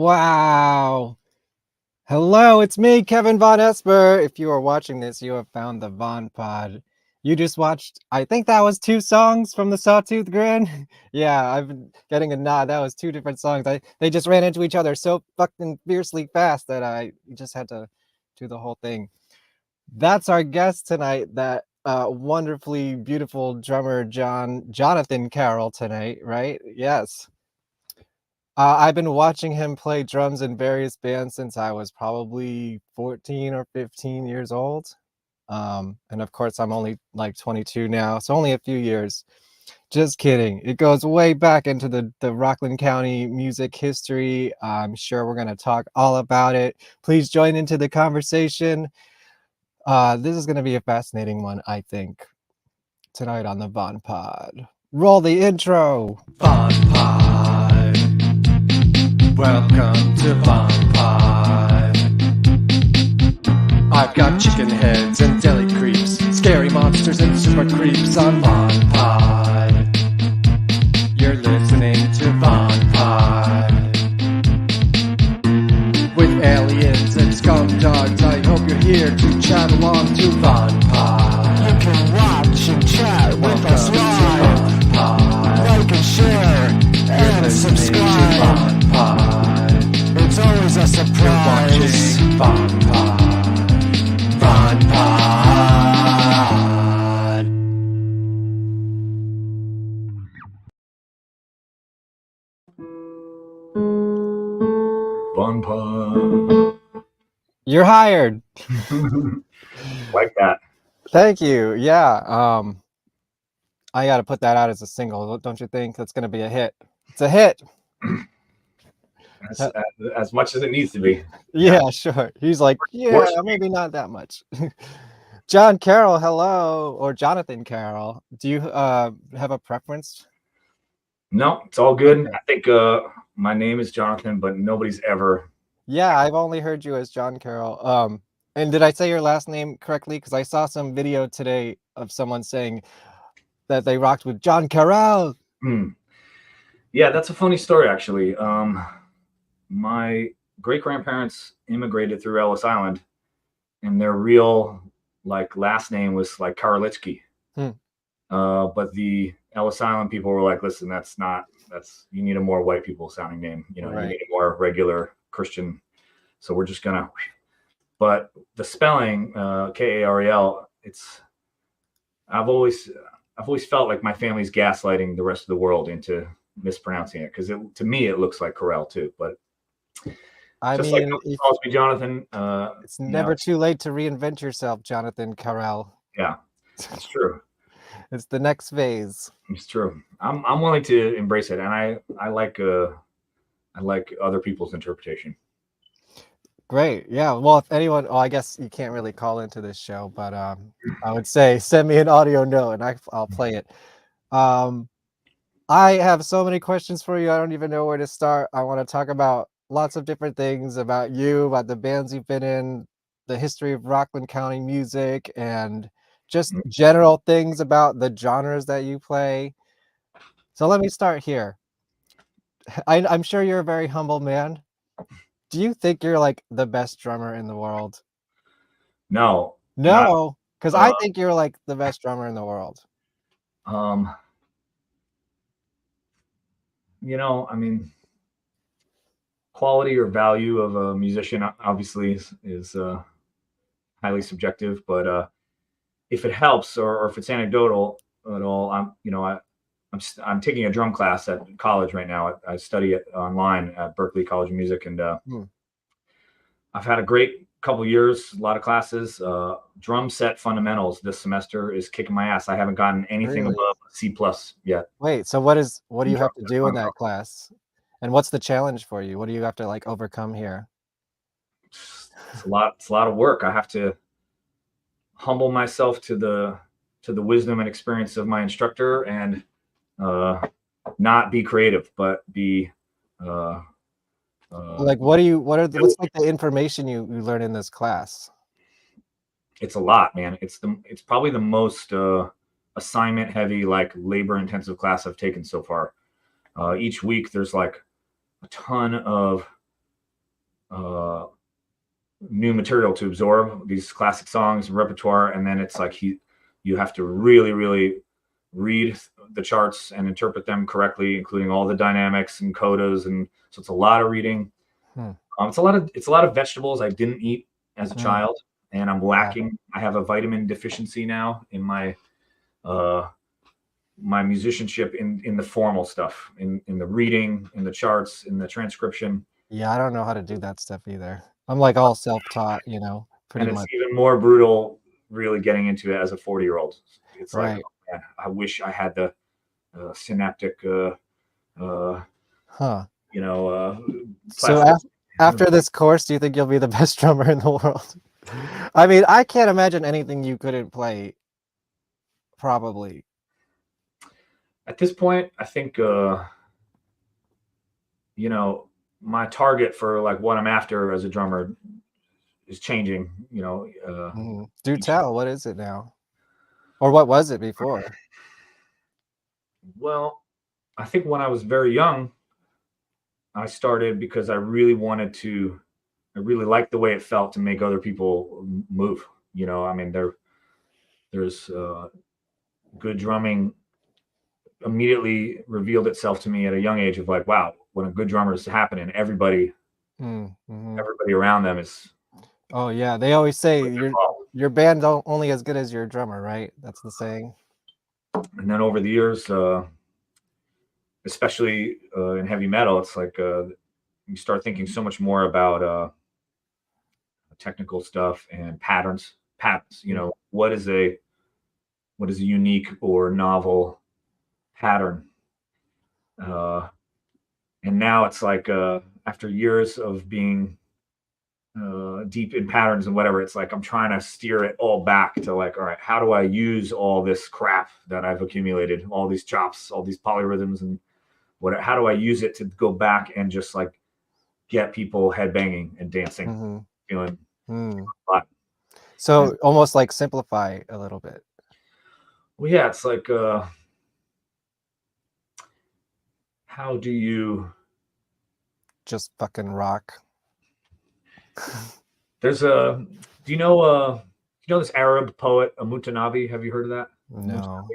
Wow. Hello, it's me, Kevin Vonesper. If you are watching this, you have found the VonPod. You just watched, I think that was 2 songs from the Sawtooth Grin. Yeah, I've been getting a nod. That was 2 different songs. They just ran into each other so fucking fiercely fast that I just had to do the whole thing. That's our guest tonight, that wonderfully beautiful drummer Jonathan Karel tonight, right? Yes. I've been watching him play drums in various bands since I was probably 14 or 15 years old. And of course, I'm only like 22 now, so only a few years. Just kidding. It goes way back into the Rockland County music history. I'm sure we're going to talk all about it. Please join into the conversation. This is going to be a fascinating one, I think, tonight on the VonPod. Roll the intro. VonPod. Welcome to VonPod. I've got chicken heads and deli creeps, scary monsters and super creeps on VonPod. You're listening to VonPod. With aliens and skunk dogs, I hope you're here to chat along to VonPod. You can watch and chat with us live. Like and share and subscribe. It's always a surprise. VonPod. VonPod. You're hired. Like that. Thank you. Yeah. I got to put that out as a single, don't you think? That's going to be a hit. It's a hit. As much as it needs to be. Yeah, sure. He's like, yeah, maybe not that much. Jon Karel, hello, or Jonathan Karel. Do you have a preference? No, it's all good. I think my name is Jonathan, but nobody's ever. Yeah, I've only heard you as Jon Karel. And did I say your last name correctly? Because I saw some video today of someone saying that they rocked with Jon Karel. Yeah, that's a funny story, actually. My great-grandparents immigrated through Ellis Island, and their real last name was like Karolitsky. But the Ellis Island people were like, listen, you need a more white people sounding name. You Right. need a more regular Christian. So we're just gonna. But the spelling, Karel, I've always felt like my family's gaslighting the rest of the world into mispronouncing it, because to me it looks like Karel too. But I just mean, like calls me Jonathan. it's never too late to reinvent yourself, Jonathan Karel. Yeah, it's true. It's the next phase. It's true. I'm willing to embrace it, and I like other people's interpretation. Great. Yeah. Well, if anyone, I guess you can't really call into this show, but I would say send me an audio note and I'll play it. I have so many questions for you. I don't even know where to start. I want to talk about lots of different things about you, about the bands you've been in, the history of Rockland County music, and just general things about the genres that you play. So let me start here. I'm sure you're a very humble man. Do you think you're like the best drummer in the world? No, because I think you're like the best drummer in the world. I mean, quality or value of a musician obviously is highly subjective, but if it helps or if it's anecdotal at all, I'm taking a drum class at college right now. I study it online at Berklee College of Music, and I've had a great couple years, a lot of classes. Drum set fundamentals this semester is kicking my ass. I haven't gotten anything above C+ yet. Wait, so what do you have to do in that class? And what's the challenge for you? What do you have to overcome here? It's a lot of work. I have to humble myself to the wisdom and experience of my instructor, and not be creative, but be what's the information you learn in this class? It's a lot, man. It's probably the most assignment heavy, labor intensive class I've taken so far. Each week there's a ton of new material to absorb, these classic songs and repertoire, and then it's like you have to really read the charts and interpret them correctly, including all the dynamics and codas, and so it's a lot of reading. It's a lot of vegetables I didn't eat as a child, and I'm lacking. I have a vitamin deficiency now in my my musicianship in the formal stuff, in the reading, in the charts, in the transcription. Yeah, I don't know how to do that stuff either. I'm like all self-taught, you know, pretty And much. it's even more brutal really getting into it as a 40-year-old. It's like, Right. oh, man, I wish I had the synaptic, Huh. you know, So plastic. after this course, do you think you'll be the best drummer in the world? I mean, I can't imagine anything you couldn't play. Probably. At this point, I think, you know, my target for like what I'm after as a drummer is changing, you know. Do tell, what is it now? Or what was it before? Well, I think when I was very young, I started because I really liked the way it felt to make other people move. You know, I mean, there's good drumming immediately revealed itself to me at a young age of like, wow, when a good drummer is happening, everybody around them is. Oh yeah, they always say your band only as good as your drummer, right? That's the saying. And then over the years, especially in heavy metal, it's like you start thinking so much more about technical stuff and patterns. You know, what is a unique or novel pattern? And now it's like after years of being deep in patterns and whatever, it's like I'm trying to steer it all back to like, all right, how do I use all this crap that I've accumulated, all these chops, all these polyrhythms, and how do I use it to go back and just like get people headbanging and dancing, feeling fun. So almost like simplify a little bit. Well, yeah, it's like how do you just fucking rock? There's do you know this Arab poet Amutanabi? Have you heard of that? No.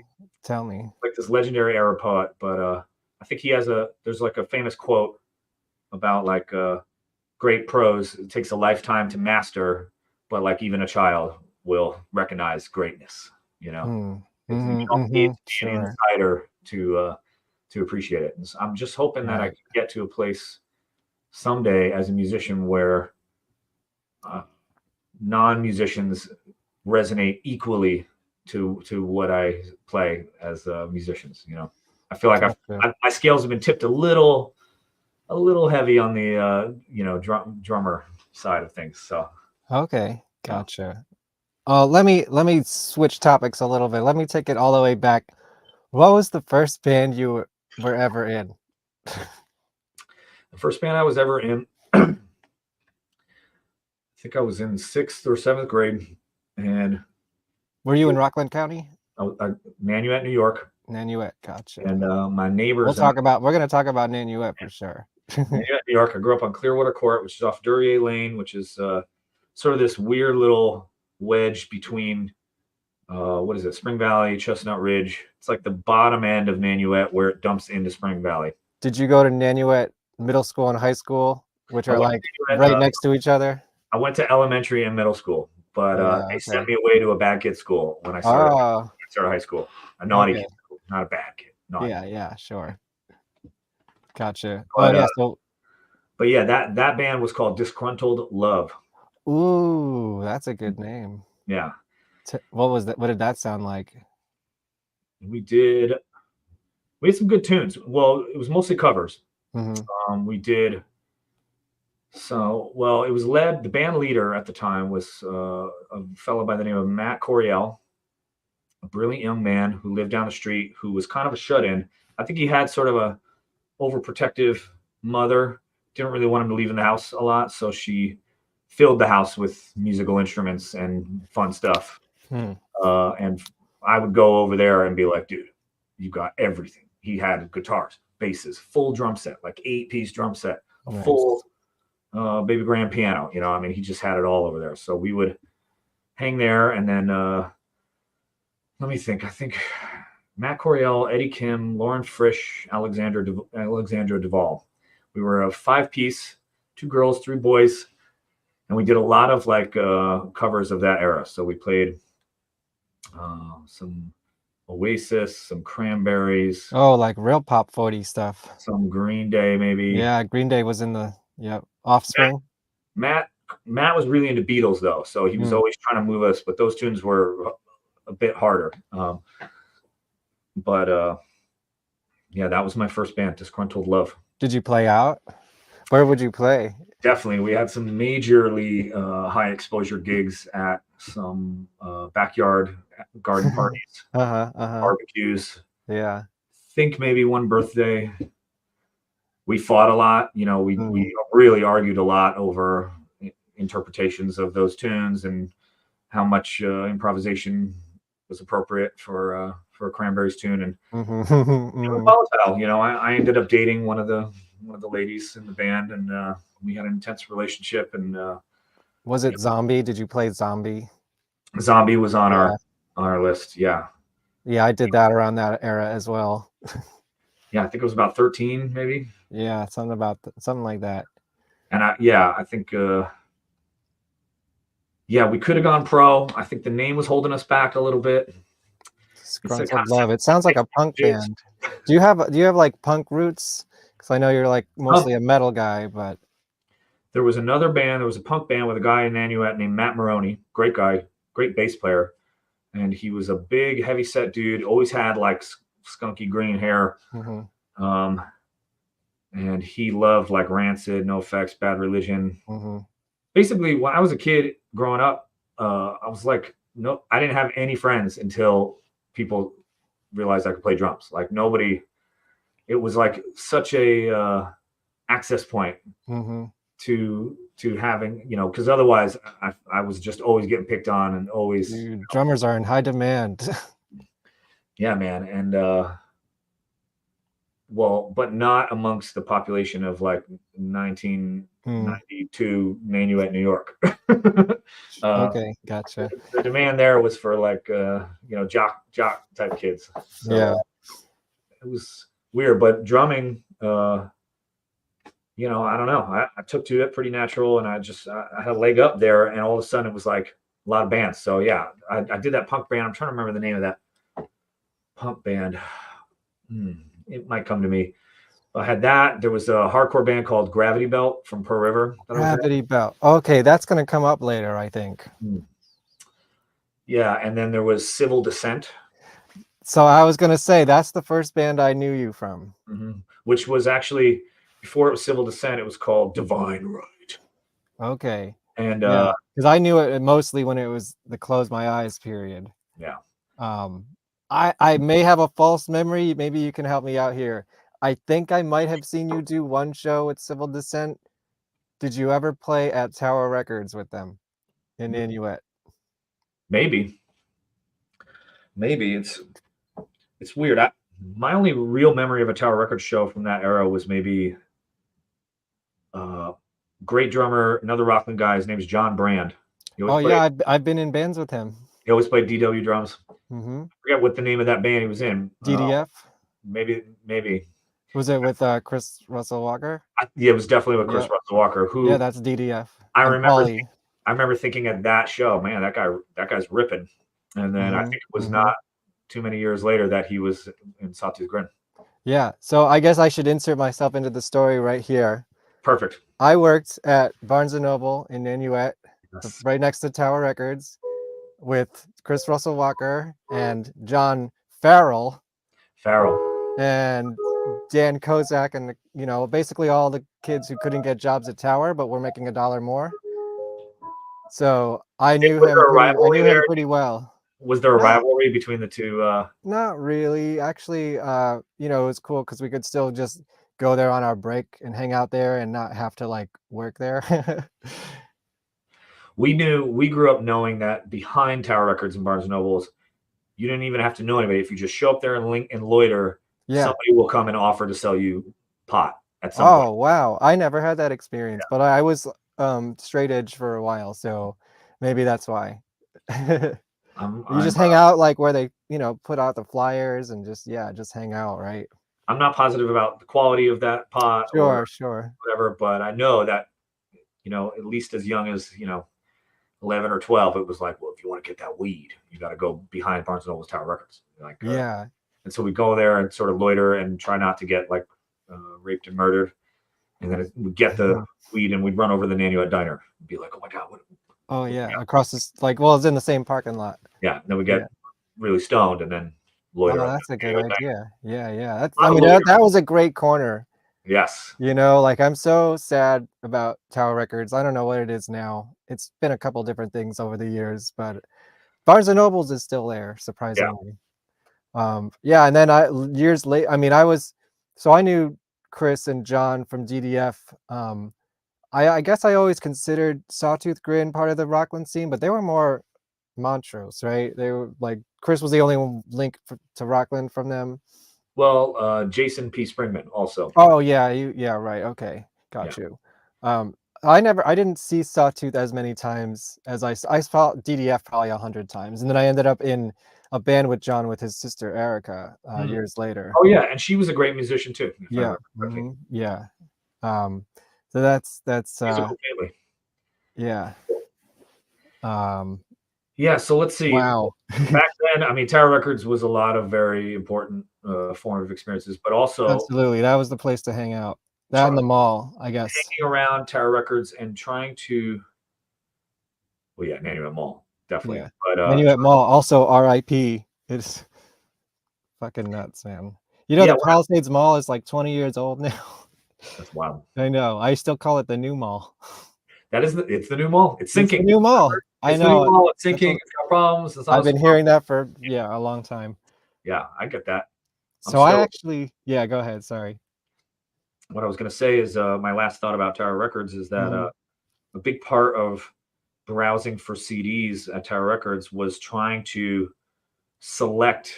Tell me. Like this legendary Arab poet, but I think he has there's like a famous quote about like great prose. It takes a lifetime to master, but like even a child will recognize greatness, you know. You don't need to be an insider to appreciate it. And so I'm just hoping that I can get to a place someday as a musician where non-musicians resonate equally to what I play as musicians. You know, I feel like my scales have been tipped a little heavy on the you know, drummer side of things. So okay, gotcha. Let me switch topics a little bit. Let me take it all the way back. What was the first band you were ever in? The first band I was ever in, I think I was in 6th or 7th grade, and were you in Rockland County? Nanuet, New York. Nanuet, gotcha. And my neighbors. We're going to talk about Nanuet for sure. Nanuet, New York. I grew up on Clearwater Court, which is off Duryea Lane, which is sort of this weird little wedge between what is it, Spring Valley, Chestnut Ridge. It's like the bottom end of Nanuet where it dumps into Spring Valley. Did you go to Nanuet Middle School and High School, which are like right next to each other? I went to elementary and middle school, but they sent me away to a bad kid school when I started high school. A naughty kid, not a bad kid. Naughty. Yeah, sure. Gotcha. But yeah, that band was called Disgruntled Love. Ooh, that's a good name. Yeah. What was that? What did that sound like? We had some good tunes. Well, it was mostly covers. We did. So, well, it was the band leader at the time was a fellow by the name of Matt Coriel, a brilliant young man who lived down the street, who was kind of a shut-in. I think he had sort of a overprotective mother, didn't really want him to leave in the house a lot, so she filled the house with musical instruments and fun stuff. And I would go over there and be like, dude, you got everything. He had guitars, basses, full drum set, like 8-piece drum set, a full baby grand piano. You know, I mean, he just had it all over there. So we would hang there, and then let me think. I think Matt Coriel, Eddie Kim, Lauren Frisch, Alexandra Duvall. We were a 5-piece, 2 girls, 3 boys, and we did a lot of like covers of that era. So we played some Oasis, some Cranberries. Oh, like real pop 40 stuff. Some Green Day, maybe. Yeah, Green Day was in the Offspring. Matt was really into Beatles though, so he was always trying to move us, but those tunes were a bit harder. Yeah, that was my first band, Disgruntled Love. Did you play out? Where would you play? Definitely. We had some majorly high exposure gigs at some backyard garden parties, barbecues. Yeah. Think maybe one birthday. We fought a lot. You know, we really argued a lot over interpretations of those tunes and how much improvisation was appropriate for a Cranberries tune. And it was volatile. You know, I ended up dating one of the ladies in the band, and we had an intense relationship. And was it Zombie? Did you play Zombie? Zombie was on our list. Yeah. Yeah, I did that around that era as well. Yeah, I think it was about 13, maybe. Yeah, something like that. And I think we could have gone pro. I think the name was holding us back a little bit. Disgruntled Love. It sounds like a punk band. Do you have like punk roots? Because I know you're like mostly a metal guy, but there was another band. There was a punk band with a guy in Nanuet named Matt Maroney. Great guy, great bass player, and he was a big, heavy-set dude. Always had like skunky green hair. And he loved like Rancid, NoFX, Bad Religion. Basically, when I was a kid growing up, I was like, no, I didn't have any friends until people realized I could play drums. Like nobody, it was like such a access point to having, you know, because otherwise I was just always getting picked on and always. Dude, drummers are in high demand. Yeah, man. And well, but not amongst the population of like 1992 Nanuet, New York. Okay, gotcha. The demand there was for like jock type kids. So yeah, it was weird, but drumming, I don't know. I took to it pretty natural, and I had a leg up there, and all of a sudden it was like a lot of bands. So yeah, I did that punk band. I'm trying to remember the name of that punk band. It might come to me. I had that. There was a hardcore band called Gravity Belt from Pearl River. Gravity Belt. Okay, that's going to come up later, I think. Yeah, and then there was Civil Descent. So I was going to say, that's the first band I knew you from. Which was actually, before it was Civil Descent, it was called Divine Right. Okay. And because I knew it mostly when it was the Close My Eyes period. Yeah. I may have a false memory. Maybe you can help me out here. I think I might have seen you do one show with Civil Descent. Did you ever play at Tower Records with them in Nanuet? Maybe. It's weird. My only real memory of a Tower Records show from that era was maybe great drummer, another Rockland guy. His name is John Brand. I've been in bands with him. He always played DW drums. I forget what the name of that band he was in. DDF? Maybe. Was it with Chris Russell Walker? Yeah, it was definitely with Chris Russell Walker. Yeah, that's DDF. I remember thinking at that show, man, that guy's ripping. And then I think it was not too many years later that he was in Sawtooth Grin. Yeah, so I guess I should insert myself into the story right here. Perfect. I worked at Barnes & Noble in Nanuet, right next to Tower Records, with Chris Russell Walker and John Farrell. And Dan Kozak, and basically all the kids who couldn't get jobs at Tower but were making $1 more. So I knew him pretty well. Was there a rivalry between the two? Not really. Actually, it was cool because we could still just go there on our break and hang out there and not have to like work there. We grew up knowing that behind Tower Records and Barnes & Nobles, you didn't even have to know anybody. If you just show up there and loiter, somebody will come and offer to sell you pot. at some point. Oh, wow. I never had that experience, but I was straight edge for a while, so maybe that's why. I'm You I'm just hang out like where they, put out the flyers and just hang out, right? I'm not positive about the quality of that pot or Sure. whatever, but I know that at least as young as 11 or 12, it was like, well, if you want to get that weed, you got to go behind Barnes and Noble's Tower Records. Like, Yeah. and so we go there and sort of loiter and try not to get like raped and murdered. And then we'd get the weed and we'd run over the Nanuet Diner and be like, oh my God, what? Oh yeah, across this it's in the same parking lot. Yeah. And then we get really stoned and then loiter. Oh, at that's the a good Nanuet Diner. idea. Yeah. That's, A lot I of mean, loitering. that was a great corner. Yes. Like I'm so sad about Tower Records. I don't know what it is now. It's been a couple different things over the years, but Barnes and Nobles is still there, surprisingly. Yeah, and then years late. I mean, I knew Chris and John from DDF. I guess I always considered Sawtooth Grin part of the Rockland scene, but they were more Montrose, right? They were like Chris was the only one link to Rockland from them. Well, Jason P. Springman also. Oh yeah, right. Okay, got you. I didn't see Sawtooth as many times as I saw DDF probably 100 times, and then I ended up in a band with John with his sister Erica years later. Oh yeah, and she was a great musician too. Yeah, yeah. So that's musical family. Yeah. Yeah, so let's see. Wow. Back then, I mean, Tower Records was a lot of very important formative experiences, but also absolutely that was the place to hang out. That and the mall, I guess. Hanging around Tower Records and trying to, Nanuet Mall, definitely. Yeah. But Nanuet Mall, also RIP. It's fucking nuts, man. The Palisades Mall is like 20 years old now. That's wild. I know. I still call it the new mall. It's the new mall. It's sinking. It's the new mall. I know. The new mall. It's sinking. It's got problems. I've been hearing that for a long time. Yeah, I get that. So I actually, go ahead. Sorry. What I was going to say is my last thought about Tower Records is that a big part of browsing for CDs at Tower Records was trying to select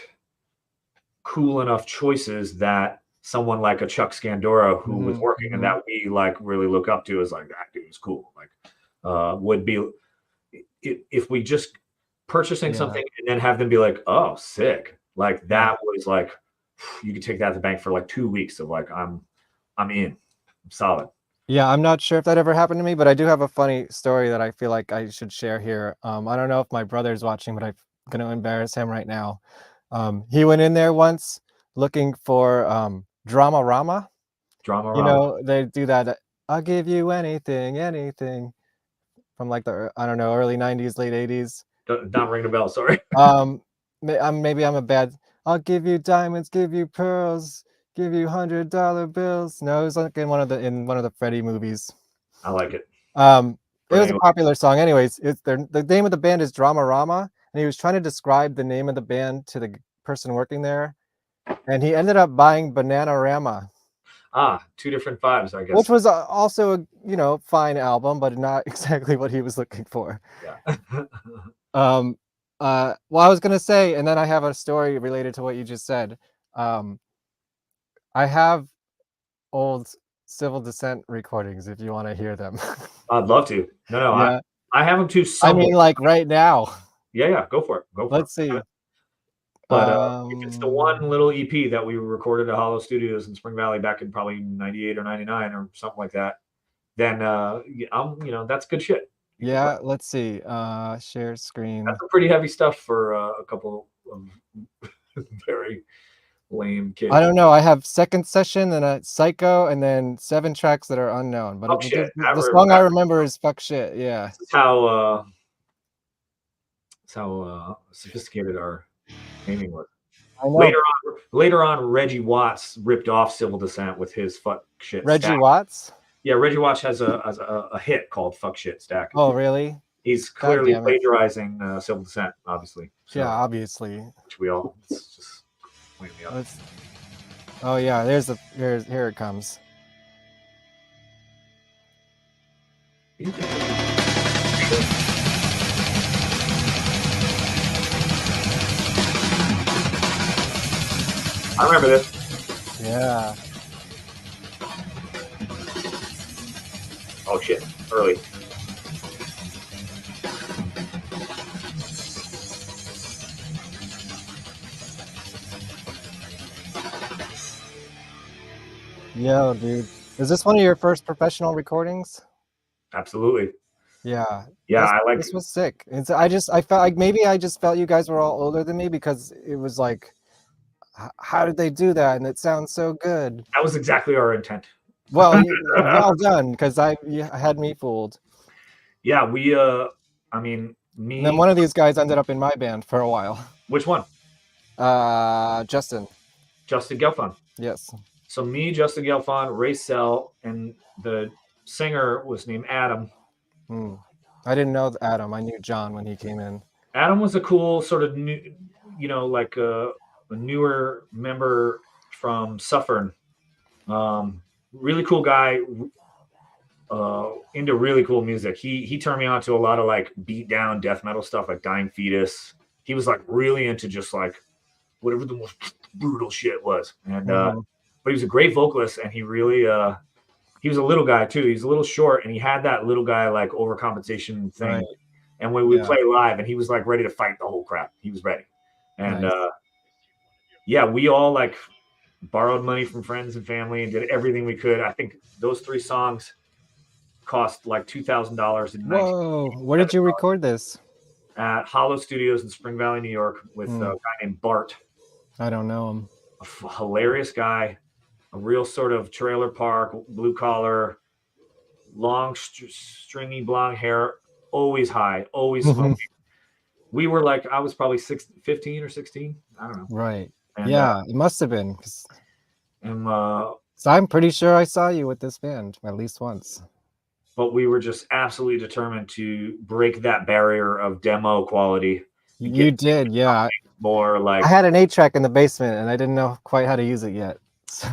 cool enough choices that someone like a Chuck Scandora who was working and that we like really look up to is like, that dude is cool. Like would be if we just purchasing something and then have them be like, oh, sick. Like that was like, you could take that to the bank for like 2 weeks of like, I'm in, I'm solid. Yeah, I'm not sure if that ever happened to me, but I do have a funny story that I feel like I should share here. I don't know if my brother's watching, but I'm going to embarrass him right now. He went in there once looking for Drama-Rama. They do that. I'll give you anything from like the, I don't know, early 90s, late 80s. Don't ring the bell, sorry. Maybe I'm a bad, I'll give you diamonds, give you pearls, give you $100 bills. No, it was like in one of the Freddy movies. I like it. It was a popular song. Anyways, the name of the band is Drama-Rama, and he was trying to describe the name of the band to the person working there, and he ended up buying Bananarama. Two different vibes, I guess. Which was also a fine album, but not exactly what he was looking for. Yeah. Well, I was gonna say, and then I have a story related to what you just said. I have old Civil Descent recordings if you want to hear them. I'd love to. No, yeah. I have them too. I mean, like right now. Yeah, go for it. Let's see. But if it's the one little EP that we recorded at Hollow Studios in Spring Valley back in probably 98 or 99 or something like that, then that's good shit. Yeah, let's see. Share screen. That's pretty heavy stuff for a couple of very lame kids. I don't know. I have Second Session and a Psycho, and then 7 tracks that are unknown. But the song I remember is Fuck Shit. Yeah. This is how sophisticated our naming was. Later on, Reggie Watts ripped off Civil Descent with his Fuck Shit. Reggie Watts? Yeah, Reggie Watts has a hit called Fuck Shit Stack. Oh, really? He's clearly plagiarizing Civil Descent, obviously. So, yeah, obviously. Which we all, it's just pointing me up. Oh yeah, here it comes. I remember this. Yeah. Oh shit, early. Yo, dude. Is this one of your first professional recordings? Absolutely. Yeah. Yeah, I like. This was sick. I felt like maybe I just felt you guys were all older than me because it was like, how did they do that? And it sounds so good. That was exactly our intent. Well, well done, because you had me fooled. Yeah, we. I mean, me. And then one of these guys ended up in my band for a while. Which one? Justin. Justin Gelfand. Yes. So me, Justin Gelfand, Ray Sell, and the singer was named Adam. I didn't know Adam. I knew John when he came in. Adam was a cool sort of new, you know, like a newer member from Suffern. Really cool guy, into really cool music. He turned me on to a lot of like beat down death metal stuff, like Dying Fetus. He was like really into just like whatever the most brutal shit was. And but he was a great vocalist, and he really he was a little guy too. He's a little short, and he had that little guy like overcompensation thing. Right. And when we play live, and he was like ready to fight the whole crowd. He was ready. And yeah, we all like borrowed money from friends and family and did everything we could. I think those 3 songs cost like $2,000. Whoa! Where did you record this? At Hollow Studios in Spring Valley, New York, with a guy named Bart. I don't know him. A hilarious guy, a real sort of trailer park, blue collar, long, stringy blonde hair, always high, always smoking. We were like, I was probably 15 or 16. I don't know. Right. And, yeah, it must have been. So I'm pretty sure I saw you with this band at least once. But we were just absolutely determined to break that barrier of demo quality. You did, yeah. More like, I had an 8-track in the basement, and I didn't know quite how to use it yet.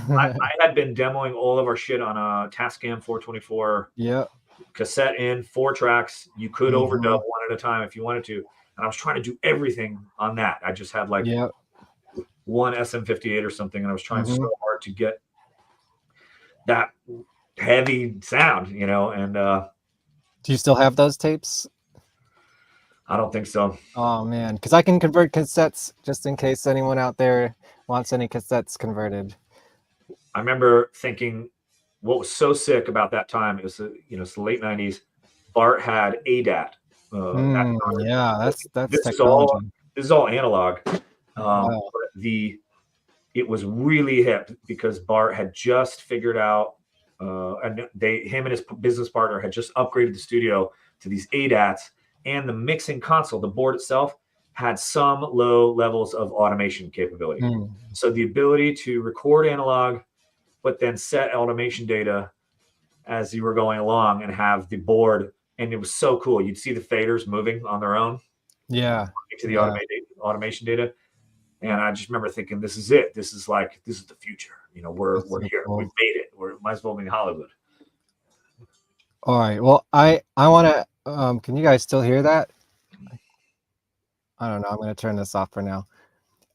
I had been demoing all of our shit on a Tascam 424. Yeah. Cassette in, 4 tracks. You could overdub one at a time if you wanted to. And I was trying to do everything on that. I just had like one SM58 or something, and I was trying so hard to get that heavy sound, you know. And do you still have those tapes? I don't think so. Oh man, because I can convert cassettes just in case anyone out there wants any cassettes converted. I remember thinking what was so sick about that time, it was it's the late 90s. Bart had ADAT. Yeah, that's this technology. This is all analog. But it was really hip because Bart had just figured out, and him and his business partner had just upgraded the studio to these ADATs, and the mixing console, the board itself, had some low levels of automation capability. So the ability to record analog, but then set automation data as you were going along and have the board. And it was so cool. You'd see the faders moving on their own. Yeah. To the automation data. And I just remember thinking, this is it. This is the future. You know, we're here. Cool. We've made it. We might as well be in Hollywood. All right. Well, I want to, can you guys still hear that? I don't know. I'm going to turn this off for now.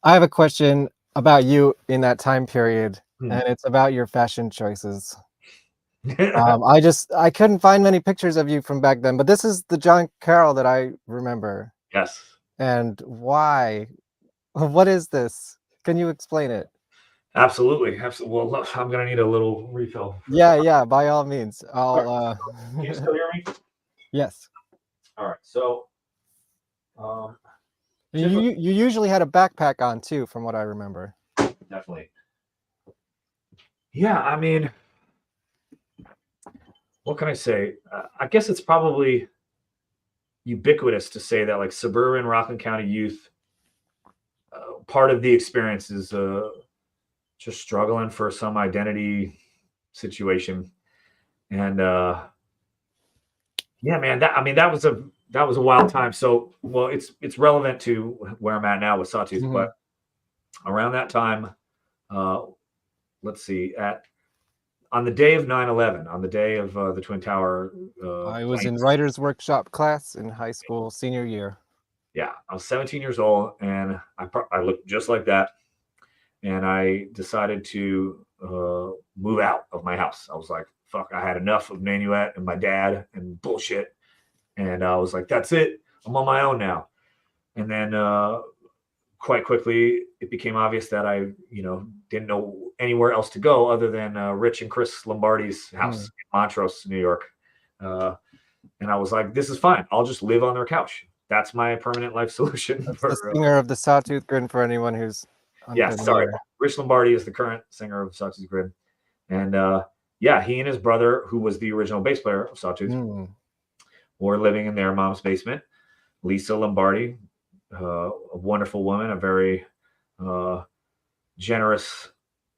I have a question about you in that time period, and it's about your fashion choices. I couldn't find many pictures of you from back then, but this is the Jon Karel that I remember. Yes. And why? What is this? Can you explain it? Absolutely. Well, look, I'm gonna need a little refill. Yeah. By all means. I'll. Can you still hear me? Yes. All right. So, you usually had a backpack on too, from what I remember. Definitely. Yeah. I mean, what can I say? I guess it's probably ubiquitous to say that like suburban Rockland County youth, part of the experience is just struggling for some identity situation. And yeah, man, that was a wild time. So, well, it's relevant to where I'm at now with Sawtooth, but around that time, let's see, on the day of 9/11, on the day of the Twin Tower. I was in writer's workshop class in high school, senior year. Yeah, I was 17 years old, and I looked just like that. And I decided to move out of my house. I was like, fuck, I had enough of Nanuet and my dad and bullshit. And I was like, that's it. I'm on my own now. And then quite quickly, it became obvious that I, didn't know anywhere else to go other than Rich and Chris Lombardi's house in Montrose, New York. And I was like, this is fine. I'll just live on their couch. That's my permanent life solution. That's the singer of the Sawtooth Grin for anyone who's yeah, sorry. Rich Lombardi is the current singer of Sawtooth Grin. And he and his brother, who was the original bass player of Sawtooth, were living in their mom's basement. Lisa Lombardi, a wonderful woman, a very generous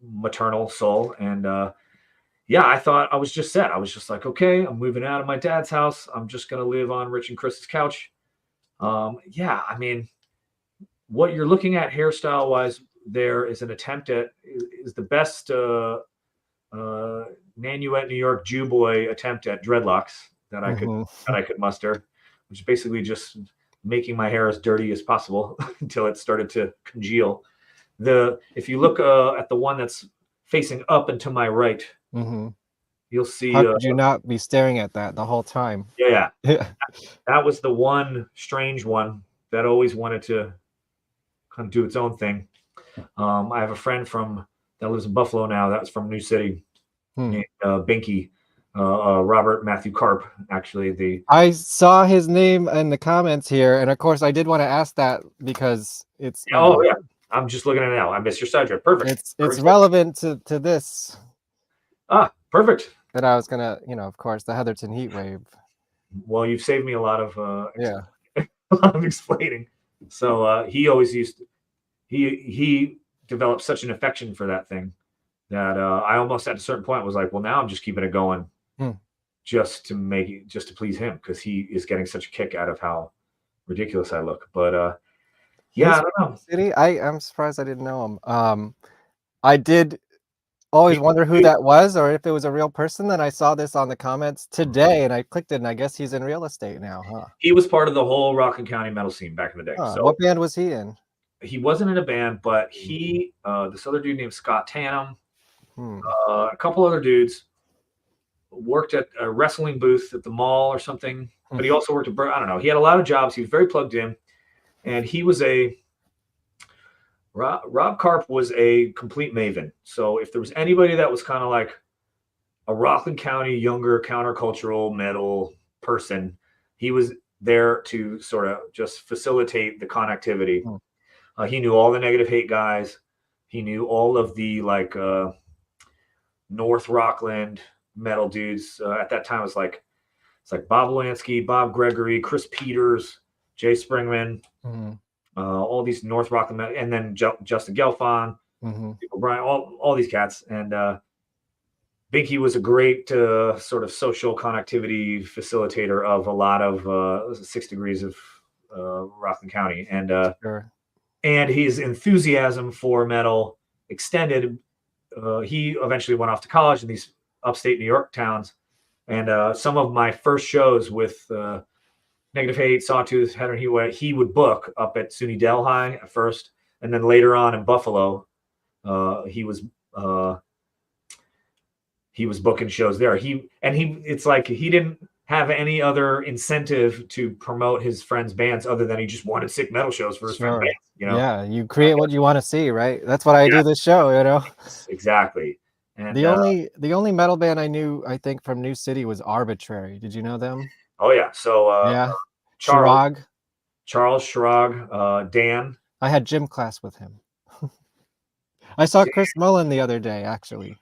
maternal soul. And I thought I was just set. I was just like, okay, I'm moving out of my dad's house. I'm just going to live on Rich and Chris's couch. I mean, what you're looking at hairstyle wise there is an attempt at is the best Nanuet, New York Jew boy attempt at dreadlocks that I could muster, which is basically just making my hair as dirty as possible until it started to congeal. If you look at the one that's facing up and to my right, you'll see. How could you not be staring at that the whole time? Yeah. That was the one strange one that always wanted to kind of do its own thing. I have a friend that lives in Buffalo now. That's from New City, named Binky, Robert Matthew Karp. Actually, I saw his name in the comments here, and of course, I did want to ask that because it's. Oh yeah, I'm just looking at it now. I missed your side trip. Perfect. It's relevant to this. Ah, perfect. That I was gonna, of course, the Heatherton Heatwave. Well, you've saved me a lot of a lot of explaining. So he always he developed such an affection for that thing that I almost at a certain point was like, well, now I'm just keeping it going just to please him, because he is getting such a kick out of how ridiculous I look. But I don't know. City, I'm surprised I didn't know him. I did always wonder who that was, or if it was a real person. Then I saw this on the comments today, and I clicked it, and I guess he's in real estate now, huh? He was part of the whole Rockland County metal scene back in the day. Huh. So What band was he in? He wasn't in a band, but he, this other dude named Scott Tannum, a couple other dudes, worked at a wrestling booth at the mall or something. But he also worked at, I don't know. He had a lot of jobs. He was very plugged in, and he was Rob Karp was a complete maven. So if there was anybody that was kind of like a Rockland County younger countercultural metal person, he was there to sort of just facilitate the connectivity. He knew all the Negative Hate guys. He knew all of the North Rockland metal dudes. At that time, it's like Bob Lansky, Bob Gregory, Chris Peters, Jay Springman. All these North Rockland, and then Justin Gelfond, Brian, all these cats. And Binky was a great sort of social connectivity facilitator of a lot of 6 Degrees of Rockland County. And and his enthusiasm for metal extended. He eventually went off to college in these upstate New York towns. And some of my first shows with Negative Hate, Sawtooth, Heatherton, he would book up at SUNY Delhi at first, and then later on in Buffalo, he was booking shows there. It's like he didn't have any other incentive to promote his friends' bands other than he just wanted sick metal shows for his friends' bands. Yeah, you create what you want to see, right? That's what I do this show, Exactly. And the only metal band I knew, I think, from New City was Arbitrary. Did you know them? Oh yeah. So Charles Schrag, Dan. I had gym class with him. I saw Chris Mullen the other day, actually.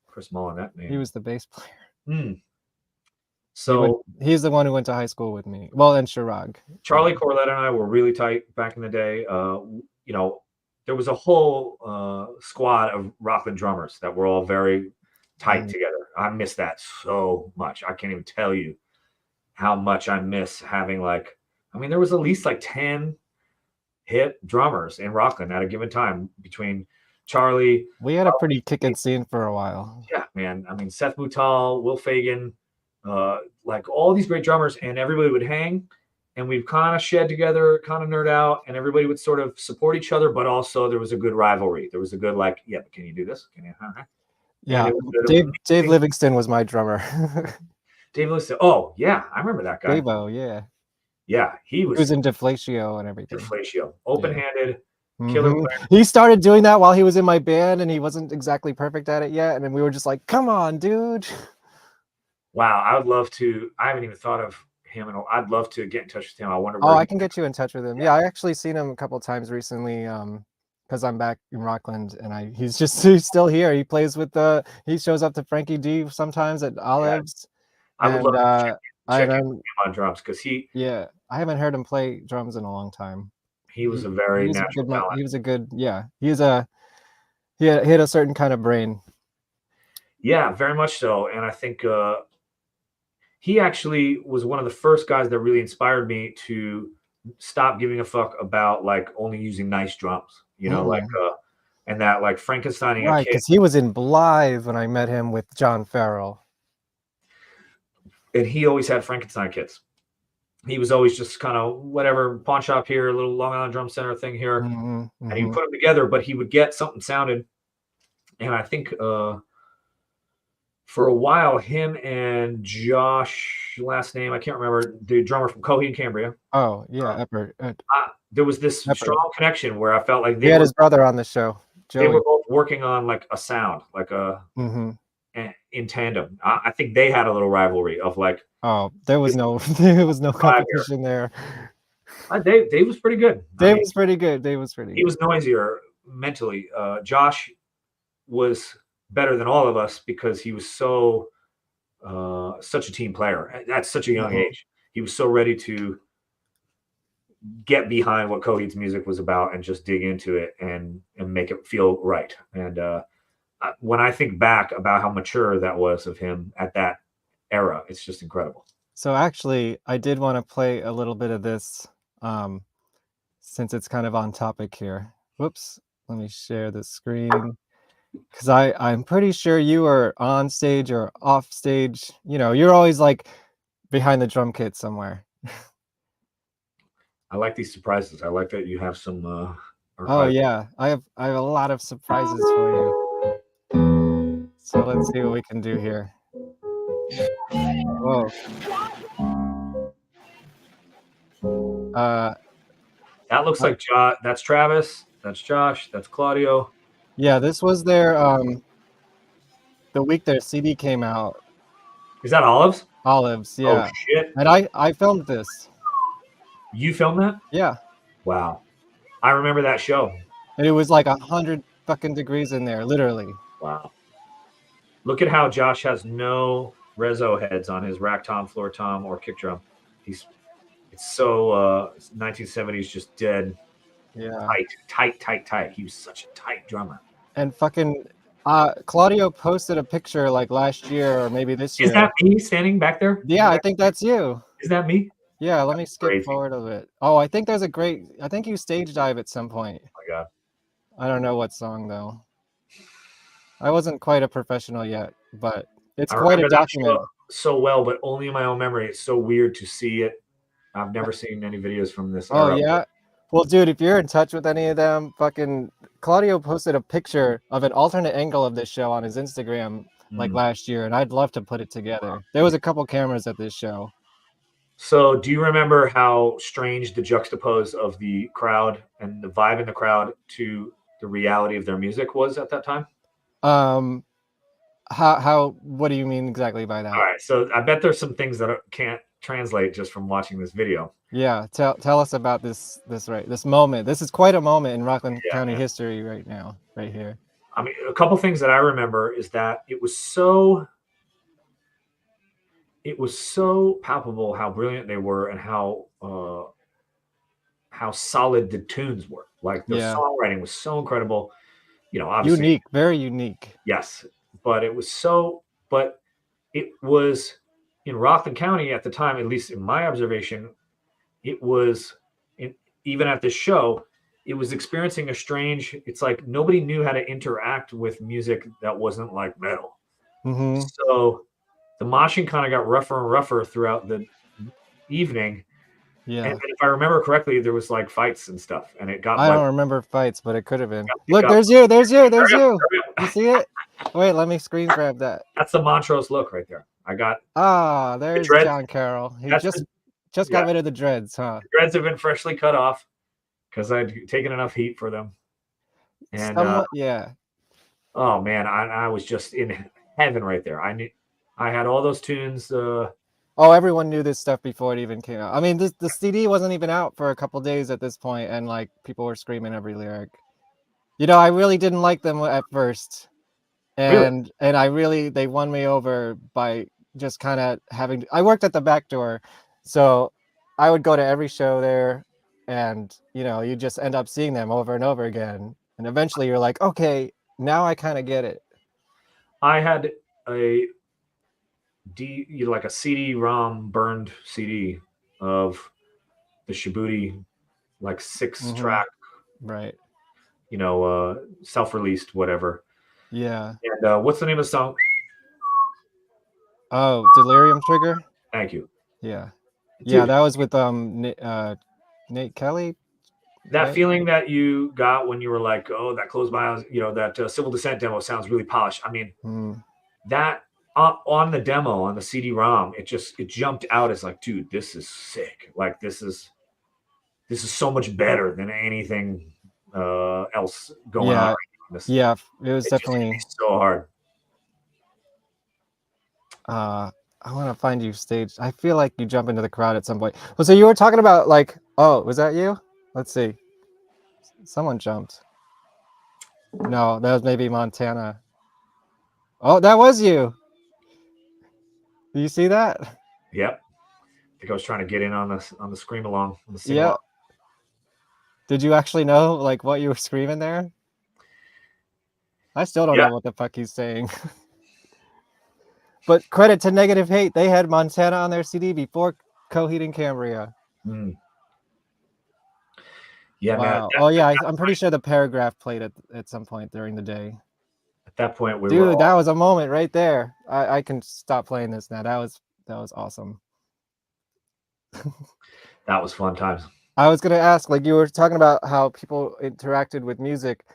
Chris Mullen, that name. He was the bass player. So he's the one who went to high school with me. Well, and Schrag. Charlie Corlett and I were really tight back in the day. There was a whole squad of Rockland drummers that were all very tight together. I miss that so much. I can't even tell you how much I miss having there was at least 10 hit drummers in Rockland at a given time between Charlie. We had a pretty kicking scene for a while. Yeah, man. Seth Mutal, Will Fagan, all these great drummers, and everybody would hang and we'd kind of shed together, kind of nerd out, and everybody would sort of support each other, but also there was a good rivalry. There was a good but can you do this? Can you? Yeah, it was an Dave amazing- Livingston was my drummer. Dave Lewis. Oh yeah, I remember that guy. Davo, yeah. Yeah, he He was was in Deflatio and everything. Deflatio, open-handed, Mhm. killer player. He started doing that while he was in my band, and he wasn't exactly perfect at it yet. And then we were just like, "Come on, dude!" Wow, I would love to. I haven't even thought of him, and I'd love to get in touch with him. I wonder. Oh, Where I can get you in touch with him. Yeah, I actually seen him a couple times recently. Because I'm back in Rockland, and he's still here. He plays with he shows up to Frankie D sometimes at Olives. I would love to check and him on drums because I haven't heard him play drums in a long time. he was a very natural talent. He was a good, he had a certain kind of brain. Yeah, very much so. And I think he actually was one of the first guys that really inspired me to stop giving a fuck about like only using nice drums, you know, like and that like Frankensteining right, because he was in Blythe when I met him with Jon Karel. And he always had Frankenstein kits. He was always just kind of whatever, pawn shop here, a little Long Island Drum Center thing here, and he would put them together. But he would get something sounded, and I think for a while, him and Josh, last name I can't remember, the drummer from Coheed Cambria. Oh yeah, there was this strong connection where I felt like he had his brother on the show. Joey. They were both working on like a sound, like a in tandem. I think they had a little rivalry of like. Oh, there was no competition there. Dave was pretty good. Dave was pretty good. He was noisier mentally. Josh was better than all of us because he was so such a team player at such a young age. He was so ready to get behind what Coheed's music was about and just dig into it and make it feel right. And when I think back about how mature that was of him at that era, it's just incredible. So actually, I did want to play a little bit of this since it's kind of on topic here. Whoops, let me share the screen. Because I'm pretty sure you are on stage or off stage. You know, you're always like behind the drum kit somewhere. I like these surprises. I like that you have some. Oh yeah, I have a lot of surprises for you. So let's see what we can do here. Whoa. That looks like Josh. That's Travis. That's Josh. That's Claudio. Yeah, this was their the week their CD came out. Is that Olives? Olives, yeah. Oh shit! And I filmed this. You filmed that? Yeah. Wow. I remember that show. And it was like 100 fucking degrees in there, literally. Wow. Look at how Josh has no reso heads on his rack tom, floor tom, or kick drum. It's so 1970s, just dead. Yeah. Tight. He was such a tight drummer. And fucking Claudio posted a picture like last year or maybe this year. Is that me standing back there? Yeah, I think that's you. Is that me? Yeah, let me skip forward a bit. Oh, I think I think you stage dive at some point. Oh my God. I don't know what song though. I wasn't quite a professional yet, but it's quite a document. So well, but only in my own memory. It's so weird to see it. I've never seen any videos from this. Oh yeah. Well, dude, if you're in touch with any of them, fucking Claudio posted a picture of an alternate angle of this show on his Instagram like last year, and I'd love to put it together. There was a couple cameras at this show. So do you remember how strange the juxtapose of the crowd and the vibe in the crowd to the reality of their music was at that time? What do you mean exactly by that? All right. So I bet there's some things that can't translate just from watching this video. Yeah. Tell us about this moment. This is quite a moment in Rockland County history right now, right here. I mean, a couple things that I remember is that it was so palpable how brilliant they were and how solid the tunes were. Like the songwriting was so incredible. You know, obviously unique, very unique. Yes, but it was in Rockland County at the time, at least in my observation, it was even at this show, it was experiencing it's like nobody knew how to interact with music that wasn't like metal. So the moshing kind of got rougher and rougher throughout the evening. Yeah. And if I remember correctly, there was like fights and stuff, and it got. I don't remember fights, but it could have been. Look, there's you. You see it? Wait, let me screen grab that. That's the Montrose look right there. I got There's dreads. Jon Karel. He That's just got rid of the dreads, huh? the dreads have been freshly cut off because I'd taken enough heat for them. And Somewhat, yeah. oh man, I was just in heaven right there. I had all those tunes. Oh, everyone knew this stuff before it even came out. I mean, the CD wasn't even out for a couple days at this point, and like people were screaming every lyric. You know, I really didn't like them at first, and they won me over by just kind of having. I worked at the back door, so I would go to every show there, and you know, you just end up seeing them over and over again, and eventually you're like, okay, now I kind of get it. I had a like a CD-ROM burned CD of the Shibuti, like 6-track, right? You know, self-released, whatever. Yeah. And what's the name of the song? Oh, Delirium Trigger. Thank you. Yeah. Dude, yeah, that was with Nate Kelly. That right? feeling that you got when you were like, oh, that Closed My Eyes, you know, that Civil Descent demo sounds really polished. I mean, that on the demo, on the CD-ROM, it jumped out as like, dude, this is sick. Like this is so much better than anything else going on. Yeah, it was definitely so hard. I want to find you stage. I feel like you jump into the crowd at some point. Well, so you were talking about like, oh, was that you? Let's see. Someone jumped. No, that was maybe Montana. Oh, that was you. Do you see that? Yep. I think I was trying to get in on the scream along. On the sing yeah. along. Did you actually know like what you were screaming there? I still don't know what the fuck he's saying. But credit to Negative Hate, they had Montana on their CD before Coheed and Cambria. Yeah, wow. man. I'm pretty sure the Paragraph played at some point during the day. At that point, that was a moment right there. I can stop playing this now. That was awesome. That was fun times. I was gonna ask, like you were talking about how people interacted with music.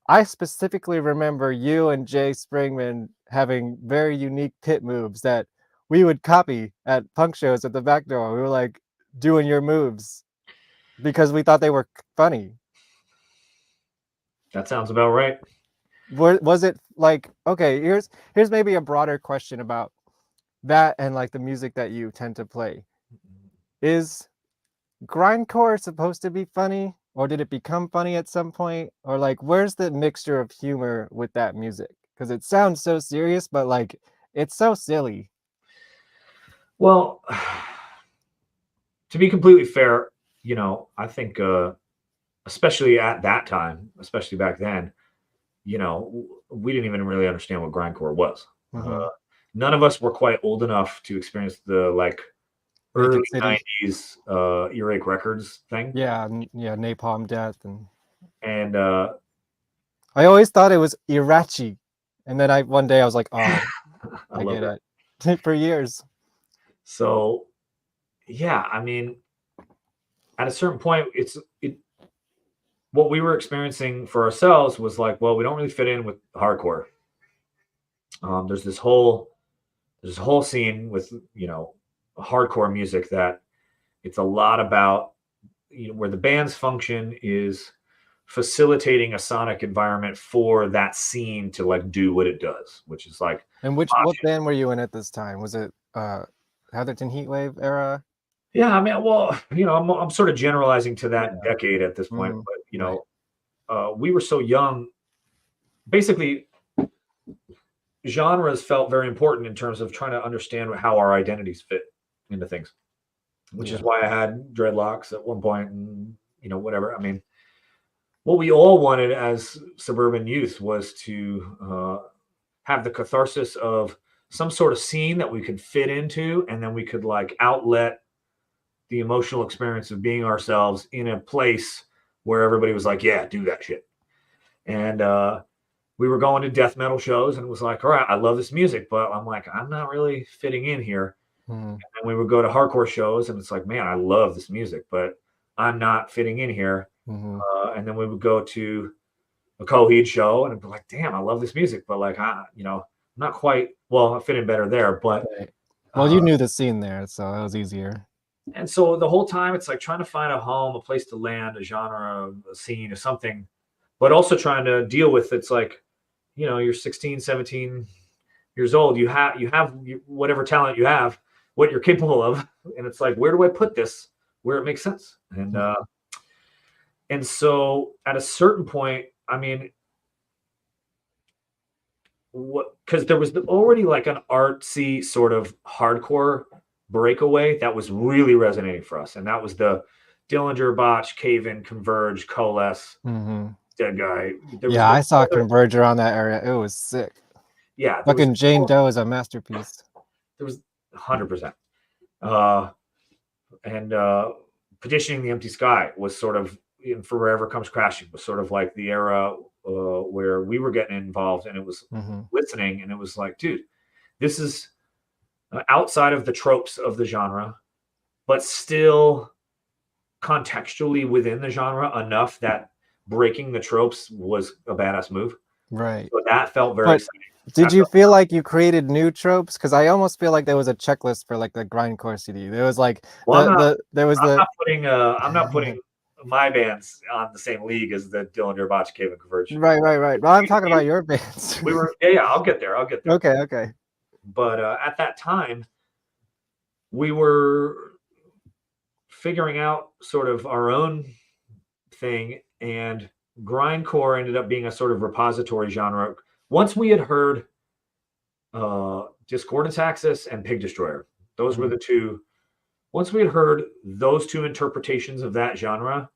I specifically remember you and Jay Springman having very unique pit moves that we would copy at punk shows at the back door. We were like doing your moves because we thought they were funny. That sounds about right. Was it like, okay, here's maybe a broader question about that and like the music that you tend to play. Is grindcore supposed to be funny? Or did it become funny at some point? Or like, where's the mixture of humor with that music? Because it sounds so serious, but like, it's so silly. Well, to be completely fair, you know, I think, especially at that time, especially back then, you know, we didn't even really understand what grindcore was. None of us were quite old enough to experience the like early 90s Earache Records thing. Yeah, Napalm Death and I always thought it was Irachi, and then one day I was like, oh, I get it. For years. So, yeah, I mean, at a certain point, what we were experiencing for ourselves was like, well, we don't really fit in with hardcore. There's this whole scene with, you know, hardcore music that it's a lot about, you know, where the band's function is facilitating a sonic environment for that scene to like do what it does, which is like. And what band were you in at this time? Was it Heatherton Heatwave era? Yeah, I mean, well, you know, I'm sort of generalizing to that decade at this point, but you know, we were so young. Basically, genres felt very important in terms of trying to understand how our identities fit into things, which is why I had dreadlocks at one point, and you know, whatever. I mean, what we all wanted as suburban youth was to have the catharsis of some sort of scene that we could fit into, and then we could like outlet the emotional experience of being ourselves in a place where everybody was like, yeah, do that shit. And we were going to death metal shows, and it was like, all right, I love this music, but I'm like, I'm not really fitting in here. And then we would go to hardcore shows, and it's like, man, I love this music, but I'm not fitting in here. And then we would go to a Coheed show, and I'd be like, damn, I love this music, but like, you know, not quite. Well, I fit in better there, but Right. Well, you knew the scene there, so it was easier. and so the whole time it's like trying to find a home, a place to land, a genre, a scene, or something, but also trying to deal with it's like, you know, you're 16, 17 years old. You have whatever talent you have, what you're capable of, and it's like, where do I put this where it makes sense? And so at a certain point, I mean, because there was already like an artsy sort of hardcore breakaway that was really resonating for us, and that was the Dillinger, Botch, Cave In, Converge, Coalesce, Dead Guy. Yeah, I saw Converge around that area. It was sick. Yeah, fucking Jane Doe is a masterpiece. There was 100%. And Petitioning the Empty Sky was sort of, in Forever Comes Crashing was sort of like the era where we were getting involved, and it was listening, and it was like, dude, this is outside of the tropes of the genre, but still contextually within the genre enough that breaking the tropes was a badass move. Right. So that felt very exciting. Did you feel like you created new tropes? Because I almost feel like there was a checklist for like the grindcore CD. There was like I'm not putting my bands on the same league as the Dillinger, Botch, Cave, and Converge. Right. Well, I'm talking about your bands. We were, yeah, I'll get there. Okay. But at that time, we were figuring out sort of our own thing, and grindcore ended up being a sort of repository genre. Once we had heard Discordance Axis and Pig Destroyer, those were the two. Once we had heard those two interpretations of that genre,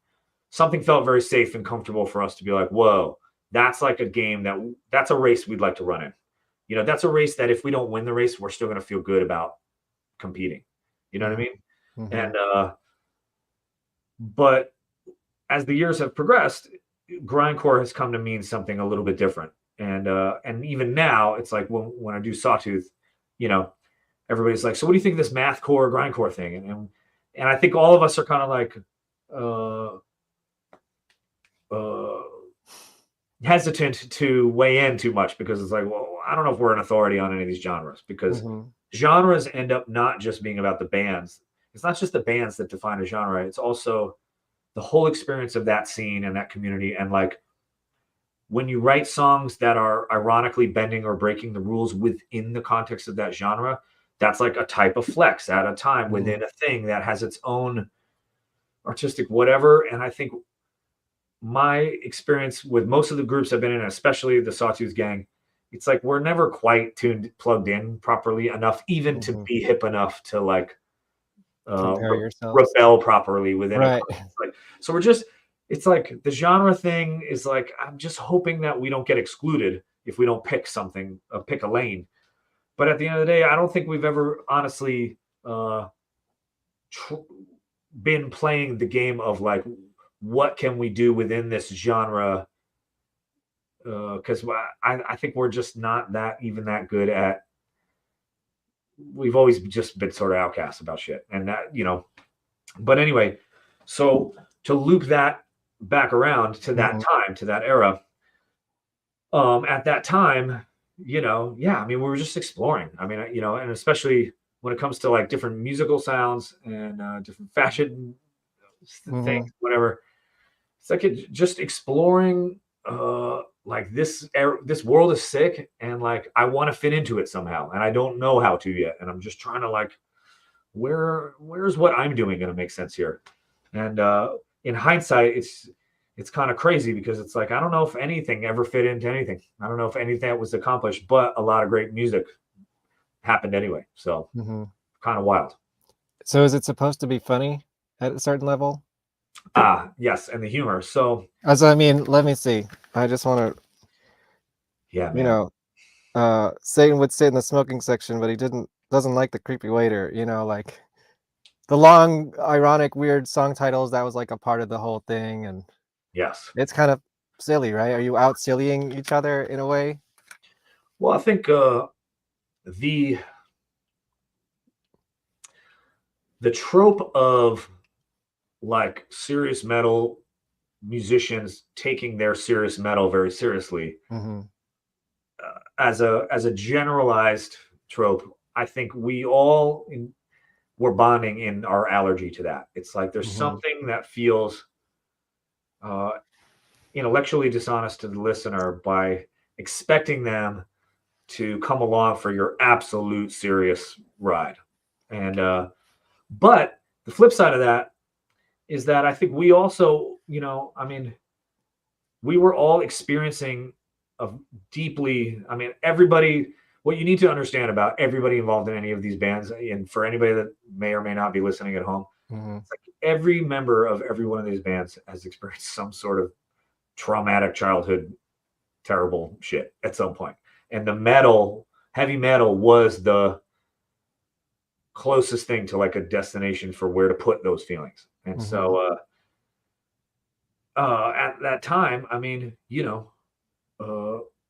something felt very safe and comfortable for us to be like, whoa, that's like a game that's a race we'd like to run in. You know, that's a race that if we don't win the race, we're still going to feel good about competing. You know what I mean? And but as the years have progressed, grindcore has come to mean something a little bit different. And even now, it's like when I do Sawtooth, you know, everybody's like, so what do you think of this mathcore grindcore thing? And I think all of us are kind of like hesitant to weigh in too much, because it's like, well, I don't know if we're an authority on any of these genres, because genres end up not just being about the bands. It's not just the bands that define a genre. It's also the whole experience of that scene and that community. And like, when you write songs that are ironically bending or breaking the rules within the context of that genre, that's like a type of flex at a time within a thing that has its own artistic whatever. And I think my experience with most of the groups I've been in, especially the Sawtooth Gang, it's like we're never quite plugged in properly enough, even to be hip enough to like rebel properly within it. Like, so we're just, it's like the genre thing is like, I'm just hoping that we don't get excluded if we don't pick something, pick a lane. But at the end of the day, I don't think we've ever honestly been playing the game of like, what can we do within this genre? Because I think we're just not that good at. We've always just been sort of outcasts about shit, and that, you know. But anyway, so to loop that back around to that time, to that era, at that time, you know, yeah, I mean, we were just exploring. I mean, you know, and especially when it comes to like different musical sounds and different fashion things, whatever. It's like just exploring. Like this world is sick, and like I want to fit into it somehow, and I don't know how to yet, and I'm just trying to like, where's what I'm doing going to make sense here? And in hindsight, it's kind of crazy, because it's like I don't know if anything ever fit into anything. I don't know if anything that was accomplished, but a lot of great music happened anyway. So kind of wild. So is it supposed to be funny at a certain level? Yes, and the humor. So I mean, let me see. I just want to, yeah, man. You know, Satan would sit in the smoking section, but he doesn't like the creepy waiter. You know, like the long, ironic, weird song titles. That was like a part of the whole thing, and yes, it's kind of silly, right? Are you out sillying each other in a way? Well, I think the trope of like serious metal musicians taking their serious metal very seriously. As a generalized trope, I think we all we're bonding in our allergy to that. It's like there's something that feels intellectually dishonest to the listener by expecting them to come along for your absolute serious ride. And but the flip side of that is that I think we also, I mean, we were all experiencing everybody, what you need to understand about everybody involved in any of these bands, and for anybody that may or may not be listening at home, it's like every member of every one of these bands has experienced some sort of traumatic childhood, terrible shit at some point. And the heavy metal was the closest thing to like a destination for where to put those feelings. And so at that time, I mean,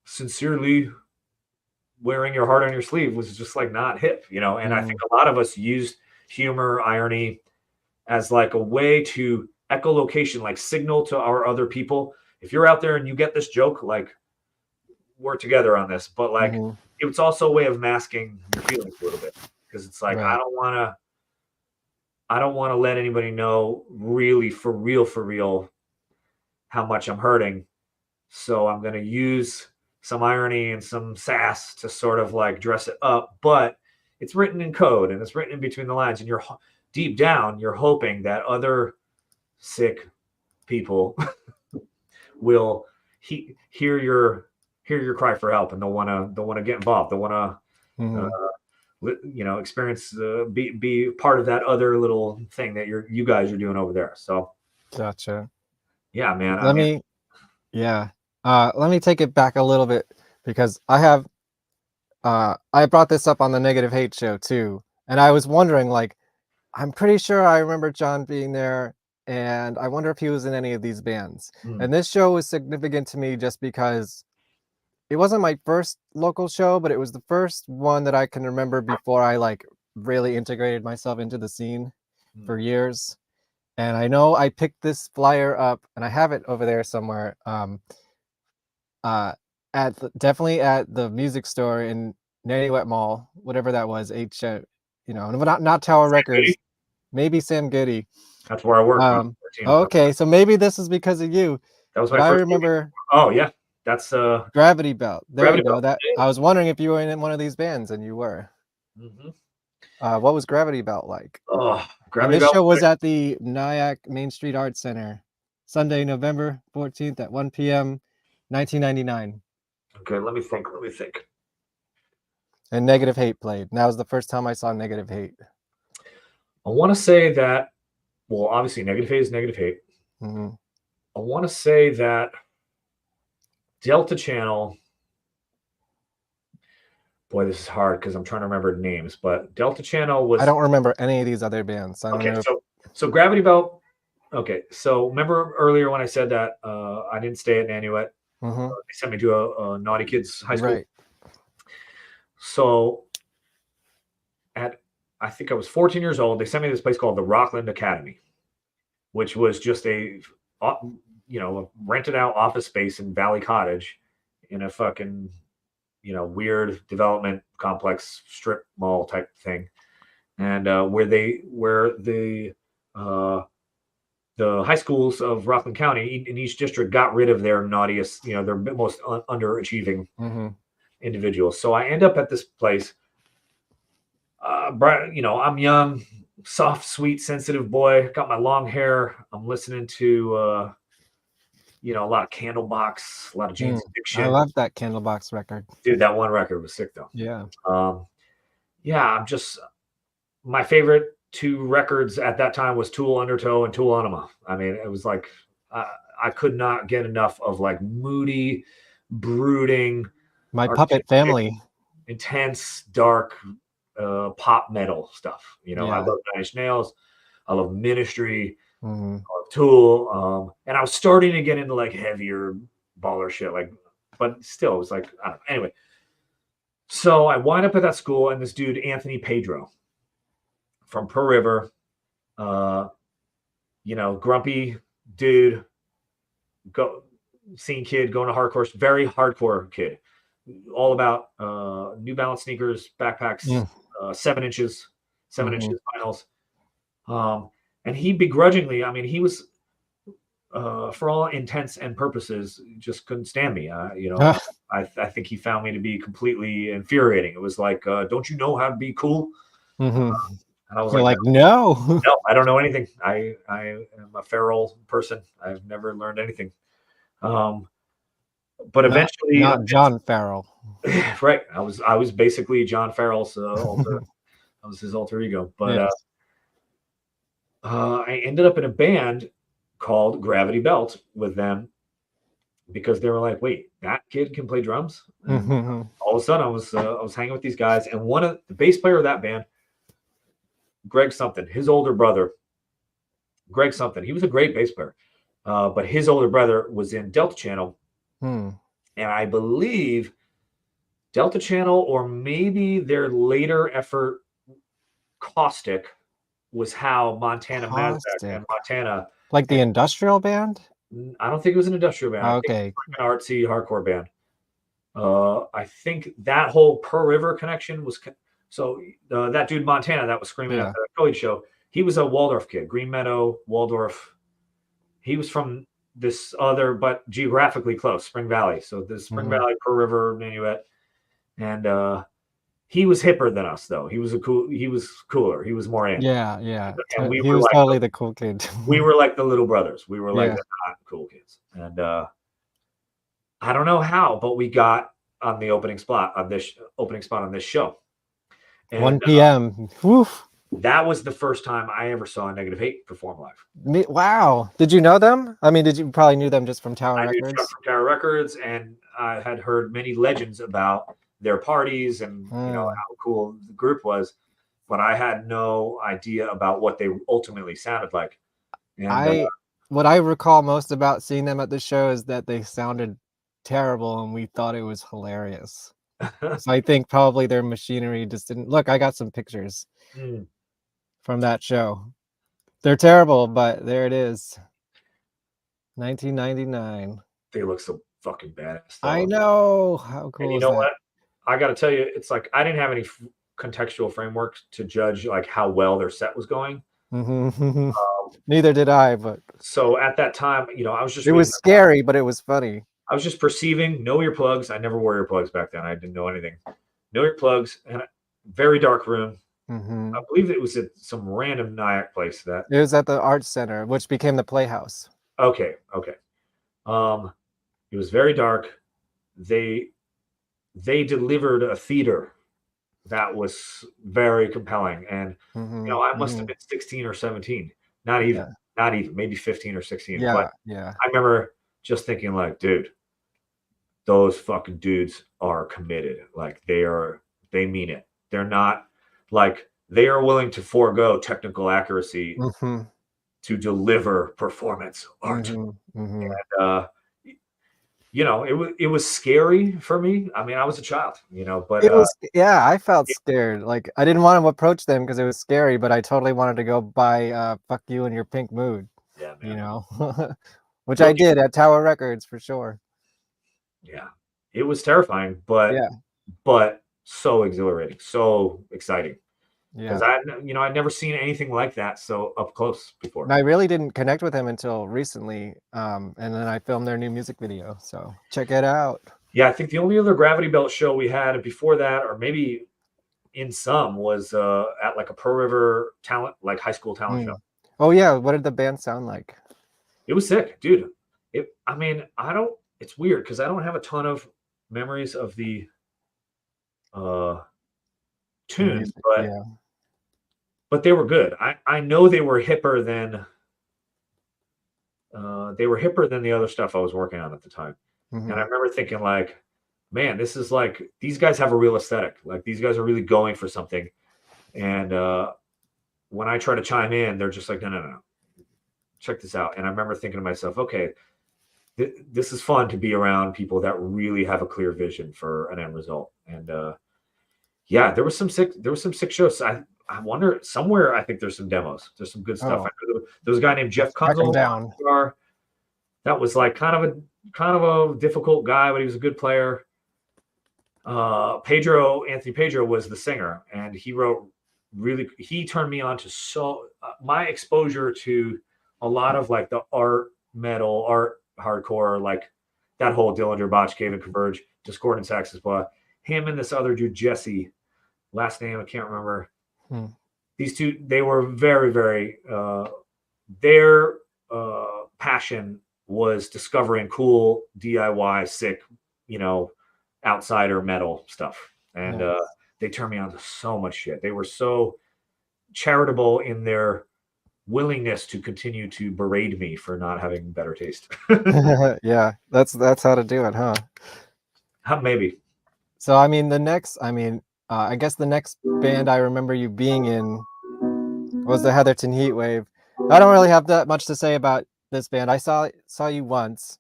sincerely wearing your heart on your sleeve was just like not hip, and I think a lot of us used humor, irony as like a way to echolocation, like signal to our other people, if you're out there and you get this joke, like we're together on this. But like it's also a way of masking your feelings a little bit, because it's like I don't want to let anybody know really for real how much I'm hurting. So I'm going to use some irony and some sass to sort of like dress it up, but it's written in code and it's written in between the lines. And you're deep down, you're hoping that other sick people will hear your cry for help, and they'll want to get involved. They'll want to, experience, be part of that other little thing that you guys are doing over there. So, gotcha. Yeah, man. Let me take it back a little bit, because I brought this up on the Negative Hate show too, and I was wondering, like, I'm pretty sure I remember Jon being there, and I wonder if he was in any of these bands. And this show was significant to me just because it wasn't my first local show, but it was the first one that I can remember before I like really integrated myself into the scene for years. And I know I picked this flyer up, and I have it over there somewhere. Definitely at the music store in Nanny Wet Mall, whatever that was. Not Tower Records, maybe Sam Goody. That's where I worked. Okay, so maybe this is because of you. That was my first. I remember. Oh yeah, that's Gravity Belt. There you go. Belt. I was wondering if you were in one of these bands, and you were. What was Gravity Belt like? Gravity Belt. This show was like... at the Nyack Main Street Arts Center, Sunday, November 14th at 1 p.m., 1999. Okay, let me think. And Negative Hate played. And that was the first time I saw Negative Hate. I want to say that, well, obviously Negative Hate is Negative Hate. I want to say that Delta Channel, boy, this is hard because I'm trying to remember names, but Delta Channel was... I don't remember any of these other bands. So Gravity Belt, okay, so remember earlier when I said that I didn't stay at Nanuet? They sent me to a Naughty Kids high school. Right. So I think I was 14 years old. They sent me to this place called the Rockland Academy, which was just a rented out office space in Valley Cottage in a fucking, weird development complex strip mall type thing. And where the high schools of Rockland County in each district got rid of their naughtiest, their most underachieving individuals. So I end up at this place. I'm young, soft, sweet, sensitive boy. Got my long hair. I'm listening to, a lot of Candlebox, a lot of Jane's Addiction. I love that Candlebox record. Dude, that one record was sick though. Yeah. I'm just, my favorite two records at that time was Tool Undertow and Tool Anima. I mean, it was like, I could not get enough of like moody, brooding, My Puppet Family, intense, dark, pop metal stuff. I love Nine Inch Nails. I love Ministry. I love Tool. And I was starting to get into like heavier baller shit, but still it was like, I don't know. Anyway, so I wind up at that school, and this dude, Anthony Pedro from Pearl River, grumpy dude, scene kid, going to hardcore, very hardcore kid, all about New Balance sneakers, backpacks, 7 inches, 7 inches vinyls. And he begrudgingly, I mean, he was, for all intents and purposes, just couldn't stand me. I think he found me to be completely infuriating. It was like, don't you know how to be cool? And I was You're like, no, no, I don't know anything. I am a feral person. I've never learned anything. But eventually, not Jon Farrell. right? I was basically Jon Farrell's alter. I was his alter ego. But Yes. I ended up in a band called Gravity Belt with them because they were like, "Wait, that kid can play drums." And all of a sudden, I was hanging with these guys, and one of the bass player of that band, Greg something, his older brother, Greg something. He was a great bass player, but his older brother was in Delta Channel, and I believe Delta Channel, or maybe their later effort, Caustic, was how Montana Mazak and Montana, like the industrial band. I don't think it was an industrial band. I think Okay, it was like an artsy hardcore band. I think that whole Pearl River connection was so that dude Montana that was screaming at the Cody show. He was a Waldorf kid, Green Meadow, Waldorf. He was from this other, but geographically close, Spring Valley. So the Spring Valley, Pearl River, Nanuet, and he was hipper than us, though. He was cooler. He was more in. Yeah. And he was like totally the cool kid. We were like the little brothers. We were like the not cool kids. And I don't know how, but we got on the opening spot on this show. And, 1 p.m. Woof. That was the first time I ever saw NEGATIVEHATE perform live. Wow. Did you know them? I mean, you probably knew them just from Tower I Records? knew from Tower Records, and I had heard many legends about their parties and how cool the group was, but I had no idea about what they ultimately sounded like. And what I recall most about seeing them at the show is that they sounded terrible, and we thought it was hilarious. So I think probably their machinery just didn't look. I got some pictures from that show. They're terrible, but there it is. 1999. They look so fucking badass. I know. How cool and you is know that? what? I got to tell you, it's like I didn't have any contextual framework to judge like how well their set was going. Neither did I, but so at that time, I was just. It was scary, but it was funny. I was just perceiving. Know your plugs. I never wore earplugs back then. I didn't know anything. Know your plugs, and a very dark room. I believe it was at some random Nyack place. That it was at the Arts Center, which became the Playhouse. Okay. It was very dark. They delivered a theater that was very compelling, and I must have been 16 or 17, not even, maybe 15 or 16. But I remember just thinking, like, dude, those fucking dudes are committed. Like they mean it. They're not like they are willing to forego technical accuracy to deliver performance art. And it was scary for me. I mean, I was a child, but it was, I felt scared. Like I didn't want to approach them because it was scary, but I totally wanted to go buy "Fuck You and Your Pink Mood." Yeah, man. Which I did at Tower Records for sure. Yeah, it was terrifying, but so exhilarating, so exciting. Because I'd never seen anything like that so up close before. And I really didn't connect with him until recently, and then I filmed their new music video. So check it out. Yeah, I think the only other Gravity Belt show we had before that, or maybe in some, was at like a Pearl River talent, like high school talent show. Oh yeah, what did the band sound like? It was sick, dude. It's weird because I don't have a ton of memories of the tunes, but they were good. I know they were hipper than the other stuff I was working on at the time. And I remember thinking, like, man, this is like, these guys have a real aesthetic. Like, these guys are really going for something. And when I try to chime in, they're just like, no, check this out. And I remember thinking to myself, okay, this is fun to be around people that really have a clear vision for an end result. And there was some sick shows. I wonder somewhere. I think there's some demos. There's some good stuff. There was a guy named Jeff Kunzel. that was like kind of a difficult guy, but he was a good player. Anthony Pedro was the singer, and he turned me on to my exposure to a lot of like the art metal, art hardcore, like that whole Dillinger, Botch, Cave and Converge, Discordant Saxes, blah. Him and this other dude, Jesse, last name I can't remember. These two, they were very, very. Their passion was discovering cool DIY, sick, outsider metal stuff, and they turned me on to so much shit. They were so charitable in their willingness to continue to berate me for not having better taste. Yeah, that's how to do it, huh? Maybe. So I mean, I guess the next band I remember you being in was the Heatherton Heatwave. I don't really have that much to say about this band. I saw you once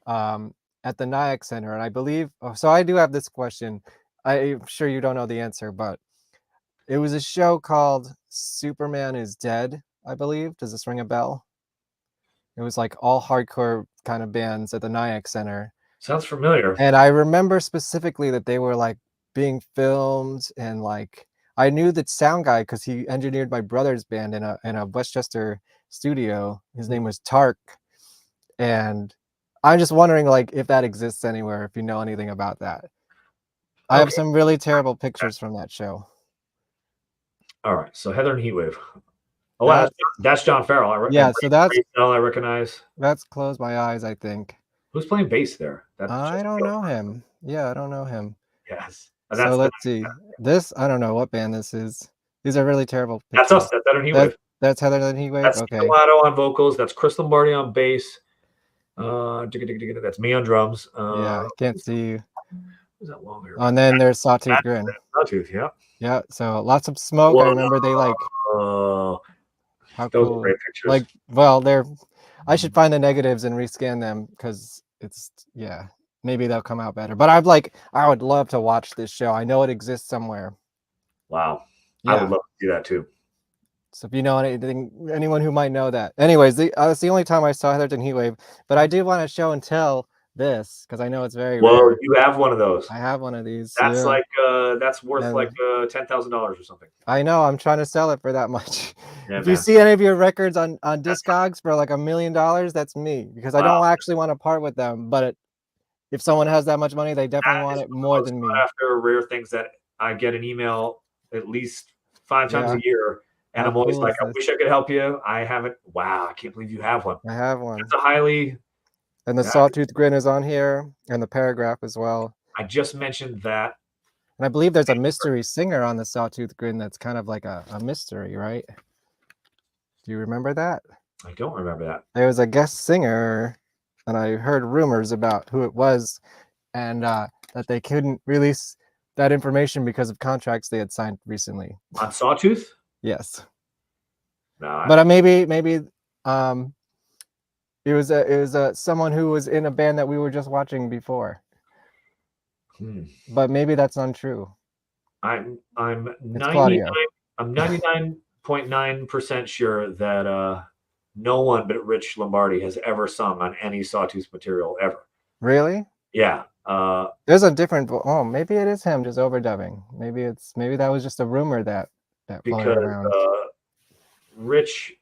at the NIAC Center, and I believe. So I do have this question. I'm sure you don't know the answer, but it was a show called Superman is Dead, I believe. Does this ring a bell? It was like all hardcore kind of bands at the NIAC Center. Sounds familiar. And I remember specifically that they were like being filmed, and like I knew that sound guy because he engineered my brother's band in a Westchester studio. His name was Tark, and I'm just wondering like if that exists anywhere, if you know anything about that. I have some really terrible pictures from that show. All right, so Heather and Heatwave. Oh, wow, that's Jon Karel. Yeah, so that's I recognize. That's Close My Eyes, I think. Who's playing bass there? I don't know him. Yeah, I don't know him. Yes. So let's see. This, I don't know what band this is. These are really terrible pictures. That's us. That's Heather and Heatwave. That's Heather and Heatwave? That's okay. Stellato on vocals. That's Chris Lombardi on bass. That's me on drums. Yeah, I can't see you. Who's that long hair? And then there's Sawtooth Grin. Sawtooth, yeah. Yeah, so lots of smoke. I remember they like... How those cool. are great pictures. Like, well, I should find the negatives and rescan them because it's, yeah, maybe they'll come out better. But I would love to watch this show. I know it exists somewhere. Wow. Yeah. I would love to do that too. So if you know anyone who might know that. Anyways, that's the only time I saw Heatherton Heatwave. But I do want to show and tell this because I know it's very rare. You have one of those. I have one of these. That's that's worth like $10,000 or something. I know. I'm trying to sell it for that much. Yeah, if you see any of your records on Discogs for like $1 million, that's me because I don't actually want to part with them. But if someone has that much money, they definitely want it more than me. After rare things that I get an email at least 5 times a year. And I'm always like, I wish I could help you. I haven't. Wow, I can't believe you have one. I have one. It's a highly. And the Sawtooth Grin is on here, and the Paragraph as well. I just mentioned that. And I believe there's a mystery singer on the Sawtooth Grin that's kind of like a mystery, right? Do you remember that? I don't remember that. There was a guest singer, and I heard rumors about who it was, and that they couldn't release that information because of contracts they had signed recently. On Sawtooth? Yes. No, but maybe it was someone who was in a band that we were just watching before. But maybe that's untrue. I'm 99.9% sure that no one but Rich Lombardi has ever sung on any Sawtooth material ever. Really? Yeah. There's a different. Oh, maybe it is him just overdubbing. Maybe that was just a rumor that floated around. Rich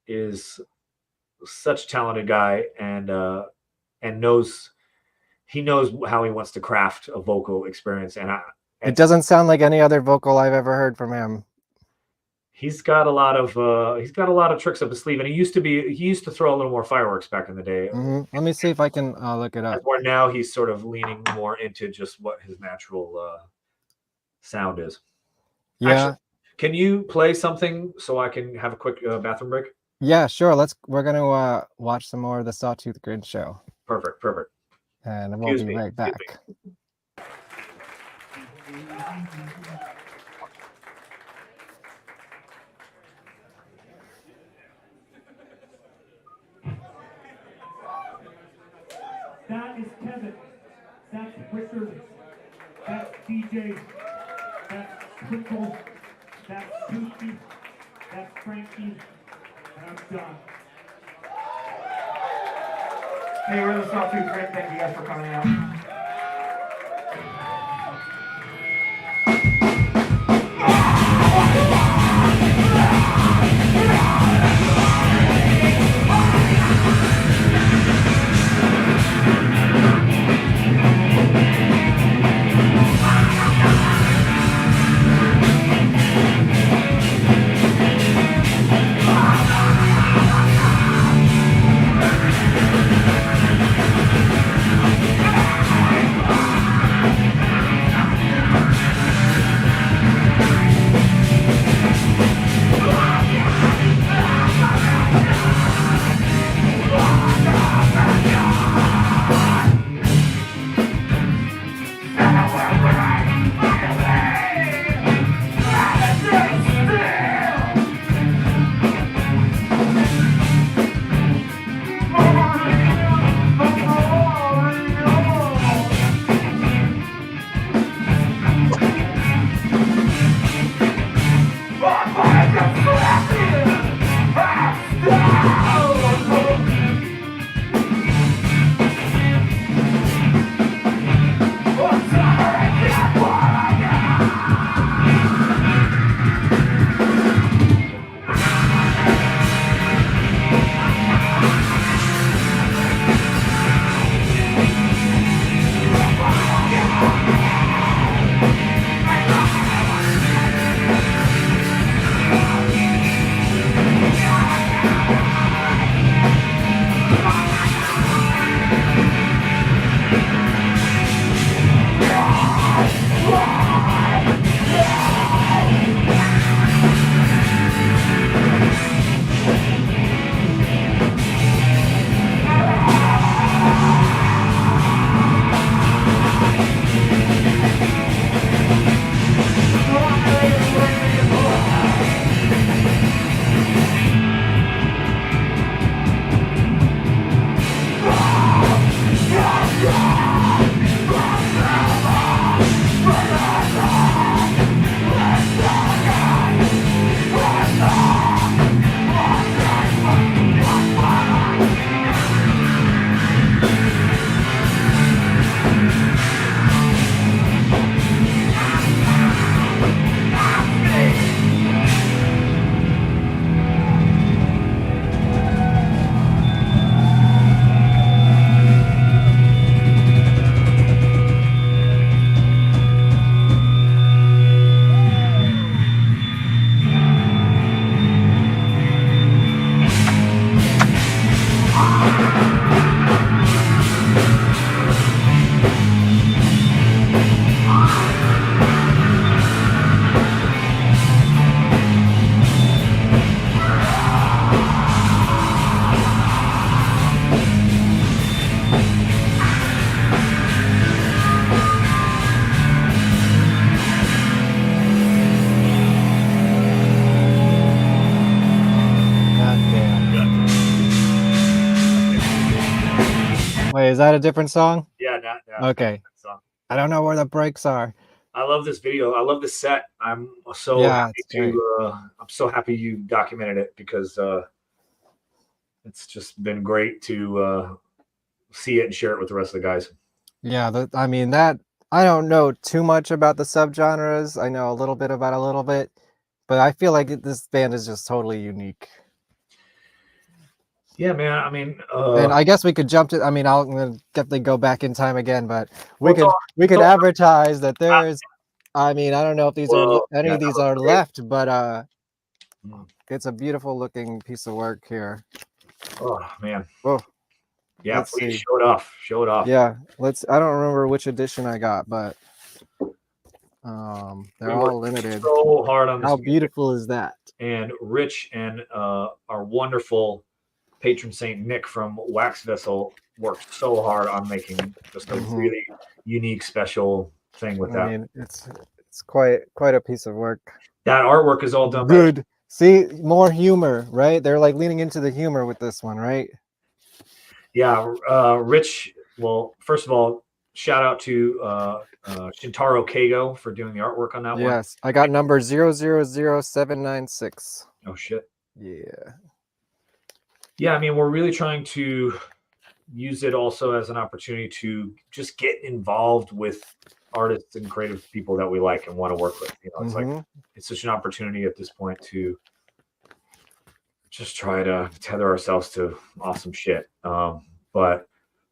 is such a talented guy and knows how he wants to craft a vocal experience, and it doesn't sound like any other vocal I've ever heard from him. He's got a lot of tricks up his sleeve, and he used to throw a little more fireworks back in the day. Let me see if I can look it up. Where now he's sort of leaning more into just what his natural sound is. Yeah. Actually, can you play something so I can have a quick bathroom break? Yeah, sure. We're gonna watch some more of the Sawtooth Grin show. Perfect. And we'll be right back. That is Kevin. That's Richard. That's DJ. That's Twinkle. That's Dukey. That's Frankie. And I'm Jon. Hey, we're the Sawtooth Grin. Thank you guys for coming out. Wait, is that a different song? Yeah, Okay. song. I don't know where the breaks are. I love this video. I love the set. I'm so Yeah, happy it's great. I'm so happy you documented it because it's just been great to see it and share it with the rest of the guys. Yeah, I mean that I don't know too much about the subgenres. I know a little bit about a little bit, but I feel like this band is just totally unique. Yeah, man. I mean, And I guess we could jump to. I mean, I'm gonna definitely go back in time again, but we Well, could it's all- advertise that there's. I mean, I don't know if these are Well, any yeah, of these that are looks great. left, but Mm. it's a beautiful looking piece of work here. Oh man. Oh, Yeah, let's please see. show it off. Show it off. Yeah, let's. I don't remember which edition I got, but they're We all worked limited. so hard on this. How music. beautiful is that? And Rich and our wonderful patron saint Nick from Wax Vessel worked so hard on making just a really unique, special thing with that. I mean, it's quite a piece of work. That artwork is all done Good. by See, more humor, right? They're like leaning into the humor with this one, right? Yeah, Rich. Well, first of all, shout out to Shintaro Kago for doing the artwork on that one. Yes, I got number 000796. Oh shit. Yeah. Yeah, I mean, we're really trying to use it also as an opportunity to just get involved with artists and creative people that we like and want to work with. You know, it's like it's such an opportunity at this point to just try to tether ourselves to awesome shit. But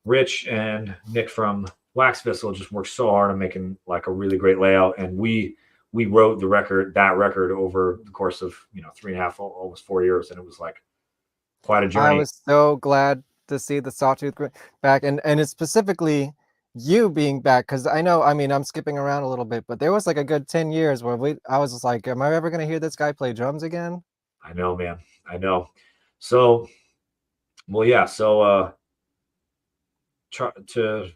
Rich and Nick from Wax Vessel just worked so hard on making like a really great layout, and we wrote that record over the course of 3.5, almost 4 years, and it was like quite a journey. I was so glad to see the Sawtooth Grin back, and it's specifically you being back, because I know, I mean, I'm skipping around a little bit, but there was like a good 10 years where I was just like, am I ever going to hear this guy play drums again? I know, man. I know. So, well, yeah. So, try to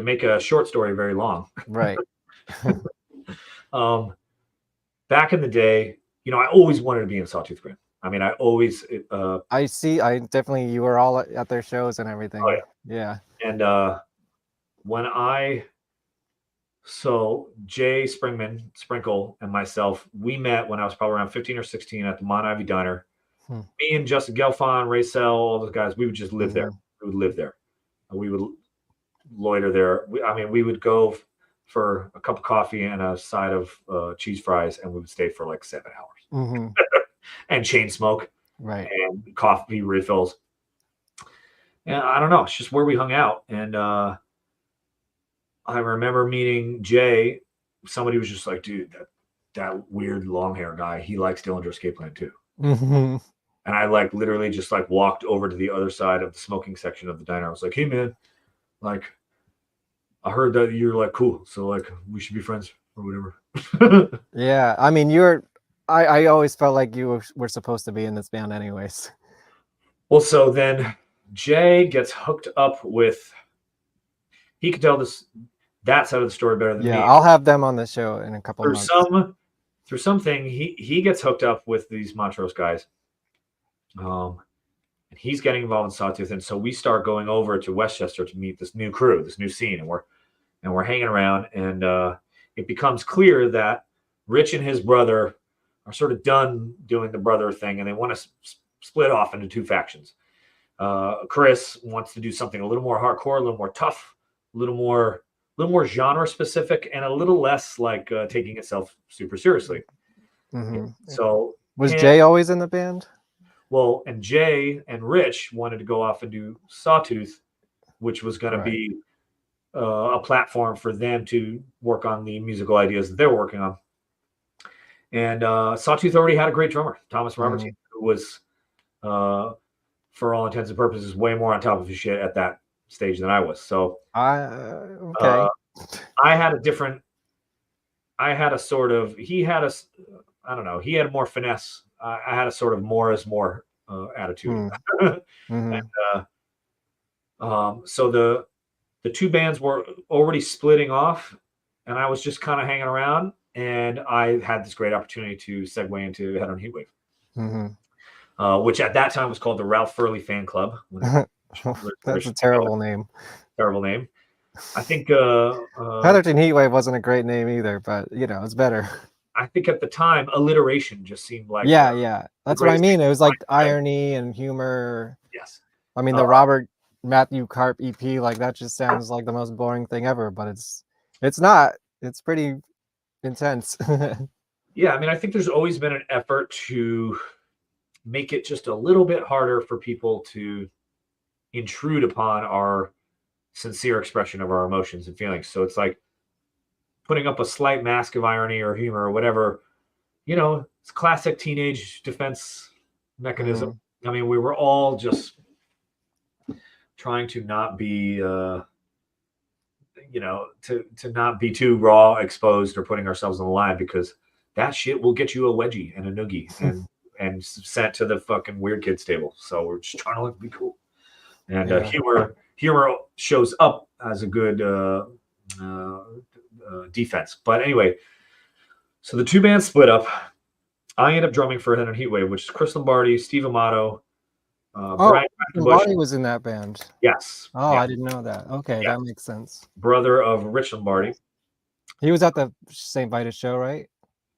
make a short story very long. Right. Back in the day, I always wanted to be in Sawtooth Grin. I mean, I always. I definitely, you were all at their shows and everything. Oh, yeah. And so Jay Sprinkle and myself, we met when I was probably around 15 or 16 at the Mont Ivy Diner. Me and Justin Gelfon, Ray Sell, all those guys, we would just live there. We would live there. We would loiter there. We would go for a cup of coffee and a side of cheese fries, and we would stay for like 7 hours. And chain smoke. Right. And coffee refills. And I don't know. It's just where we hung out. And I remember meeting Jay. Somebody was just like, dude, that weird long hair guy, he likes Dillinger Escape Plan too. And I like literally just like walked over to the other side of the smoking section of the diner. I was like, hey man, like I heard that you're like cool, so like we should be friends or whatever. Yeah, I mean, I always felt like you were supposed to be in this band anyways. Well, so then Jay gets hooked up with, he could tell that side of the story better than me. Yeah, I'll have them on the show in a couple of months. Through something, he gets hooked up with these Montrose guys. And he's getting involved in Sawtooth, and so we start going over to Westchester to meet this new crew, this new scene, and we're hanging around, and it becomes clear that Rich and his brother are sort of done doing the brother thing, and they want to split off into two factions. Chris wants to do something a little more hardcore, a little more tough, a little more genre specific, and a little less like taking itself super seriously. So was Jay always in the band? Well, and Jay and Rich wanted to go off and do Sawtooth, which was going to be a platform for them to work on the musical ideas that they're working on. And Sawtooth already had a great drummer, Thomas Robertson, who was, for all intents and purposes, way more on top of his shit at that stage than I was. So okay. He had a more finesse. I had a sort of more is more attitude. And so the two bands were already splitting off, and I was just kind of hanging around, and I had this great opportunity to segue into Head on Heatwave, which at that time was called the Ralph Furley Fan Club. That's a terrible name. Terrible name. I think Heatherton Heatwave wasn't a great name either, but it's better. I think at the time, alliteration just seemed like yeah. That's what I mean. It was like irony and humor. Yes. I mean, the Robert Matthew Karp EP, like that just sounds like the most boring thing ever, but it's not. It's pretty intense. Yeah, I mean, I think there's always been an effort to make it just a little bit harder for people to intrude upon our sincere expression of our emotions and feelings. So it's like putting up a slight mask of irony or humor or whatever, it's classic teenage defense mechanism. I mean, we were all just trying to not be, to not be too raw, exposed, or putting ourselves on the line, because that shit will get you a wedgie and a noogie and sent to the fucking weird kids table. So we're just trying to be cool. And humor shows up as a good defense. But anyway, so the two bands split up. I ended up drumming for Head on Heatwave, which is Chris Lombardi, Steve Amato, Brian Lombardi was in that band. Yes. Oh, yeah. I didn't know that. Okay, that makes sense. Brother of Rich Lombardi. He was at the St. Vitus show, right?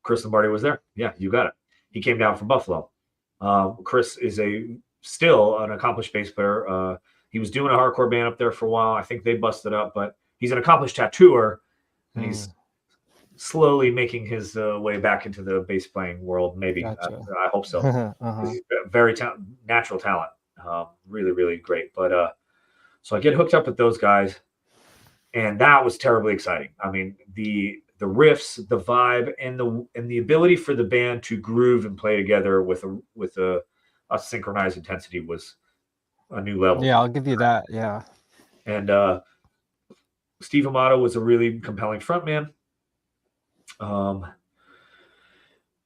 Chris Lombardi was there. Yeah, you got it. He came down from Buffalo. Chris is still an accomplished bass player. He was doing a hardcore band up there for a while. I think they busted up, but he's an accomplished tattooer, and he's slowly making his way back into the bass playing world. Maybe Gotcha. I hope so. He's very natural talent, really, really great. But so I get hooked up with those guys, and that was terribly exciting. I mean, the riffs, the vibe, and the ability for the band to groove and play together with a synchronized intensity was a new level. Yeah, I'll give you that. Yeah. And Steve Amato was a really compelling frontman. Phil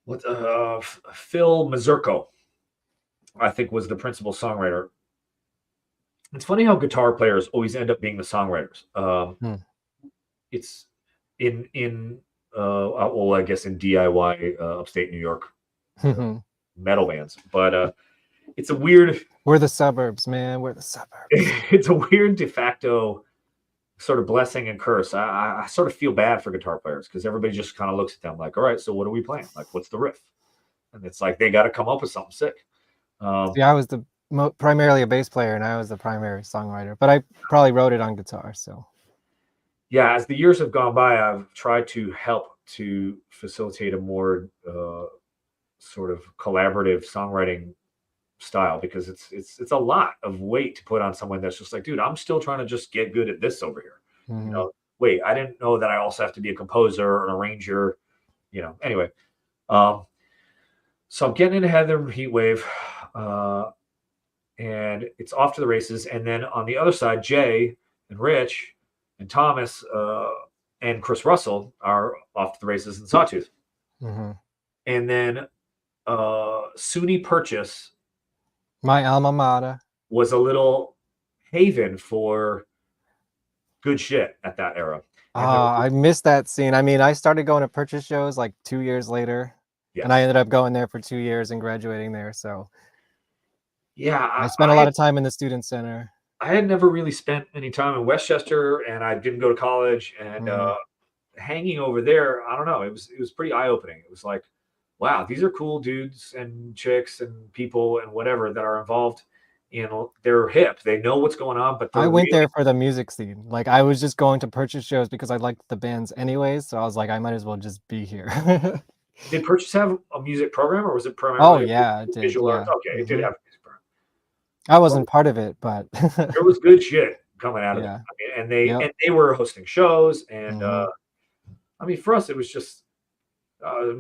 Mazurko, I think, was the principal songwriter. It's funny how guitar players always end up being the songwriters. It's well, I guess in DIY upstate New York metal bands, but it's a weird. We're the suburbs, man. We're the suburbs. It's a weird de facto sort of blessing and curse. I sort of feel bad for guitar players because everybody just kind of looks at them like, all right, so what are we playing? Like, what's the riff? And it's like they got to come up with something sick. See, I was primarily a bass player, and I was the primary songwriter, but I probably wrote it on guitar. So, yeah, as the years have gone by, I've tried to help to facilitate a more sort of collaborative songwriting style, because it's a lot of weight to put on someone that's just like, dude, I'm still trying to just get good at this over here. You know, wait, I didn't know that I also have to be a composer or an arranger. You know, anyway. So I'm getting into Heatherton Heatwave, and it's off to the races. And then on the other side, Jay and Rich and Thomas and Chris Russell are off to the races in Sawtooth. And then SUNY Purchase, my alma mater, was a little haven for good shit at that era. I missed that scene. I mean, I started going to Purchase shows like 2 years later. Yes. And I ended up going there for 2 years and graduating there. So yeah, I spent a lot of time in the student center. I had never really spent any time in Westchester, and I didn't go to college, and hanging over there, I don't know, it was pretty eye-opening. It was like, wow, these are cool dudes and chicks and people and whatever that are involved. You know, they're hip. They know what's going on. But I went there for the music scene. Like, I was just going to Purchase shows because I liked the bands anyways. So I was like, I might as well just be here. Did Purchase have a music program, or was it primarily visual arts? Okay, it did have a music program. I wasn't part of it, but there was good shit coming out of it. I mean, and they were hosting shows, and I mean, for us, it was just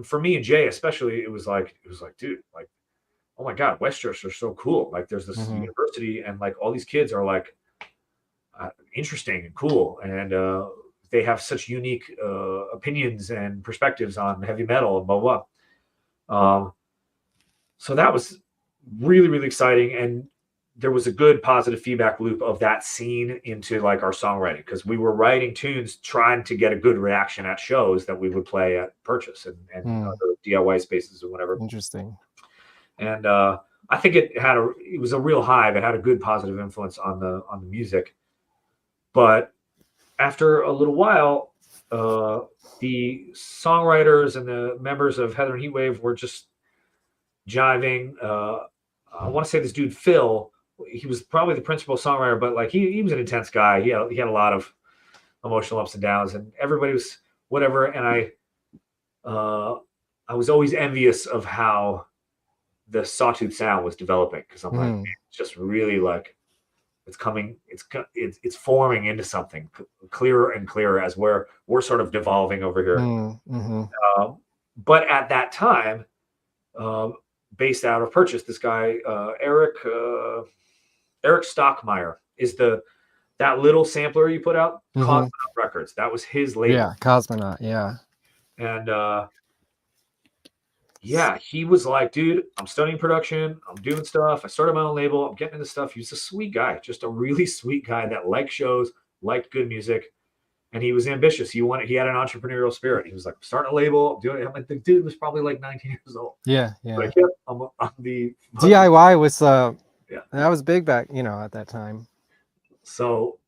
for me and Jay especially, it was like, dude, like, oh my God, Westchester's so cool. Like, there's this university, and like all these kids are like interesting and cool, and they have such unique opinions and perspectives on heavy metal and blah blah. So that was really, really exciting, and there was a good positive feedback loop of that scene into like our songwriting, because we were writing tunes trying to get a good reaction at shows that we would play at Purchase and other DIY spaces or whatever. Interesting. And I think it was a real hive. It had a good positive influence on the music. But after a little while, the songwriters and the members of Heatherton Heatwave were just jiving. I want to say this dude Phil, he was probably the principal songwriter, but like he was an intense guy. He had a lot of emotional ups and downs, and everybody was whatever. And I was always envious of how the Sawtooth sound was developing, because I'm like, man, it's just really like it's forming into something clearer and clearer as we're sort of devolving over here. But at that time, based out of Purchase, this guy Eric Stockmeyer is that little sampler you put out, Cosmonaut Records. That was his label. Yeah, Cosmonaut. Yeah. And he was like, dude, I'm studying production. I'm doing stuff. I started my own label. I'm getting into stuff. He's a sweet guy, just a really sweet guy that liked shows, liked good music. And he was ambitious. He had an entrepreneurial spirit. He was like, I'm starting a label. I'm doing it. I'm like, the dude was probably like 19 years old. Yeah. Like, I'm the DIY was that was big back, at that time. So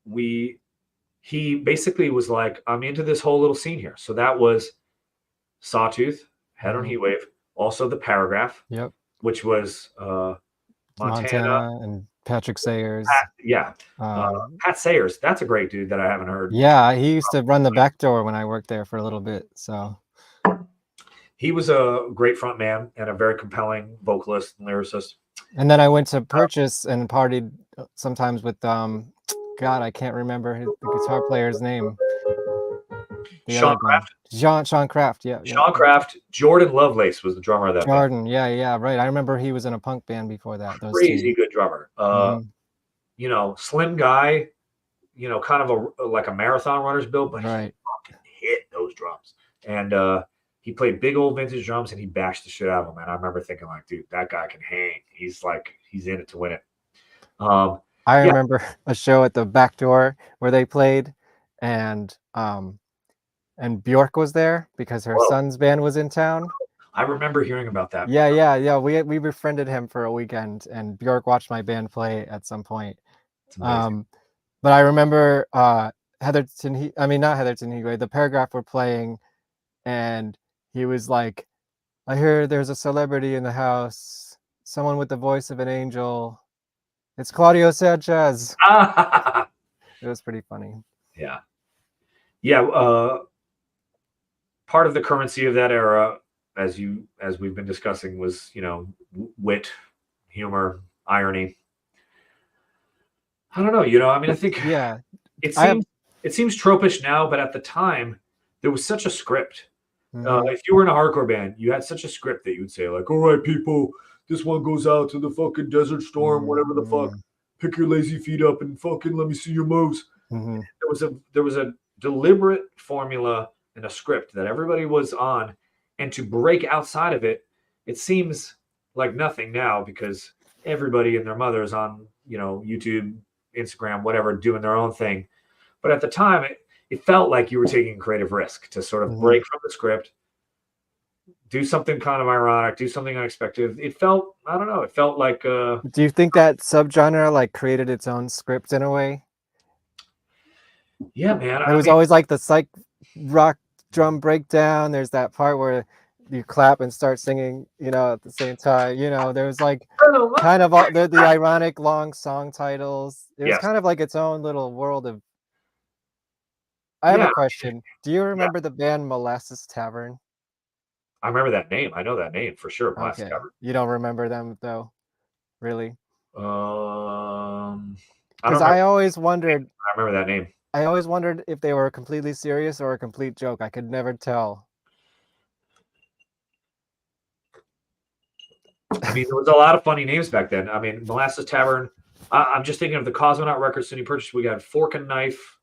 he basically was like, I'm into this whole little scene here. So that was Sawtooth, Heatherton Heatwave, also the Paragraph, which was Montana and Patrick Sayers. Yeah. Pat Sayers. That's a great dude that I haven't heard. Yeah, he used to run the back door when I worked there for a little bit. So he was a great front man and a very compelling vocalist and lyricist. And then I went to Purchase and partied sometimes with God, I can't remember the guitar player's name. Sean Kraft. Sean Kraft, yeah. Sean Kraft. Jordan Lovelace was the drummer of that Jordan, yeah, right. I remember he was in a punk band before that. Crazy good drummer. You know, slim guy, you know, kind of like a marathon runner's build, but he fucking hit those drums. And he played big old vintage drums and he bashed the shit out of them. And I remember thinking, like, dude, that guy can hang. He's in it to win it. I remember a show at the back door where they played, and Bjork was there because her son's band was in town. I remember hearing about that. Yeah. We befriended him for a weekend, and Bjork watched my band play at some point. But I remember Heatherton. Not Heatherton. The Paragraph were playing, and he was like, "I hear there's a celebrity in the house. Someone with the voice of an angel. It's Claudio Sanchez." It was pretty funny. Yeah. Part of the currency of that era, as we've been discussing, was, you know, wit, humor, irony. I don't know, you know, I mean, I think it seems tropish now, but at the time there was such a script. If you were in a hardcore band, you had such a script that you would say, like, all right, people, this one goes out to the fucking Desert Storm, whatever the fuck, pick your lazy feet up and fucking let me see your moves. There was a deliberate formula and a script that everybody was on, and to break outside of it, it seems like nothing now because everybody and their mother is on, you know, YouTube, Instagram, whatever, doing their own thing. But at the time, it felt like you were taking a creative risk to sort of break from the script, do something kind of ironic, do something unexpected. It felt, I don't know, it felt like... Do you think that subgenre like created its own script in a way? Yeah, man. It was always like the psych rock drum breakdown. There's that part where you clap and start singing, you know, at the same time. You know, there was like kind of the ironic long song titles. It was kind of like its own little world of... I have a question. Do you remember the band Molasses Tavern? I remember that name. I know that name for sure. Molasses Tavern. You don't remember them though, really? Because I always wondered. I remember that name. I always wondered if they were completely serious or a complete joke. I could never tell. I mean, there was a lot of funny names back then. I mean, Molasses Tavern. I'm just thinking of the Cosmonaut records Cindy purchased. We got Fork and Knife,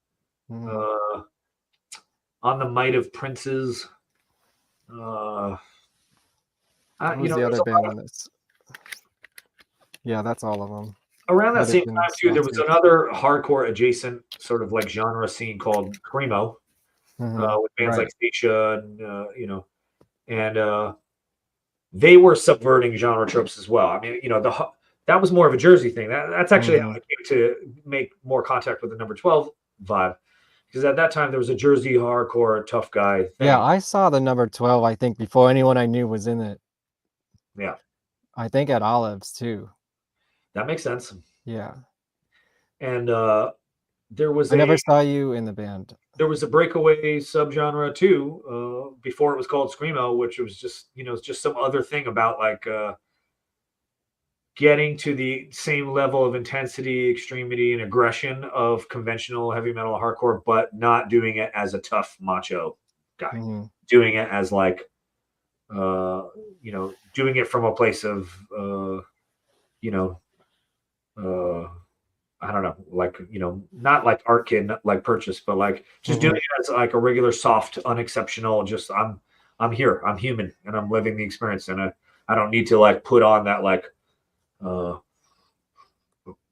On the Might of Princes. Who's the other band on this? Yeah, that's all of them. Around that same time, too, there was another hardcore adjacent sort of like genre scene called Screamo, with bands like Stacia and, you know, and they were subverting genre tropes as well. I mean, you know, that was more of a Jersey thing. That's actually how I came to make more contact with the Number 12 vibe. Because at that time, there was a Jersey hardcore tough guy thing. Yeah, I saw the Number 12, I think, before anyone I knew was in it. Yeah. I think at Olives, too. That makes sense. Yeah. And there was I never saw you in the band. There was a breakaway subgenre, too, before it was called Screamo, which was just, you know, just some other thing about, like, getting to the same level of intensity, extremity, and aggression of conventional heavy metal hardcore, but not doing it as a tough macho guy. Doing it as like, you know, doing it from a place of, you know, I don't know, like, you know, not like Art Kid, not like Purchase, but like just doing it as like a regular, soft, unexceptional, just I'm here, I'm human, and I'm living the experience, and I don't need to like put on that like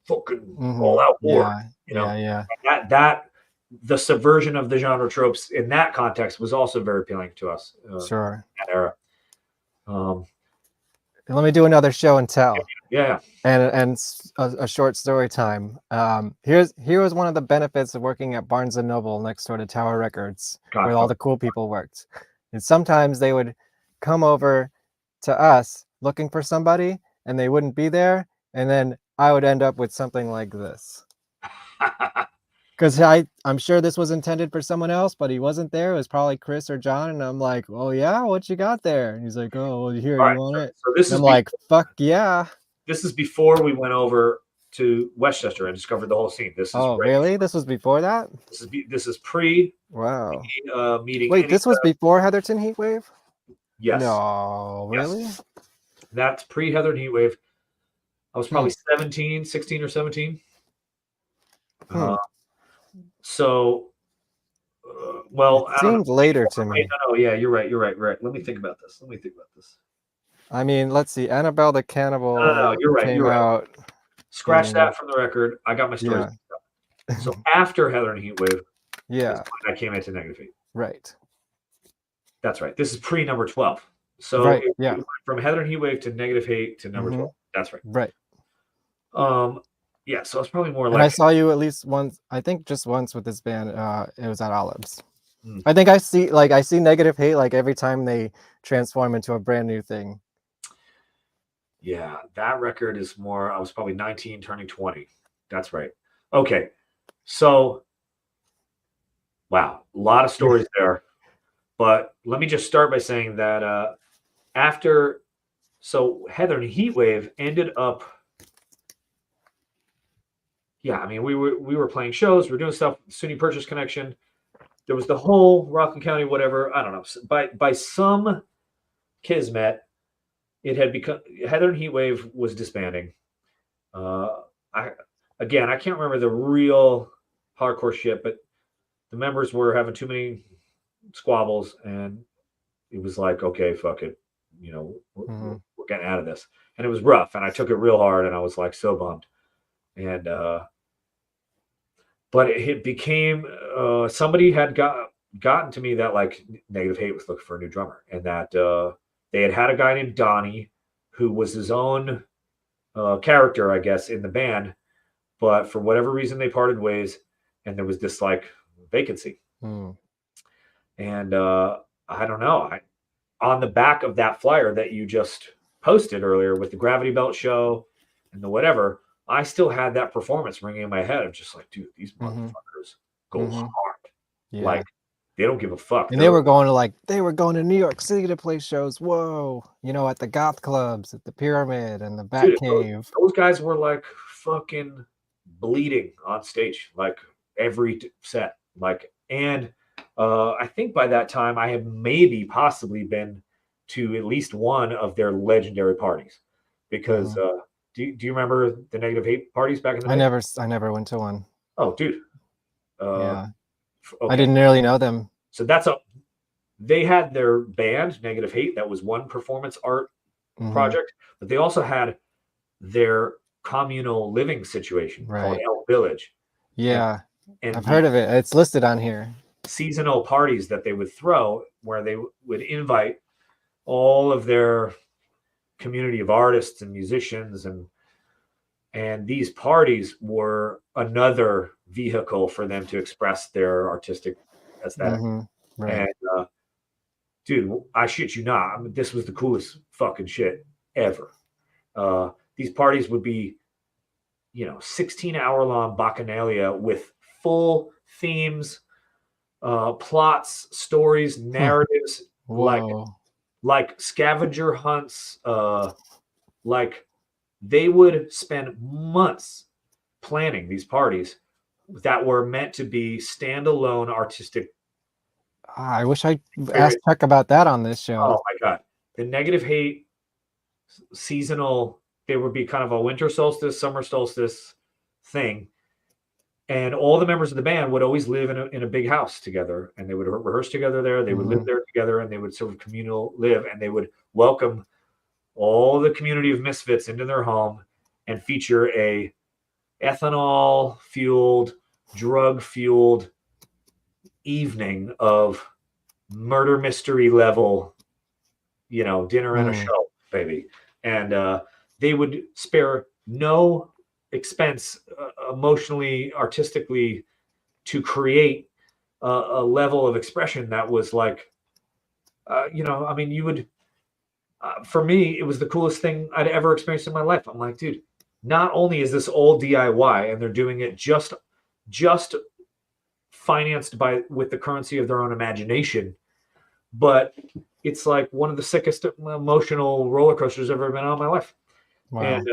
fucking all out war, you know. That the subversion of the genre tropes in that context was also very appealing to us. Sure. In that era. Let me do another show and tell. Yeah. And a short story time. Here was one of the benefits of working at Barnes and Noble next door to Tower Records, where all the cool people worked. And sometimes they would come over to us looking for somebody, and they wouldn't be there. And then I would end up with something like this. Because I'm sure this was intended for someone else, but he wasn't there. It was probably Chris or John, and I'm like, "Oh yeah, what you got there?" And he's like, "Oh, well, here, All you right, want it?" So this And is I'm like, "Fuck yeah!" this is before we went over to Westchester and discovered the whole scene. This is Oh, right really? before. This was before that? This is pre Wow. meeting. Wait, this was before Heatherton Heatwave? Yes. No, Yes. really? That's pre Heatherton Heatwave. I was probably 17, 16 or 17. So, well, It seemed later to me. No, yeah, you're right. Right. Let me think about this. I mean, let's see. Annabelle the Cannibal No, you're right. came out. Scratch that from the record. I got my stories. Yeah. So after Heatherton Heatwave, Yeah, I came into Negative Hate. right. That's right. This is pre number 12. So Right, it yeah. went from Heatherton Heatwave to Negative Hate to number 12. That's right. Right. Yeah, so it's probably more And like I saw you at least once, I think just once with this band. It was at Olives. Hmm. I think I see Negative Hate like every time they transform into a brand new thing. Yeah, that record is more, I was probably 19 turning 20. That's right. Okay. So wow, a lot of stories there. But let me just start by saying that so Heatherton Heatwave ended up, yeah, I mean, we were playing shows, we were doing stuff, SUNY Purchase Connection. There was the whole Rockland County, whatever, I don't know. By some kismet, it had become, Heatherton Heatwave was disbanding. I can't remember the real hardcore shit, but the members were having too many squabbles, and it was like, okay, fuck it, we're getting out of this. And it was rough, and I took it real hard, and I was like so bummed. And but it became somebody had gotten to me that like Negative Hate was looking for a new drummer, and that they had a guy named Donnie who was his own character, I guess, in the band, but for whatever reason they parted ways, and there was this like vacancy. And I don't know, on the back of that flyer that you just posted earlier with the Gravity Belt show and the whatever, I still had that performance ringing in my head of just like, dude, these motherfuckers go hard. Yeah. Like they don't give a fuck. And they were going to New York City to play shows. Whoa, at the goth clubs, at the Pyramid and the Batcave. Those guys were like fucking bleeding on stage, like every set. Like, and I think by that time I had maybe possibly been to at least one of their legendary parties, because do you remember the Negative Hate parties back in the day? I never went to one. Oh, dude. Yeah. Okay. I didn't really know them. So they had their band Negative Hate. That was one performance art project, but they also had their communal living situation called Elk Village. Yeah. And I've heard of it. It's listed on here. Seasonal parties that they would throw where they would invite all of their community of artists and musicians, and these parties were another vehicle for them to express their artistic aesthetic. Right. And dude, I shit you not, I mean, this was the coolest fucking shit ever. These parties would be 16-hour long bacchanalia with full themes, plots, stories, narratives, like scavenger hunts. Like they would spend months planning these parties that were meant to be standalone artistic. I wish I asked Chuck about that on this show. Oh my god, the Negative Hate seasonal, they would be kind of a winter solstice, summer solstice thing, and all the members of the band would always live in a big house together, and they would rehearse together there. They would live there together, and they would sort of communal live, and they would welcome all the community of misfits into their home and feature a ethanol fueled, drug fueled evening of murder mystery level, dinner and a show, baby. And they would spare no expense emotionally, artistically, to create a level of expression that was like, I mean, you would, for me, it was the coolest thing I'd ever experienced in my life. I'm like, dude, not only is this all DIY and they're doing it just financed with the currency of their own imagination, but it's like one of the sickest emotional roller coasters I've ever been on in my life. Wow. And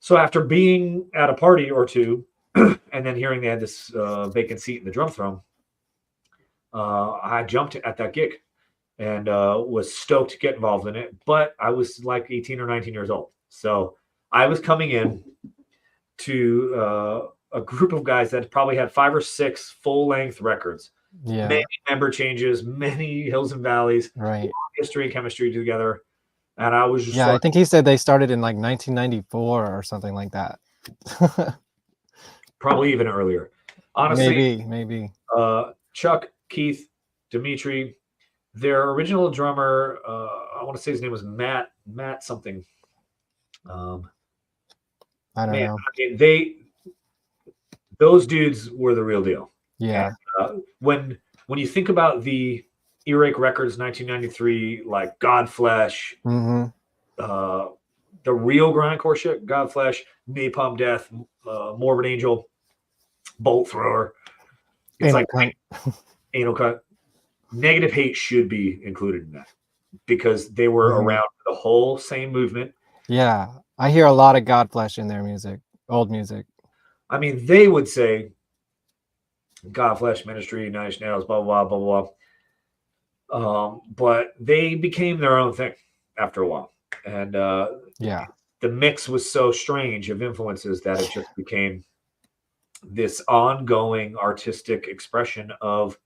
so after being at a party or two, and then hearing they had this vacant seat in the drum throne, I jumped at that gig and was stoked to get involved in it. But I was like 18 or 19 years old. So I was coming in to a group of guys that probably had 5 or 6 full-length records. Yeah. Many member changes, many hills and valleys, Right. history and chemistry together. And I was just Yeah, I think he said they started in like 1994 or something like that. probably even earlier. Honestly, maybe. Chuck, Keith, Dimitri, their original drummer, I want to say his name was Matt something. I don't know. I mean, those dudes were the real deal. Yeah. And, when you think about the Earache Records 1993, like Godflesh, Mm-hmm. the real grindcore shit, Godflesh, Napalm Death, Morbid Angel, Bolt Thrower. It's Anal like Cunt. Anal Cut. Negative Hate should be included in that because they were around the whole same movement. Yeah, I hear a lot of Godflesh in their music, old music. I mean, they would say Godflesh Ministry, Nine Inch Nails, blah, blah, blah, blah, blah. But they became their own thing after a while. And Yeah. the mix was so strange of influences that it just became this ongoing artistic expression of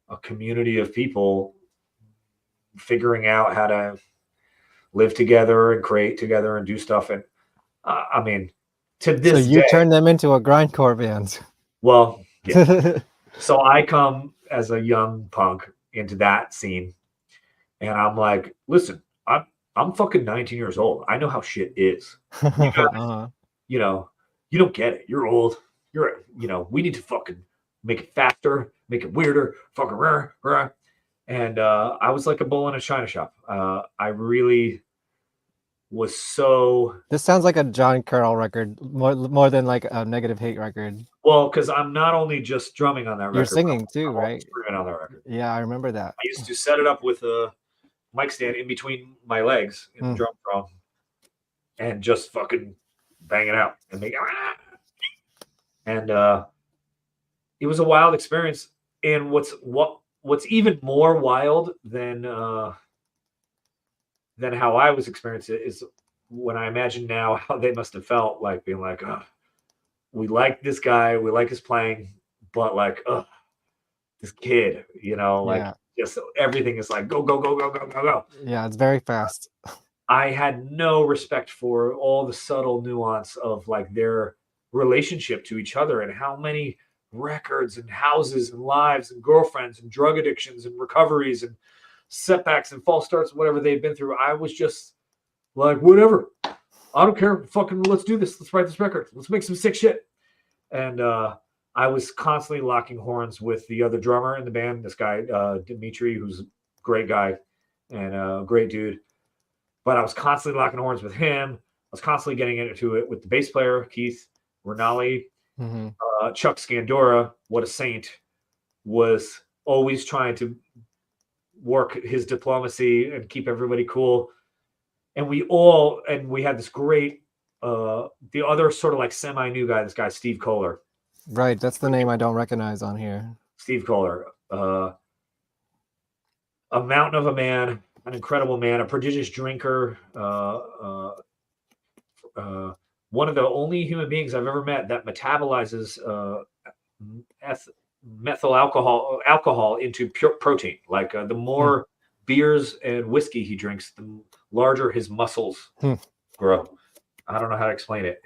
a community of people figuring out how to live together and create together and do stuff. And I mean, to this So you day, turned them into a grindcore band. well, yeah. So I come as a young punk into that scene, and I'm like, listen, I'm fucking 19 years old. I know how shit is. You guys, you know, you don't get it. You're old. We need to fucking make it faster, make it weirder, fucking rah. And I was like a bull in a china shop. I really was so. This sounds like a Jon Karel record, more than like a Negative Hate record. Well, because I'm not only just drumming on that record. You're singing too, I'm right? screaming on that record. Yeah, I remember that. I used to set it up with a mic stand in between my legs in the drum drum and just fucking bang it out and make it. And it was a wild experience. And what's even more wild than how I was experiencing it is when I imagine now how they must have felt like being like, oh, we like this guy, we like his playing, but like, oh, this kid, just everything is like go. Yeah, it's very fast. I had no respect for all the subtle nuance of like their relationship to each other and how many records and houses and lives and girlfriends and drug addictions and recoveries and setbacks and false starts and whatever they've been through. I was just like, whatever. I don't care. Fucking let's do this. Let's write this record. Let's make some sick shit. And I was constantly locking horns with the other drummer in the band, this guy, Dimitri, who's a great guy and a great dude. But I was constantly locking horns with him. I was constantly getting into it with the bass player, Keith Rinaldi. Chuck Scandora, what a saint, was always trying to work his diplomacy and keep everybody cool. And we had this great, the other sort of like semi-new guy, this guy, Steve Kohler. Right, that's the name I don't recognize on here. Steve Kohler, a mountain of a man, an incredible man, a prodigious drinker, one of the only human beings I've ever met that metabolizes methyl alcohol into pure protein. Like the more beers and whiskey he drinks, the larger his muscles grow. I don't know how to explain it.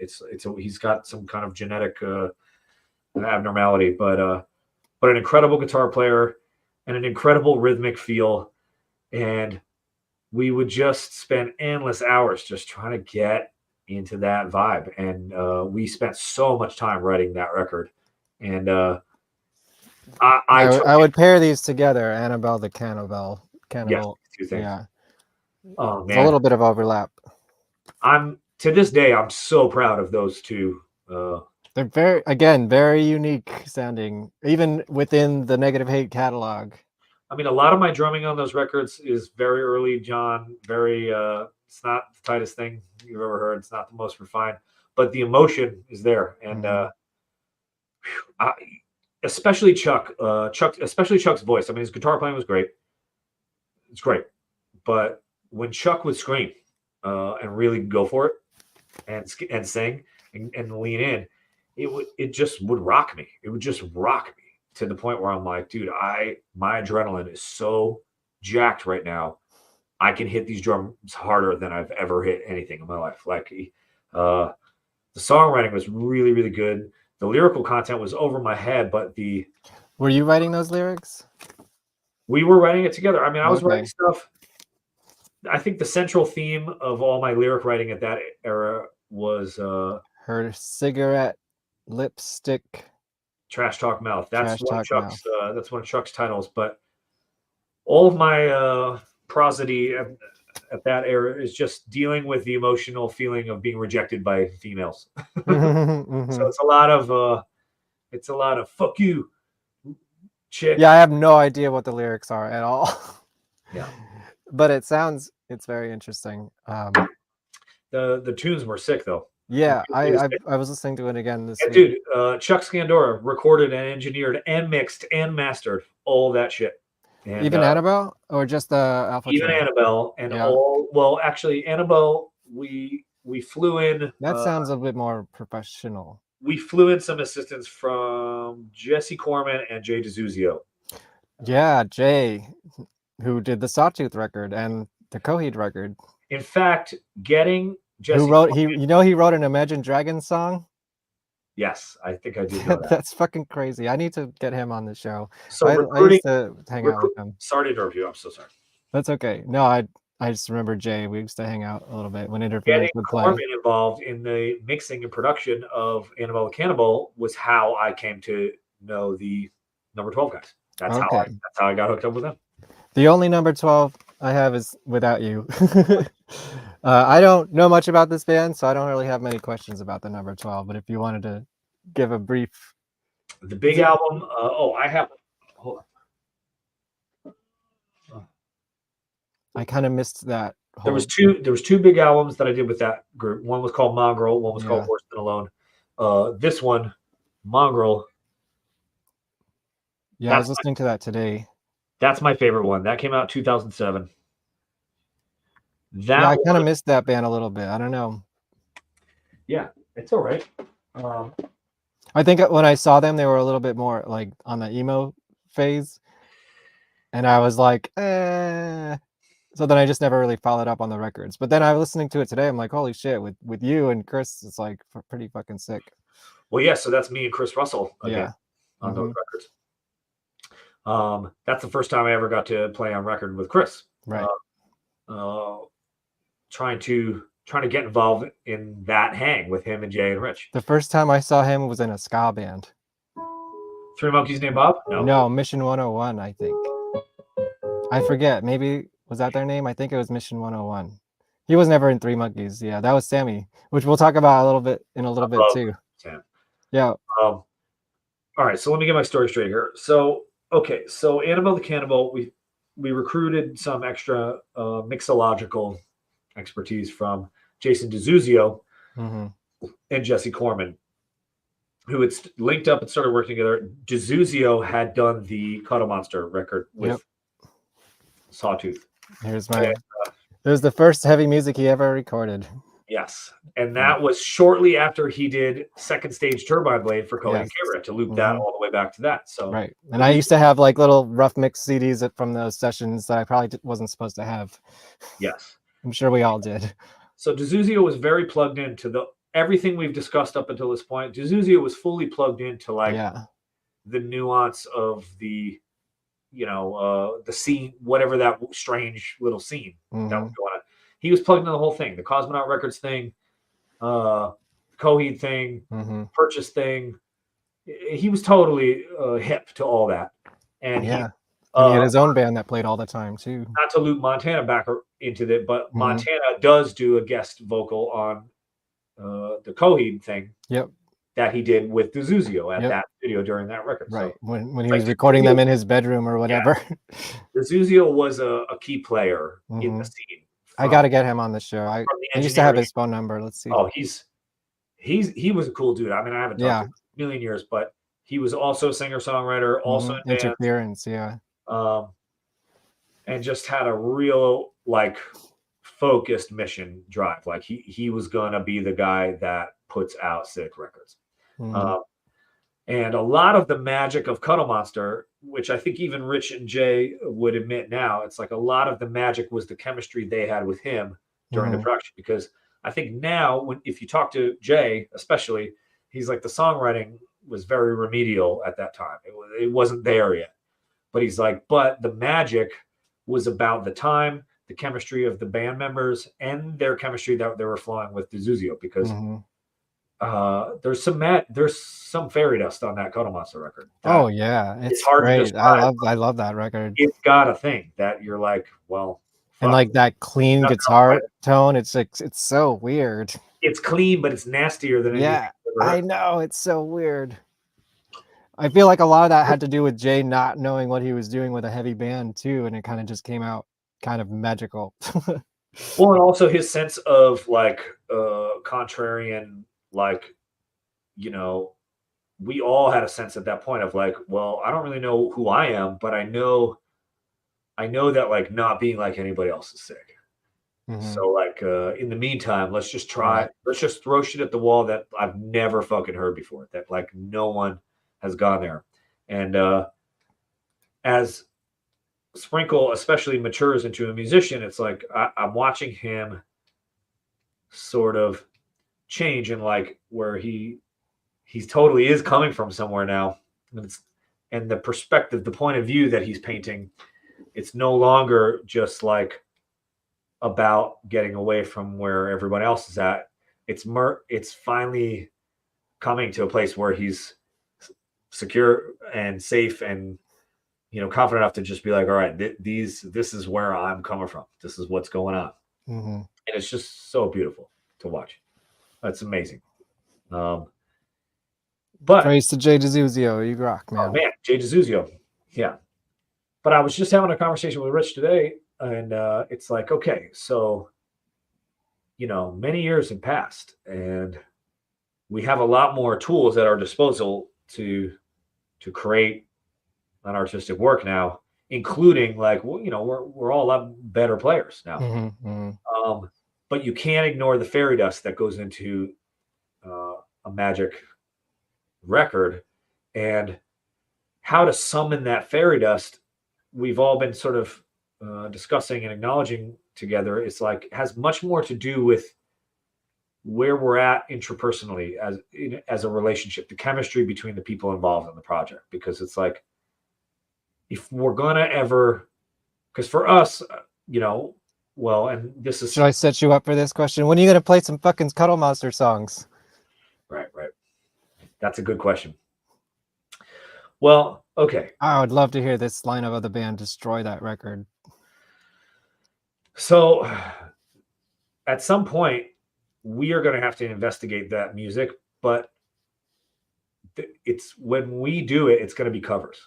He's got some kind of genetic abnormality, but an incredible guitar player and an incredible rhythmic feel. And we would just spend endless hours just trying to get into that vibe. And we spent so much time writing that record. And I would pair these together, Annabelle the Cannibal. Yes, two things. Yeah. Oh man, It's a little bit of overlap. to this day, I'm so proud of those two. They're very unique sounding, even within the Negative Hate catalog. I mean, a lot of my drumming on those records is very early John, very it's not the tightest thing you've ever heard. It's not the most refined, but the emotion is there. And especially especially Chuck's voice. I mean, his guitar playing was great. It's great. But when Chuck would scream and really go for it and sing and lean in, it just would rock me. It would just rock me to the point where I'm like, dude, my adrenaline is so jacked right now. I can hit these drums harder than I've ever hit anything in my life. Like the songwriting was really, really good. The lyrical content was over my head, but Were you writing those lyrics? We were writing it together. I mean, I was Okay. writing stuff. I think the central theme of all my lyric writing at that era was Her cigarette, lipstick. Trash Talk Mouth. That's Trash one of Talk Chuck's. That's one of Chuck's titles. But all of my prosody at that era is just dealing with the emotional feeling of being rejected by females. So it's a lot of fuck you, chick. Yeah, I have no idea what the lyrics are at all. Yeah. But it's very interesting. The tunes were sick though. Yeah, It was I was listening to it again this Yeah, week. dude, Chuck Scandora recorded and engineered and mixed and mastered all that shit. And, Even Annabelle or just the Alpha even Train? Annabelle and Yeah. actually Annabelle, we flew in. That sounds a bit more professional. We flew in some assistance from Jesse Corman and Jay DeZuzio. Yeah, Jay, who did the Sawtooth record and the Coheed record. In fact, getting Jesse Who wrote Corman, he wrote an Imagine Dragons song? Yes, I think I did know that. That's fucking crazy. I need to get him on the show. So I recruiting. used to hang out with him. Sorry to interrupt you. I'm so sorry. That's okay. No, I just remember Jay. We used to hang out a little bit when Getting Interference would play. Corman involved in the mixing and production of Annabelle the Cannibal was how I came to know the number 12 guys. That's how I got hooked up with them. The only number 12 I have is Without You. I don't know much about this band, so I don't really have many questions about the number 12. But if you wanted to give a brief, The big album. I have. Hold on. I kind of missed that. There was two big albums that I did with that group. One was called Mongrel. One was called Worse Than Alone. This one, Mongrel. Yeah, I was listening to that today. That's my favorite one. That came out 2007. Yeah, I kind of missed that band a little bit. I don't know. Yeah, it's all right. I think when I saw them, they were a little bit more like on the emo phase, and I was like, eh. So then I just never really followed up on the records. But then I was listening to it today. I'm like, holy shit! With you and Chris, it's like pretty fucking sick. Well, yeah. So that's me and Chris Russell again on those records. That's the first time I ever got to play on record with Chris. Right. Trying to get involved in that hang with him and Jay and Rich. The first time I saw him was in a ska band. Three Monkeys Named Bob? No, Mission 101, I think. I forget. Maybe was that their name? I think it was Mission 101. He was never in Three Monkeys. Yeah, that was Sammy, which we'll talk about a little bit too. Sam. Yeah. All right, so let me get my story straight here. So Annabelle the Cannibal, we recruited some extra mixological expertise from Jason DeZuzio and Jesse Corman, who had linked up and started working together. DeZuzio had done the Cuddle Monster record with Sawtooth. Here's it was the first heavy music he ever recorded. Yes, and that was shortly after he did Second Stage Turbine Blade for Cohen and Kira to loop that all the way back to that. So right, and I used to have like little rough mix CDs from those sessions that I probably wasn't supposed to have. Yes. I'm sure we all did. So DeZuzio was very plugged into everything we've discussed up until this point. DeZuzio was fully plugged into the nuance of the, the scene, whatever that strange little scene that was going on. He was plugged into the whole thing, the Cosmonaut Records thing, Coheed thing, Purchase thing. He was totally hip to all that. And he had his own band that played all the time too. Not to loop Montana back into it, but Montana does do a guest vocal on the Coheed thing Yep. that he did with DeZuzio at Yep. that video during that record. Right. So When he like, was recording them DeZuzio- in his bedroom or whatever. DeZuzio was a key player in the Mhm. scene. I got to get him on the show. I the used to have engineering- his phone number. Let's see. Oh, he was a cool dude. I mean, I haven't talked to him in a million years, but he was also a singer-songwriter, also in bands, Interference, yeah. and just had a real like focused mission drive. Like he was gonna be the guy that puts out sick records. Mhm. And a lot of the magic of Cuddle Monster, which I think even Rich and Jay would admit now, it's like a lot of the magic was the chemistry they had with him during the Mhm. production. Because I think now, if you talk to Jay, especially, he's like the songwriting was very remedial at that time. It wasn't there yet. But he's like, but the magic was about the time, the chemistry of the band members, and their chemistry that they were flowing with DeZuzio. Because Mhm. there's some fairy dust on that Cuddle Monster record. Oh yeah, it's hard to great. describe. I love that record. It's got a thing that you're like, well, And fuck. like that clean That's guitar not tone, it's like it's so weird. It's clean, but it's nastier than anything Yeah, I've ever I heard. know, it's so weird. I feel like a lot of that had to do with Jay not knowing what he was doing with a heavy band too, and it kind of just came out kind of magical. Well, and also his sense of like contrarian, like, you know, we all had a sense at that point of like, well, I don't really know who I am, but I know that like not being like anybody else is sick. Mhm. So like in the meantime, let's just throw shit at the wall that I've never fucking heard before, that like no one has gone there. And as Sprinkle especially matures into a musician, it's like I'm watching him sort of change, and like where he totally is coming from somewhere now. And the perspective, the point of view that he's painting, it's no longer just like about getting away from where everyone else is at. It's finally coming to a place where he's secure and safe and, you know, confident enough to just be like, all right, this is where I'm coming from. This is what's going on. Mhm. And it's just so beautiful to watch. That's amazing. But Praise to Jay DeZuzio, you rock, man. oh man, Jay DeZuzio, yeah. But I was just having a conversation with Rich today, and it's like, okay, so, you know, many years have passed, and we have a lot more tools at our disposal to create an artistic work now, including like, you know, we're all a lot better players now. Mhm, mhm. But you can't ignore the fairy dust that goes into a magic record, and how to summon that fairy dust. We've all been sort of discussing and acknowledging together. It's like has much more to do with where we're at intrapersonally as a relationship, the chemistry between the people involved in the project. Because it's like, if we're gonna ever, because for us, you know, well, and this is Should I set you up for this question? When are you gonna play some fucking Cuddle Monster songs? right. That's a good question. Well, okay. I would love to hear this lineup of the band destroy that record. So at some point, we are going to have to investigate that music, but it's when we do it, it's going to be covers.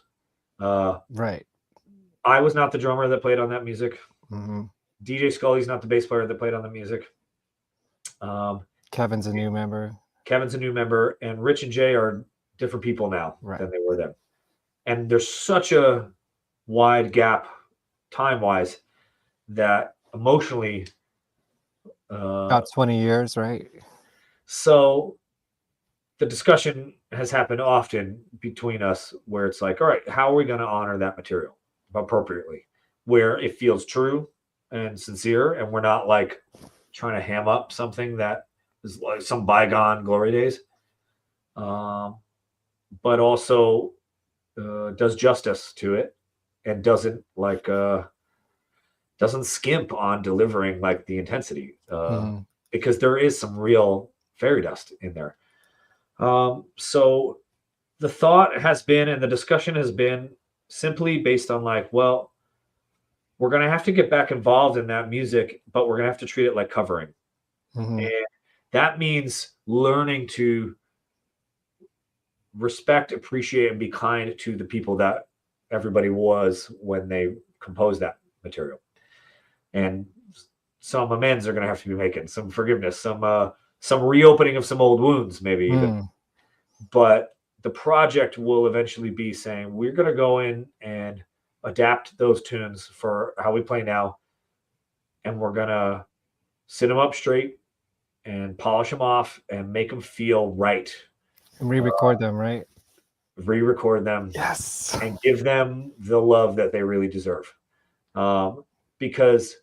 Right. I was not the drummer that played on that music. Mm-hmm. DJ Scully's not the bass player that played on the music. Kevin's a new member. Kevin's a new member, and Rich and Jay are different people now than they were then. And there's such a wide gap time-wise that emotionally about 20 years, right? So the discussion has happened often between us where it's like, all right, how are we going to honor that material appropriately, where it feels true and sincere, and we're not like trying to ham up something that is like some bygone glory days, but also does justice to it and doesn't skimp on delivering like the intensity, because there is some real fairy dust in there. So the thought has been, and the discussion has been simply based on like, well, we're going to have to get back involved in that music, but we're going to have to treat it like covering. And that means learning to respect, appreciate, and be kind to the people that everybody was when they composed that material. And some amends are going to have to be making, some forgiveness, some reopening of some old wounds, maybe even. But the project will eventually be saying, we're going to go in and adapt those tunes for how we play now. And we're going to sit them up straight and polish them off and make them feel right. And re-record them, right? Re-record them. Yes. And give them the love that they really deserve. Because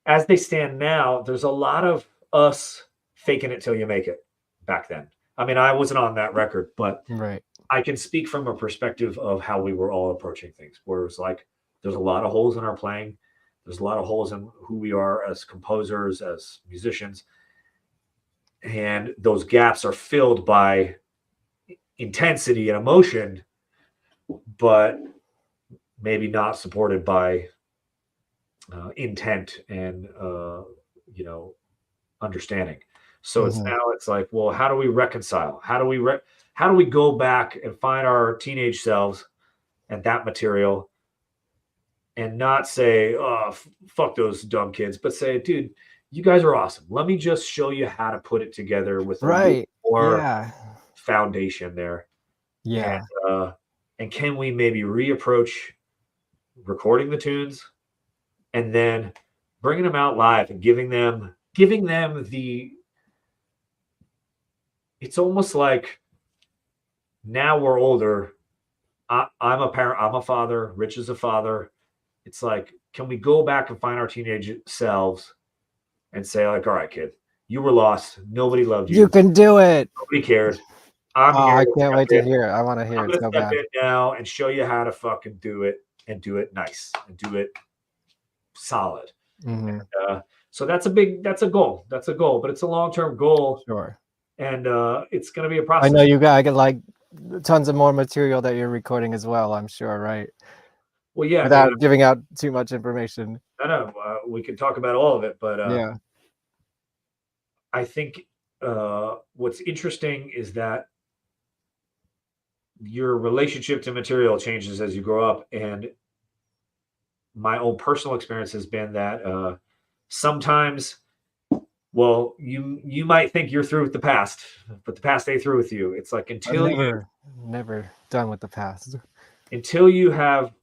as they stand now, there's a lot of us faking it till you make it back then. I mean, I wasn't on that record, but right. I can speak from a perspective of how we were all approaching things, where it was like, there's a lot of holes in our playing. There's a lot of holes in who we are as composers, as musicians. And those gaps are filled by intensity and emotion, but maybe not supported by intent and, understanding. So it's like, well, how do we reconcile? How do we go back and find our teenage selves and that material and not say, oh, fuck those dumb kids, but say, dude, you guys are awesome. Let me just show you how to put it together with more foundation there. Yeah. And can we maybe reapproach recording the tunes and then bringing them out live and giving them the, it's almost like now we're older. I'm a parent, I'm a father, Rich is a father. It's like, can we go back and find our teenage selves and say, like, all right, kid, you were lost. Nobody loved you. You can do it. Nobody cared. I'm here. I can't wait to hear it. I want to hear it so bad. I'm going to step in now and show you how to fucking do it and do it nice and do it solid. And, so that's a goal. That's a goal, but it's a long-term goal. Sure. And it's going to be a process. I know you got like tons of more material that you're recording as well, I'm sure, right? Well, yeah. Without giving out too much information. No, we can talk about all of it, but yeah. I think what's interesting is that your relationship to material changes as you grow up. And my own personal experience has been that sometimes, well, you might think you're through with the past, but the past ain't through with you. It's like until never done with the past. Until you have,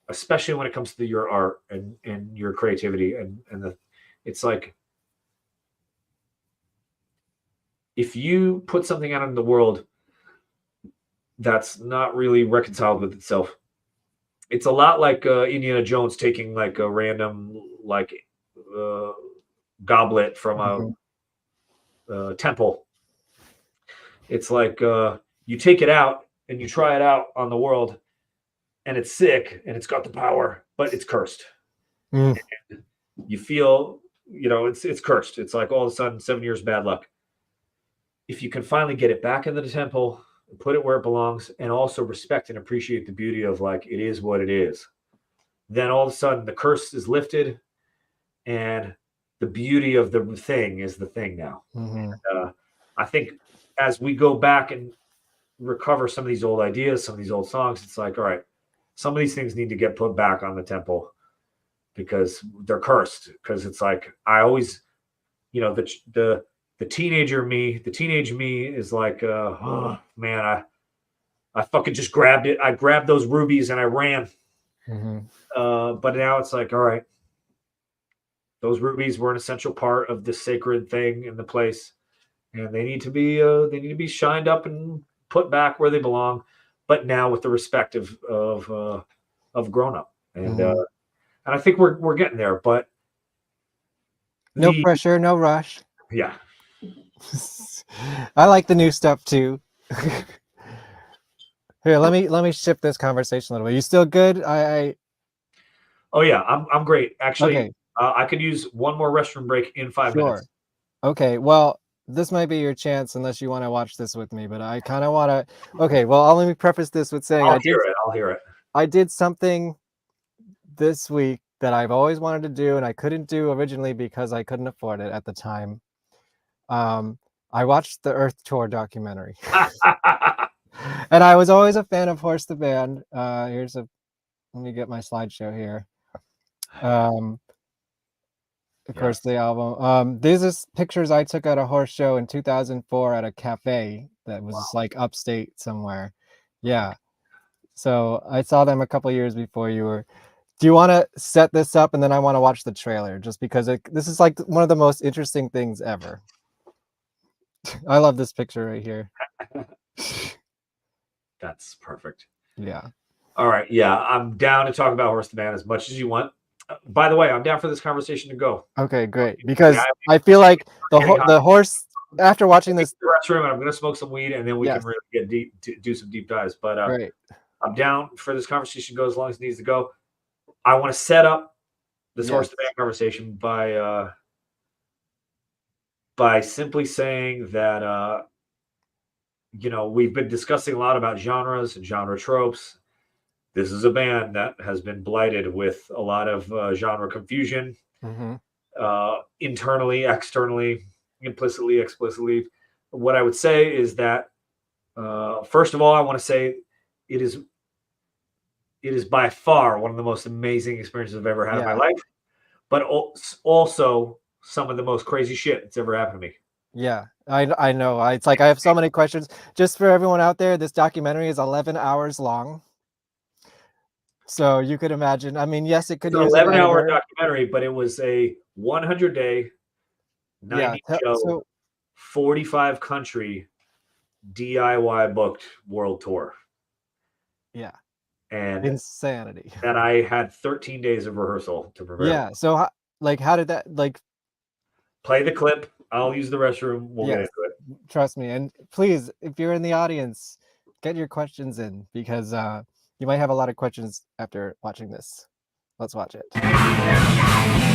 especially when it comes to your art and your creativity it's like, if you put something out in the world that's not really reconciled with itself, it's a lot like Indiana Jones taking like a random goblet from a temple. It's like you take it out and you try it out on the world, and it's sick and it's got the power, but it's cursed. And you feel, it's cursed. It's like all of a sudden 7 years bad luck. If you can finally get it back into the temple, put it where it belongs, and also respect and appreciate the beauty of like, it is what it is, then all of a sudden the curse is lifted and the beauty of the thing is the thing now. And, I think as we go back and recover some of these old ideas, some of these old songs, it's like, all right, some of these things need to get put back on the temple because they're cursed. Because it's like, I always, the teenager me, the teenage me is like, oh man, I fucking just grabbed it. I grabbed those rubies and I ran. But now it's like, all right, those rubies were an essential part of the sacred thing in the place, and they need to be shined up and put back where they belong, but now with the respect of grown up. And I think we're getting there, but no pressure, no rush. Yeah. I like the new stuff too. Here, let me shift this conversation a little bit. You still good? Oh yeah, I'm great. Actually, okay. I could use one more restroom break in 5 minutes. Okay, well, this might be your chance unless you want to watch this with me, but I kind of want to. Okay, well, I'll let me preface this with saying I'll hear it. I did something this week that I've always wanted to do and I couldn't do originally because I couldn't afford it at the time. I watched the Earth Tour documentary, and I was always a fan of Horse the Band. Let me get my slideshow here. Of course, the album. These are pictures I took at a horse show in 2004 at a cafe that was like upstate somewhere. Yeah. So I saw them a couple years before you were. Do you want to set this up, and then I want to watch the trailer, just because this is like one of the most interesting things ever. I love this picture right here. That's perfect. Yeah. All right. Yeah, I'm down to talk about Horse the Band as much as you want. By the way, I'm down for this conversation to go. Okay, great. Because I feel like the horse, after watching this, the restroom, and I'm going to smoke some weed, and then we can really get deep, do some deep dives. But great. I'm down for this conversation to go as long as it needs to go. I want to set up this Horse the Band conversation by simply saying that we've been discussing a lot about genres and genre tropes. This is a band that has been blighted with a lot of genre confusion, internally, externally, implicitly, explicitly. What I would say is that, first of all, I want to say it is by far one of the most amazing experiences I've ever had in my life, but also some of the most crazy shit that's ever happened to me. Yeah, I know. It's like I have so many questions. Just for everyone out there, this documentary is 11 hours long. So you could imagine. I mean, yes, it could use an 11-hour documentary, but it was a 100-day, 90-show, 45-country DIY booked world tour. Yeah. And insanity. That I had 13 days of rehearsal to prepare. Yeah. So how did that play the clip? I'll use the restroom. We'll get into it. Trust me. And please, if you're in the audience, get your questions in, because you might have a lot of questions after watching this. Let's watch it.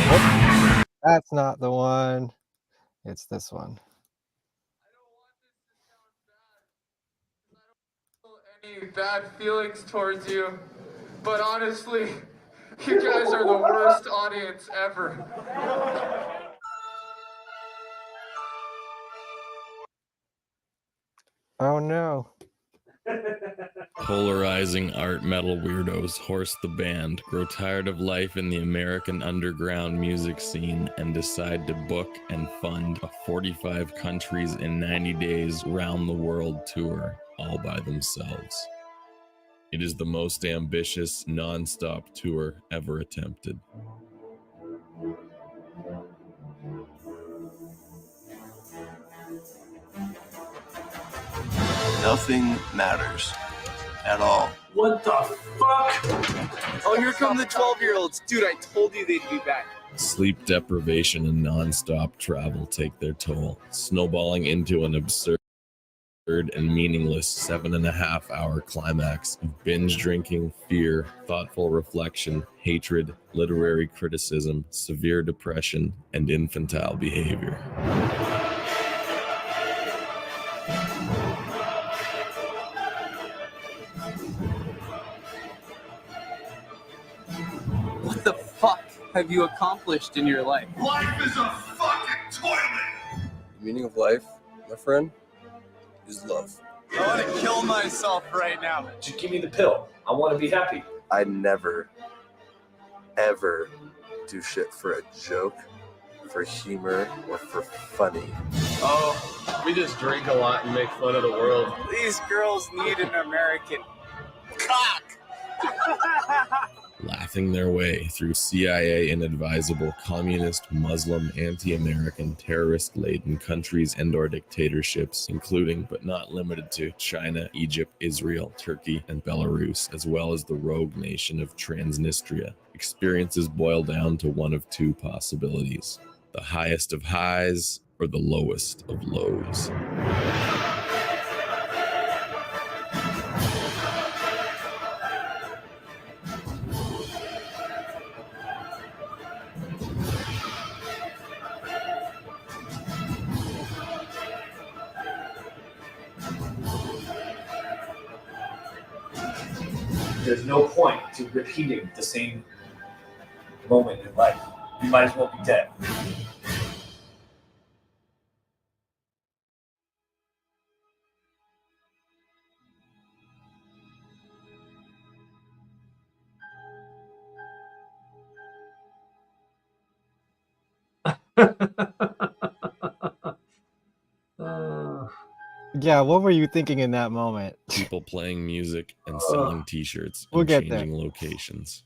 Oh, that's not the one. It's this one. Any bad feelings towards you, but honestly, you guys are the worst audience ever. Oh no. Polarizing art metal weirdos Horse the Band grow tired of life in the American underground music scene and decide to book and fund a 45 countries in 90 days round the world tour all by themselves. It is the most ambitious non-stop tour ever attempted. Nothing matters at all. What the fuck? Oh, here come the 12-year-olds. Dude, I told you they'd be back. Sleep deprivation and non-stop travel take their toll, snowballing into an absurd and meaningless 7.5-hour climax of binge drinking, fear, thoughtful reflection, hatred, literary criticism, severe depression, and infantile behavior. What the fuck have you accomplished in your life? Life is a fucking toilet! The meaning of life, my friend, is love. I want to kill myself right now. Just give me the pill. I want to be happy. I never, ever do shit for a joke, for humor, or for funny. Oh, we just drink a lot and make fun of the world. These girls need an American cock. Laughing their way through CIA inadvisable communist, Muslim, anti-American, terrorist-laden countries and/or dictatorships, including but not limited to China, Egypt, Israel, Turkey, and Belarus, as well as the rogue nation of Transnistria. Experiences boil down to one of two possibilities: the highest of highs or the lowest of lows. There's no point to repeating the same moment in life. You might as well be dead. Yeah, what were you thinking in that moment? People playing music and selling t-shirts We'll and get there. changing locations.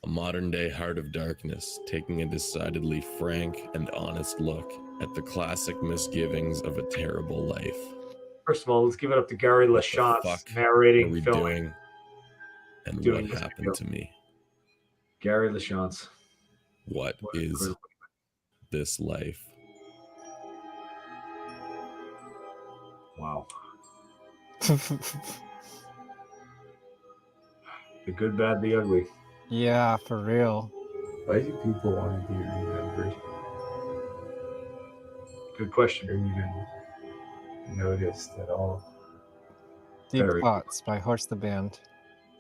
A modern-day Heart of Darkness, taking a decidedly frank and honest look at the classic misgivings of a terrible life. First of all, let's give it up to Gary What the LaChance fuck narrating, are we filming, doing? And doing what this happened video. to me? Gary LaChance. What What a is great- this life? Wow. The good, bad, the ugly. Yeah, for real. Why do people want to be remembered? Good question. Or even noticed at all? Deep Very. Thoughts by Horse the Band.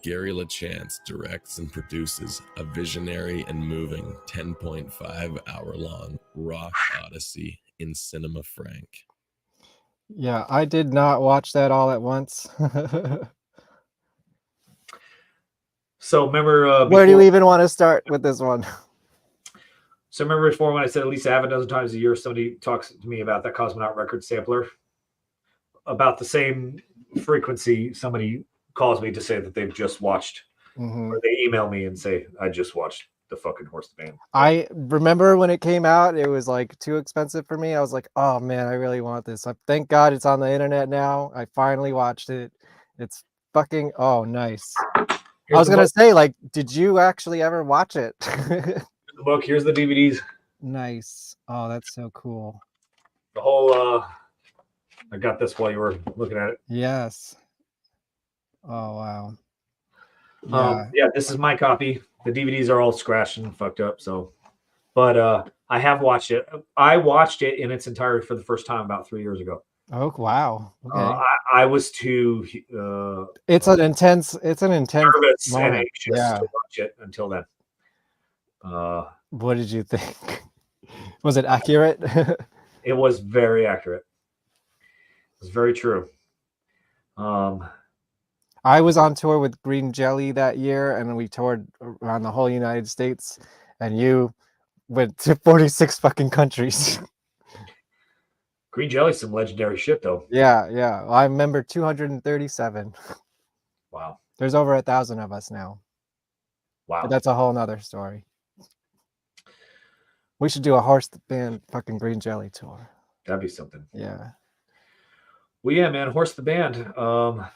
Gary LaChance directs and produces a visionary and moving 10.5-hour-long rock odyssey in cinema franc. Yeah, I did not watch that all at once. So remember Where do you before- even want to start with this one? So remember before when I said at least half a dozen times a year somebody talks to me about that Cosmonaut record sampler? About the same frequency, somebody calls me to say that they've just watched, or they email me and say, I just watched the fucking Horse the Band. I remember when it came out, it was like too expensive for me. I was like, oh man, I really want this. Thank God it's on the internet now. I finally watched it. It's fucking, oh, nice. I was going to say, like, did you actually ever watch it? The book, here's the DVDs. Nice. Oh, that's so cool. The whole, I got this while you were looking at it. Yes. Oh, wow. Yeah, this is my copy. The DVDs are all scratched and fucked up. So, but I have watched it. I watched it in its entirety for the first time about 3 years ago. Oh, wow. Okay. I was too. It's an intense nervous moment. and anxious Yeah. to watch it until then. What did you think? Was it accurate? It was very accurate. It was very true. I was on tour with Green Jelly that year, and we toured around the whole United States, and you went to 46 fucking countries. Green Jelly's some legendary shit, though. Yeah, yeah. I remember 237. Wow. There's over 1,000 of us now. Wow. But that's a whole nother story. We should do a Horse the Band fucking Green Jelly tour. That'd be something. Yeah. Well, yeah, man. Horse the Band. God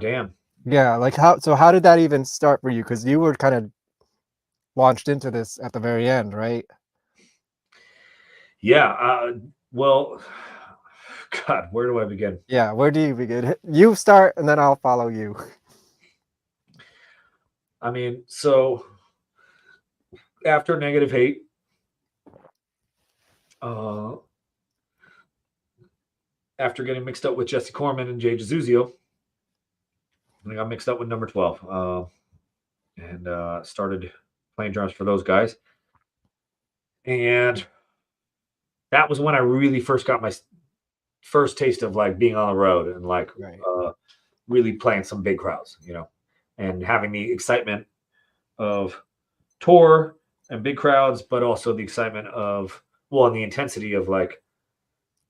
damn. Yeah, like how did that even start for you? Because you were kind of launched into this at the very end, right? Yeah. Well, God, where do I begin? Yeah, where do you begin? You start, and then I'll follow you. I mean, so after Negative Hate, after getting mixed up with Jesse Corman and Jay Jazuzio, I got mixed up with Number 12 and started playing drums for those guys. And that was when I really first got my first taste of like being on the road and like really playing some big crowds, you know, and having the excitement of tour and big crowds, but also the excitement of, well, and the intensity of like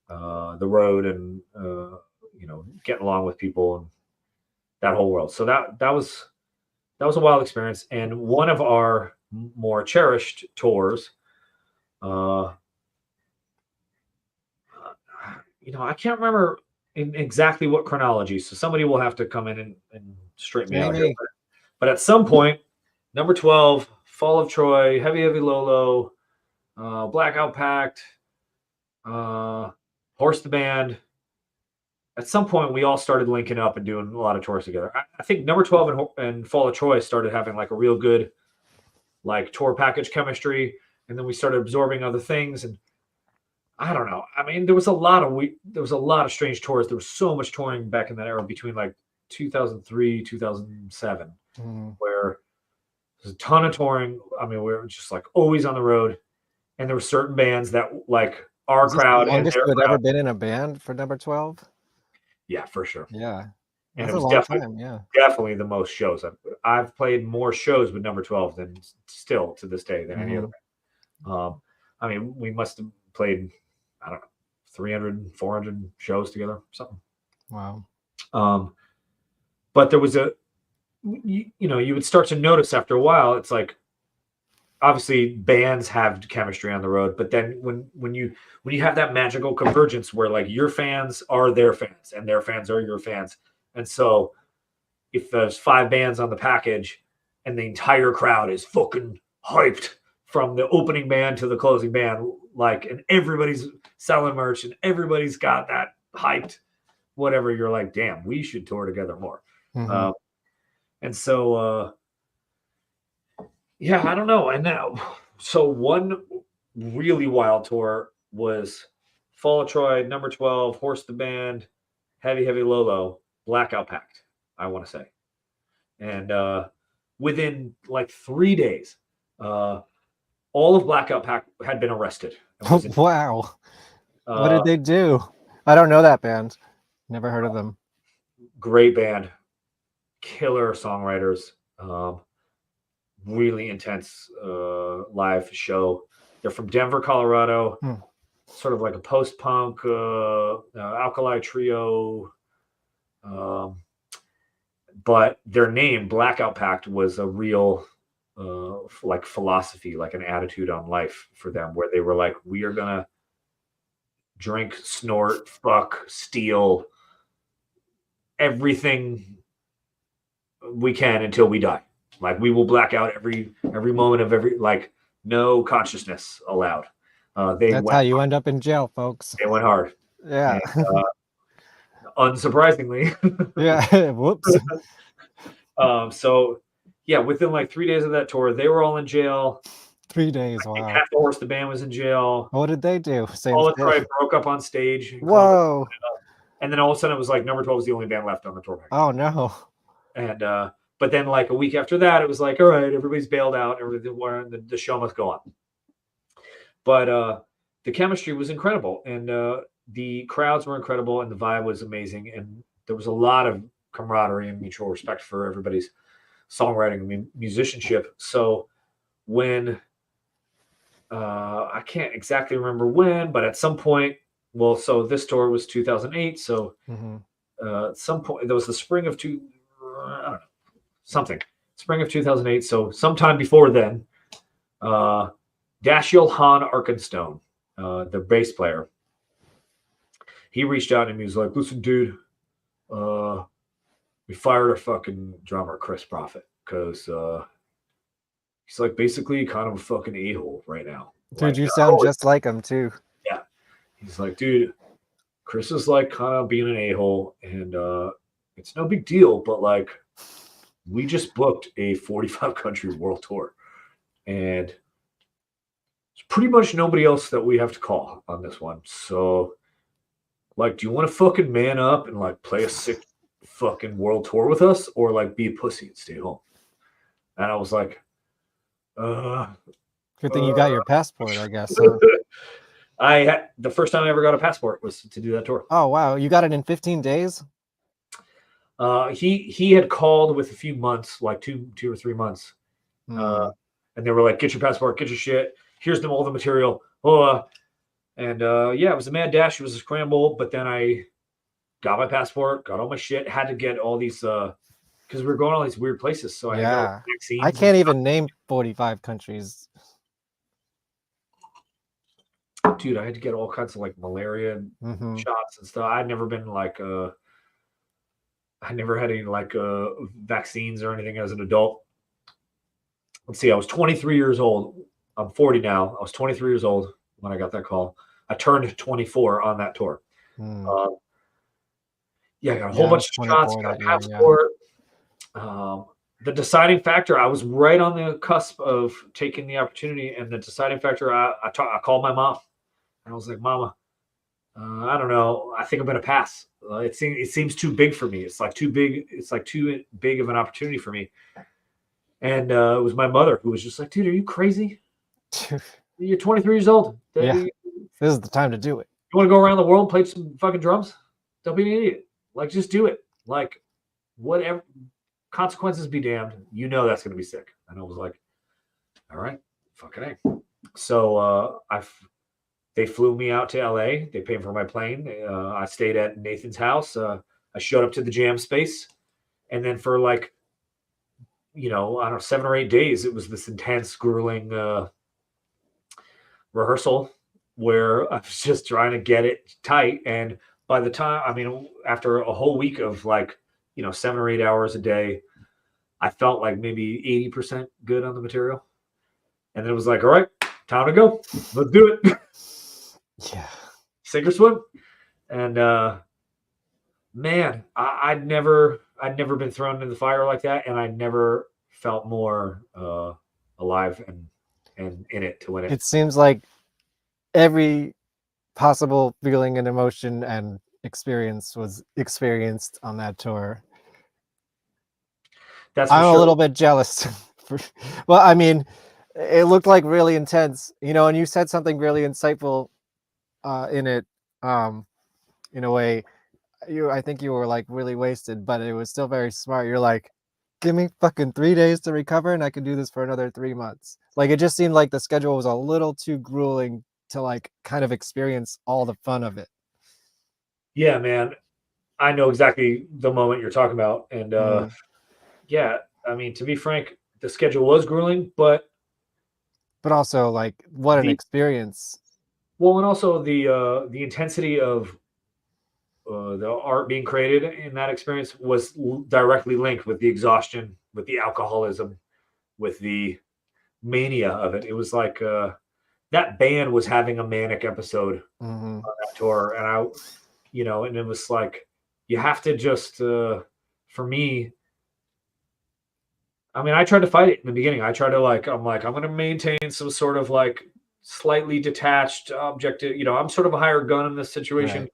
the road and, you know, getting along with people and that whole world. So that was a wild experience. And one of our more cherished tours, you know, I can't remember in exactly what chronology, so somebody will have to come in and straighten me out here. But at some point, Number 12, Fall of Troy, Heavy Heavy Low Low, Blackout Pact, Horse the Band. At some point, we all started linking up and doing a lot of tours together. I think Number 12 and Fall of Troy started having like a real good like tour package chemistry, and then we started absorbing other things. And I don't know. I mean, there was a lot of strange tours. There was so much touring back in that era between like 2003, 2007, where there's a ton of touring. I mean, we were just like always on the road, and there were certain bands that like our crowd. The longest you had ever been in a band for Number 12? Yeah, for sure. Yeah. And That's it a was long definitely time, yeah. definitely the most shows. I've played more shows with Number 12 than still to this day than any other band. I mean, we must have played, I don't know, 300, 400 shows together, something. Wow. But there was you would start to notice after a while, it's like, obviously bands have chemistry on the road, but then when you have that magical convergence where like your fans are their fans and their fans are your fans. And so if there's 5 bands on the package and the entire crowd is fucking hyped from the opening band to the closing band, like, and everybody's selling merch and everybody's got that hyped, whatever, you're like, damn, we should tour together more. And so, yeah, I don't know. And now, so one really wild tour was Fall of Troy, Number 12, Horse the Band, Heavy Heavy Low Low, Blackout Pact, I want to say. And within like 3 days, all of Blackout Pact had been arrested. Wow. What did they do? I don't know that band. Never heard of them. Great band. Killer songwriters. Really intense live show. They're from Denver, Colorado. Sort of like a post-punk alkali trio. But their name, Blackout Pact, was a real like philosophy, like an attitude on life for them, where they were like, we are gonna drink, snort, fuck, steal everything we can until we die. Like, we will black out every moment of like, no consciousness allowed. That's how you end up in jail, folks. They went hard. Yeah. And, unsurprisingly. Yeah. Whoops. So yeah, within like 3 days of that tour, they were all in jail. 3 days. Wow. Half the Horse the Band was in jail. What did they do? All of Troy broke up on stage. Whoa. And then all of a sudden it was like Number 12 was the only band left on the tour package. Oh no. And but then like a week after that, it was like, all right, everybody's bailed out. The show must go on. But the chemistry was incredible, and the crowds were incredible, and the vibe was amazing, and there was a lot of camaraderie and mutual respect for everybody's songwriting and musicianship. So when I can't exactly remember when, but at some point, well, so this tour was 2008. So at some point, there was the spring of I don't know, spring of 2008. So sometime before then, Dashiell Han Arkenstone, the bass player, he reached out and he was like, listen, dude, we fired our fucking drummer, Chris Prophet, because he's like basically kind of a fucking a-hole right now. Dude, like, you sound just like him too. Yeah. He's like, dude, Chris is like kind of being an a-hole, and it's no big deal, but like, we just booked a 45 country world tour, and it's pretty much nobody else that we have to call on this one. So like, do you want to fucking man up and like play a sick fucking world tour with us, or like be a pussy and stay home? And I was like, good thing you got your passport, I guess. The first time I ever got a passport was to do that tour. Oh wow, you got it in 15 days? He had called with a few months, like two or 3 months. And they were like, get your passport, get your shit. Here's all the material. And yeah, it was a mad dash. It was a scramble. But then I got my passport, got all my shit, had to get all these, because we were going all these weird places. So I had vaccines. I can't even name 45 countries. Dude, I had to get all kinds of like malaria shots and stuff. I'd never been like, I never had any like vaccines or anything as an adult. Let's see, I was 23 years old. I'm 40 now. I was 23 years old when I got that call. I turned 24 on that tour. Yeah, I got a whole bunch of shots, got a passport. The deciding factor, I was right on the cusp of taking the opportunity, and the deciding factor, I called my mom, and I was like, Mama, I don't know. I think I'm gonna pass. It seems too big for me. It's like too big. It's like too big of an opportunity for me. And it was my mother who was just like, dude, are you crazy? You're 23 years old. Yeah, this is the time to do it. You want to go around the world and play some fucking drums? Don't be an idiot. Like, just do it. Like, whatever, consequences be damned. You know that's going to be sick. And I was like, all right, fucking A. So they flew me out to LA. They paid for my plane. I stayed at Nathan's house. I showed up to the jam space. And then for like, I don't know, 7 or 8 days, it was this intense, grueling rehearsal where I was just trying to get it tight. And by the time, after a whole week of like, 7 or 8 hours a day, I felt like maybe 80% good on the material. And then it was like, all right, time to go. Let's do it. Yeah. Sink or swim. And man, I'd never been thrown in the fire like that, and I never felt more alive and in it to win it. It seems like every possible feeling and emotion and experience was experienced on that tour. I'm a little bit jealous. Well, I mean, it looked like really intense, and you said something really insightful in it. In a way, I think you were like really wasted, but it was still very smart. You're like, give me fucking 3 days to recover and I can do this for another 3 months. Like, it just seemed like the schedule was a little too grueling to like kind of experience all the fun of it. Yeah, man. I know exactly the moment you're talking about. And yeah, I mean, to be frank, the schedule was grueling, but also like what an experience. Well, and also the intensity of the art being created in that experience was directly linked with the exhaustion, with the alcoholism, with the mania of it. It was like that band was having a manic episode on that tour, and and it was like you have to just for me. I mean, I tried to fight it in the beginning. I tried to I'm going to maintain some sort of like slightly detached objective. I'm sort of a hired gun in this situation. Right.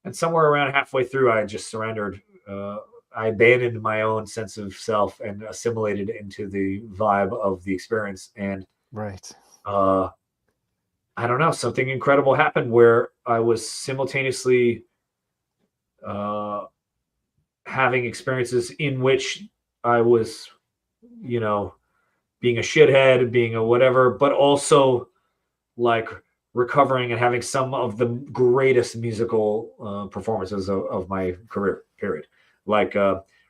And somewhere around halfway through, I just surrendered. I abandoned my own sense of self and assimilated into the vibe of the experience. And right. I don't know, something incredible happened where I was simultaneously having experiences in which I was, being a shithead, being a whatever, but also like recovering and having some of the greatest musical performances of my career, period. Like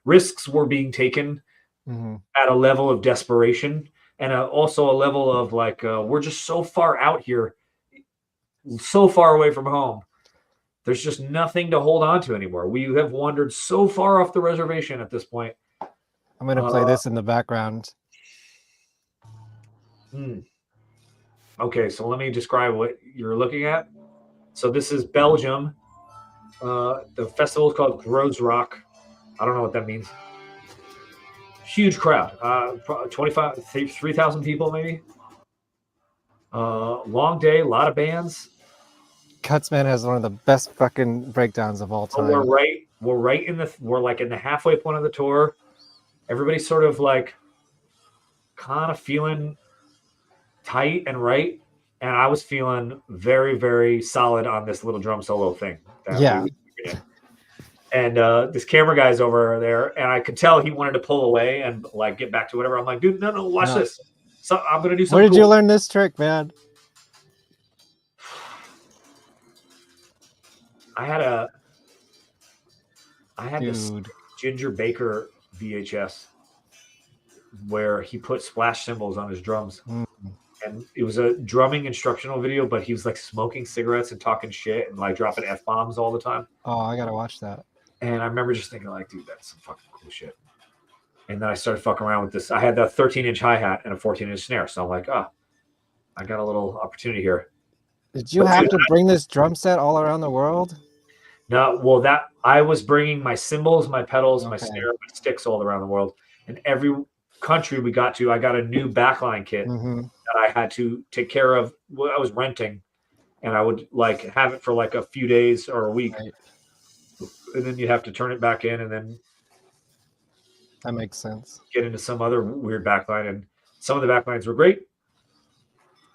risks were being taken at a level of desperation and also a level of like, we're just so far out here, so far away from home. There's just nothing to hold on to anymore. We have wandered so far off the reservation at this point. I'm going to play this in the background. Okay, so let me describe what you're looking at. So this is Belgium. The festival is called Grows Rock. I don't know what that means. Huge crowd. 3,000 people maybe. Long day, a lot of bands. Cutsman has one of the best fucking breakdowns of all time. We're like in the halfway point of the tour. Everybody's sort of like kind of feeling tight and right, and I was feeling very, very solid on this little drum solo thing. And this camera guy's over there, and I could tell he wanted to pull away and like get back to whatever. I'm like, dude, no, watch this. So I'm gonna do something. Where did you learn this trick, man? I had this Ginger Baker VHS where he put splash cymbals on his drums. And it was a drumming instructional video, but he was like smoking cigarettes and talking shit and like dropping F-bombs all the time. Oh, I gotta watch that. And I remember just thinking like, dude, that's some fucking cool shit. And then I started fucking around with this. I had that 13-inch hi-hat and a 14-inch snare. So I'm like, I got a little opportunity here. Did you have to bring this drum set all around the world? No, well, that I was bringing my cymbals, my pedals, my snare, my sticks all around the world. And every country we got to, I got a new backline kit that I had to take care of. Well, I was renting, and I would like have it for like a few days or a week, and then you have to turn it back in, and then that makes sense. Get into some other weird backline, and some of the backlines were great.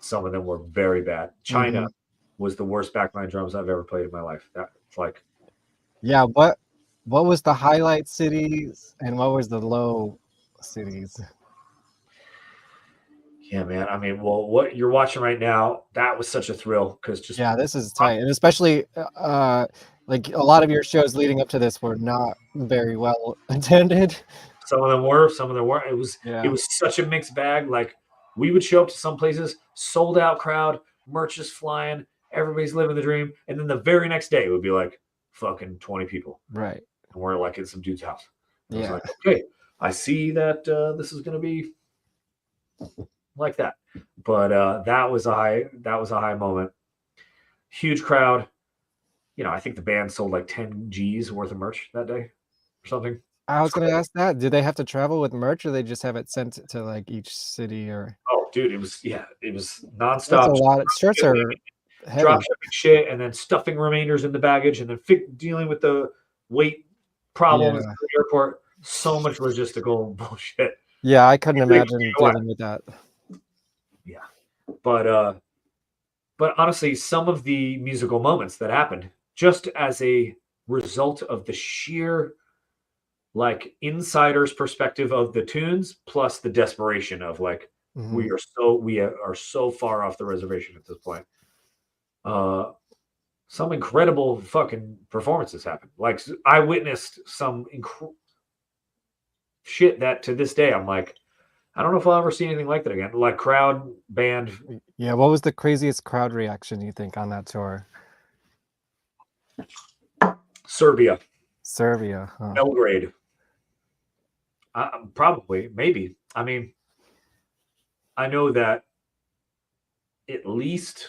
Some of them were very bad. China was the worst backline drums I've ever played in my life. That's like, yeah. What was the highlight cities and what was the low cities? Yeah, man. I mean, well, what you're watching right now, that was such a thrill because just Yeah, this is tight, and especially like a lot of your shows leading up to this were not very well attended. some of them were, some of them weren't. It Yeah. was such a mixed bag. Like we would show up to some places, sold out crowd, merch is flying, everybody's living the dream, and then the very next day it would be like fucking 20 people, Right. and we're like in some dude's house. And I Yeah. was like, okay, I see that this is gonna be like that, but that was a high moment. Huge crowd. You know, I think the band sold like 10 G's worth of merch that day or something. I was gonna ask that. Do they have to travel with merch, or they just have it sent to like each city? Or Oh, dude, it was that's nonstop. a lot. Shirts are heavy. Drop shipping shit, and then stuffing remainders in the baggage, and then dealing with the weight problems Yeah. at the airport. So much logistical bullshit. Yeah, I couldn't Like, imagine you know what? dealing with that. Yeah, but honestly, some of the musical moments that happened just as a result of the sheer like insider's perspective of the tunes plus the desperation of like Mhm. we are so far off the reservation at this point. Some incredible fucking performances happened. Like I witnessed some shit that to this day I'm like, I don't know if I'll ever see anything like that again. Like crowd, band. Yeah, what was the craziest crowd reaction you think on that tour? Serbia, Huh. Belgrade. Probably, maybe. I mean, I know that at least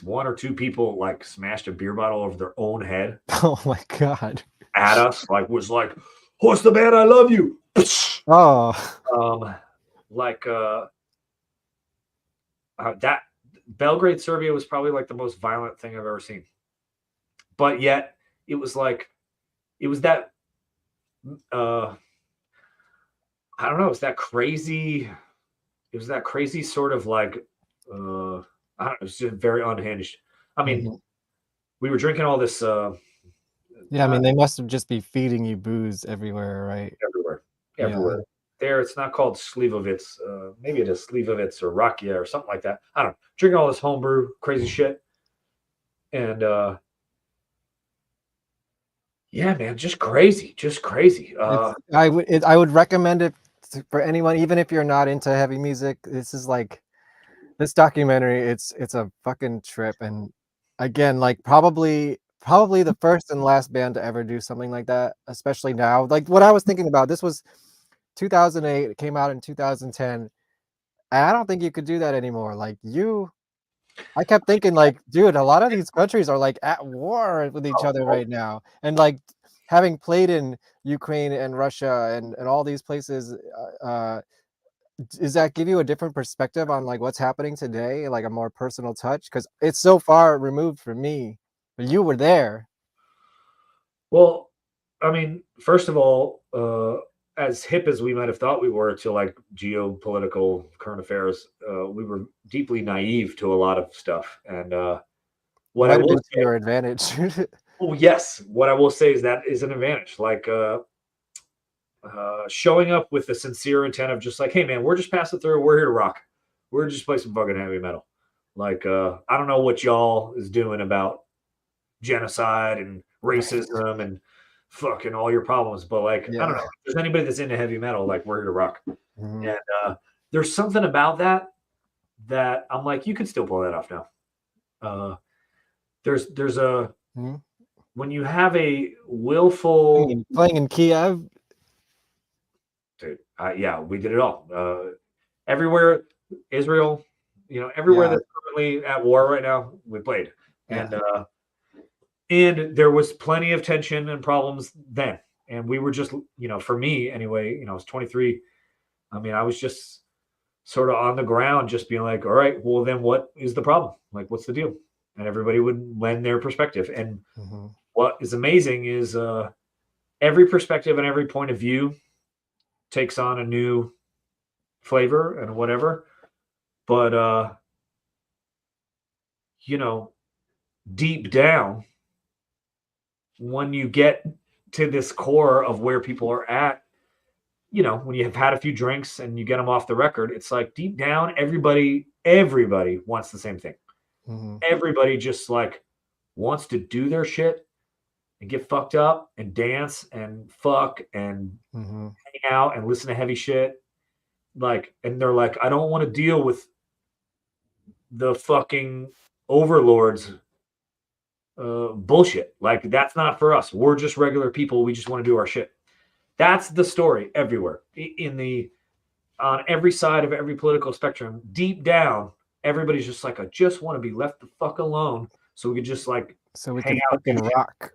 one or two people like smashed a beer bottle over their own head. Oh my god. At us, like was like, "Horse the man, I love you." Oh. Like that Belgrade, Serbia was probably like the most violent thing I've ever seen. But yet it was like it was that I don't know, it was that crazy sort of like I don't know, it was just very unhinged. I mean, we were drinking all this yeah, I mean they must just be feeding you booze everywhere, right? everywhere. Yeah. There, it's not called Slivovitz. Maybe it is Slivovitz or Rakia or something like that. I don't know. Drinking all this homebrew, crazy shit. And yeah, man, just crazy. I would recommend it for anyone, even if you're not into heavy music. This is like this documentary. It's a fucking trip, and again, like probably the first and last band to ever do something like that, especially now. Like what I was thinking about, this was 2008. It came out in 2010, and I don't think you could do that anymore. I kept thinking, like, dude, a lot of these countries are like at war with each other right now, and like having played in Ukraine and Russia and all these places, does that give you a different perspective on like what's happening today, like a more personal touch? Because it's so far removed from me, but you were there. Well, I mean, first of all, as hip as we might have thought we were to like geopolitical current affairs, we were deeply naive to a lot of stuff. And what I Might have will been to say, your advantage. oh yes, what I will say is that is an advantage. Like showing up with the sincere intent of just like, hey man, we're just passing through. We're here to rock. We're just play some fucking heavy metal. Like I don't know what y'all is doing about genocide and racism and fucking all your problems, but like I don't know. If there's anybody that's into heavy metal, like we're here to rock. And there's something about that I'm like, you can still pull that off now. There's a when you have a willful playing in Kiev. Dude, yeah, we did it all. Everywhere, Israel, you know, everywhere that's currently at war right now, we played. And there was plenty of tension and problems then. And we were just, you know, for me anyway, you know, I was 23. I mean, I was just sort of on the ground, just being like, all right, well, then what is the problem? Like, what's the deal? And everybody would lend their perspective. And what is amazing is every perspective and every point of view takes on a new flavor and whatever. But, you know, deep down, when you get to this core of where people are at, you know, when you have had a few drinks and you get them off the record, it's like deep down, everybody wants the same thing. Everybody just like wants to do their shit and get fucked up and dance and fuck and hang out and listen to heavy shit. Like, and they're like, I don't want to deal with the fucking overlords bullshit. Like, that's not for us. We're just regular people. We just want to do our shit. That's the story everywhere on every side of every political spectrum. Deep down, everybody's just like, I just want to be left the fuck alone so we could just like can fucking rock.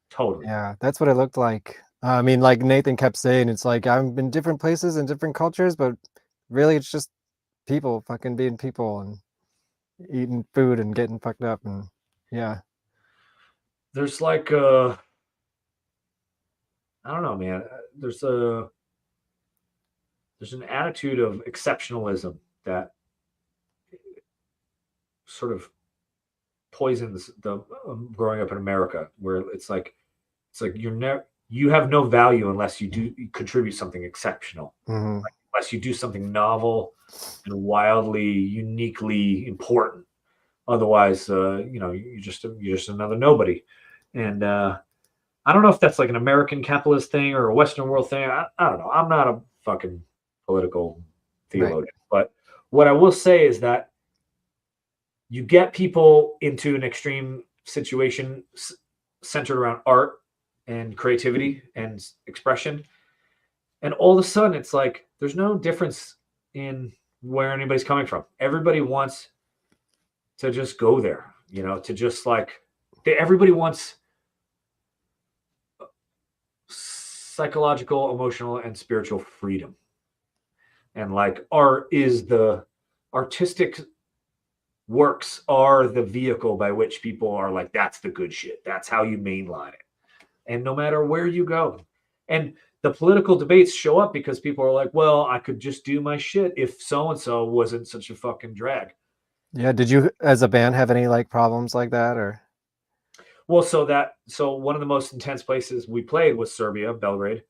Totally. Yeah, that's what it looked like. I mean, like Nathan kept saying, it's like I'm in different places and different cultures, but really it's just people fucking being people and eating food and getting fucked up. And yeah. There's like I don't know, man. There's an attitude of exceptionalism that sort of poisons the growing up in America, where it's like you have no value unless you contribute something exceptional, like, unless you do something novel and wildly, uniquely important. Otherwise, you know, you're just another nobody. And I don't know if that's like an American capitalist thing or a Western world thing. I don't know. I'm not a fucking political theologian, but what I will say is that you get people into an extreme situation centered around art and creativity and expression, and all of a sudden it's like there's no difference in where anybody's coming from. Everybody wants to just go there, you know, to just like everybody wants psychological, emotional, and spiritual freedom. And like art is the artistic works are the vehicle by which people are like, that's the good shit. That's how you mainline it. And no matter where you go. And the political debates show up because people are like, well, I could just do my shit if so-and-so wasn't such a fucking drag. Yeah. Did you as a band have any like problems like that or? Well, so one of the most intense places we played was Serbia, Belgrade.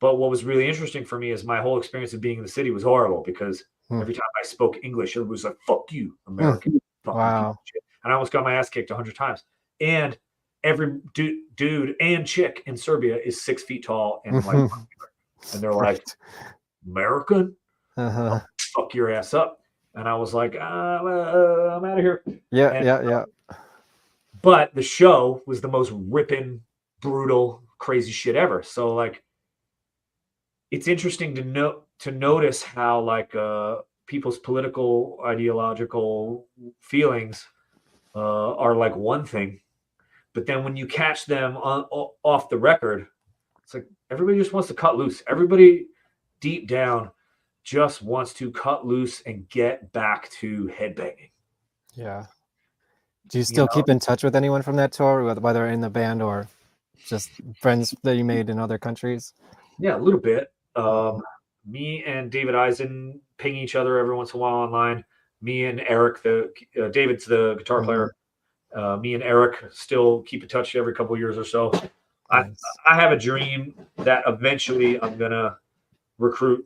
But what was really interesting for me is my whole experience of being in the city was horrible because every time I spoke English, it was like, fuck you, American. Wow. And I almost got my ass kicked 100 times. And every dude and chick in Serbia is 6 feet tall and like, and they're like, American? Fuck your ass up. And I was like, I'm out of here. Yeah. But the show was the most ripping, brutal, crazy shit ever. So like, it's interesting to notice how like people's political, ideological feelings are like one thing, but then when you catch them off the record, it's like everybody just wants to cut loose. Everybody deep down just wants to cut loose and get back to headbanging. Yeah. Do you still keep in touch with anyone from that tour, whether in the band or just friends that you made in other countries? Yeah, a little bit. Me and David Eisen ping each other every once in a while online. Me and Eric, David's the guitar player. Me and Eric still keep in touch every couple of years or so. Nice. I have a dream that eventually I'm gonna recruit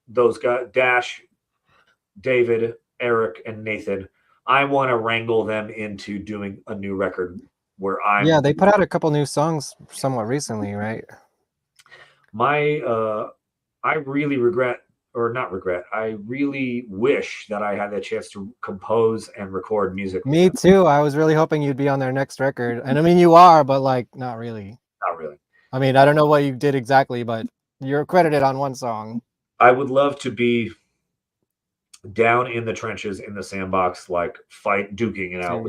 those guys, Dash, David, Eric, and Nathan. I want to wrangle them into doing a new record where I'm. Yeah, they put out a couple new songs somewhat recently, right? I really I really wish that I had the chance to compose and record music. Me too. I was really hoping you'd be on their next record. And I mean, you are, but like, not really. Not really. I mean, I don't know what you did exactly, but you're credited on one song. I would love to be down in the trenches in the sandbox, like duking it out.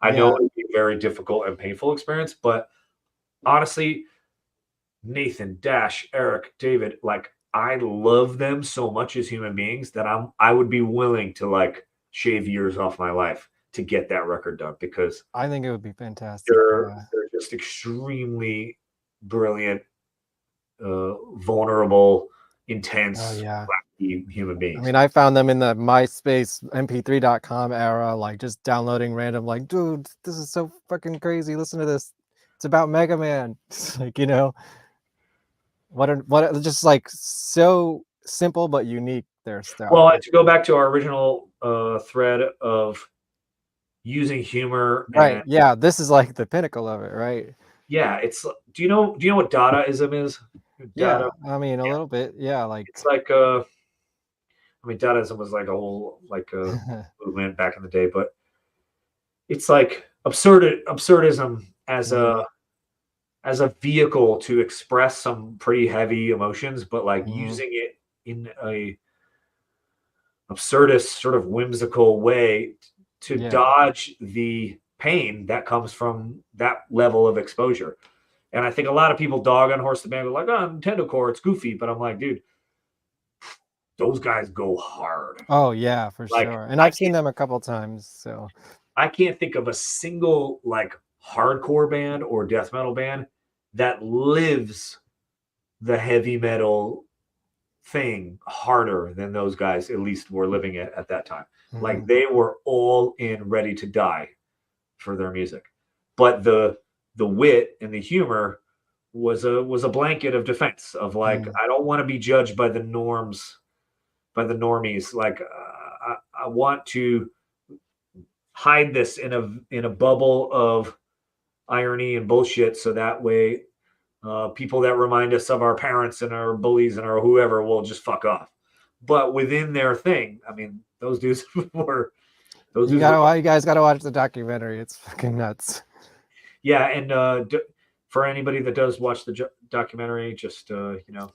I know it would be a very difficult and painful experience, but honestly, Nathan, Dash, Eric, David, like I love them so much as human beings that I would be willing to like shave years off my life to get that record done because I think it would be fantastic. They're just extremely brilliant, vulnerable, intense, human beings. I mean, I found them in the MySpace MP3.com era, like just downloading random, like, dude, this is so fucking crazy. Listen to this. It's about Mega Man. It's like, you know, just like so simple but unique, their stuff. Well, to go back to our original thread of using humor, Right. and Yeah, this is like the pinnacle of it, right? yeah, it's. Do you know what Dadaism is? Yeah, Dada. I mean a little bit. Yeah, like It's like I mean, Dadaism was like a whole movement back in the day, but it's like absurdism as a vehicle to express some pretty heavy emotions, but like using it in a absurdist sort of whimsical way to dodge the pain that comes from that level of exposure. And I think a lot of people dog on Horse the Band, like, oh, Nintendo Core, it's goofy, but I'm like, dude, those guys go hard. Oh yeah, for Like, sure. And I've seen them a couple times, so I can't think of a single like hardcore band or death metal band that lives the heavy metal thing harder than those guys at least were living it at that time. Like they were all in, ready to die for their music. But the wit and the humor was a blanket of defense of like, I don't want to be judged by the norms, by the normies. Like I want to hide this in a bubble of irony and bullshit, so that way people that remind us of our parents and our bullies and our whoever will just fuck off. But within their thing, I mean, those dudes were those. You guys gotta watch the documentary. It's fucking nuts. Yeah, and for anybody that does watch the documentary, just you know,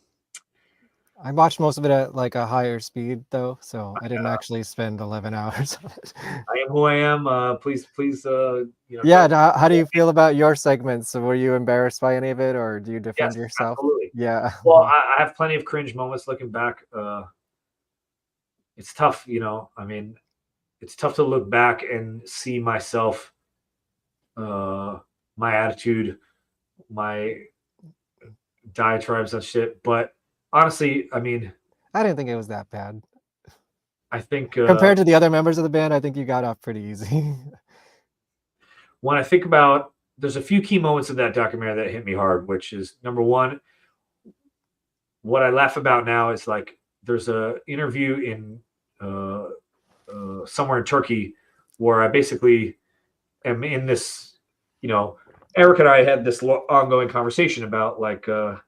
I watched most of it at like a higher speed though, so I didn't actually spend 11 hours on it. I am who I am. Please, you know. Yeah. How do you feel about your segments? So were you embarrassed by any of it, or do you defend yourself? Absolutely. Yeah. Well, I have plenty of cringe moments looking back. It's tough, you know. I mean, it's tough to look back and see myself, my attitude, my diatribes and shit. But honestly, I mean, I didn't think it was that bad. I think compared to the other members of the band, I think you got off pretty easy. When I think about, there's a few key moments in that documentary that hit me hard, which is number one, what I laugh about now is like, there's a interview in somewhere in Turkey where I basically am in this, you know, Eric and I had this ongoing conversation about like, I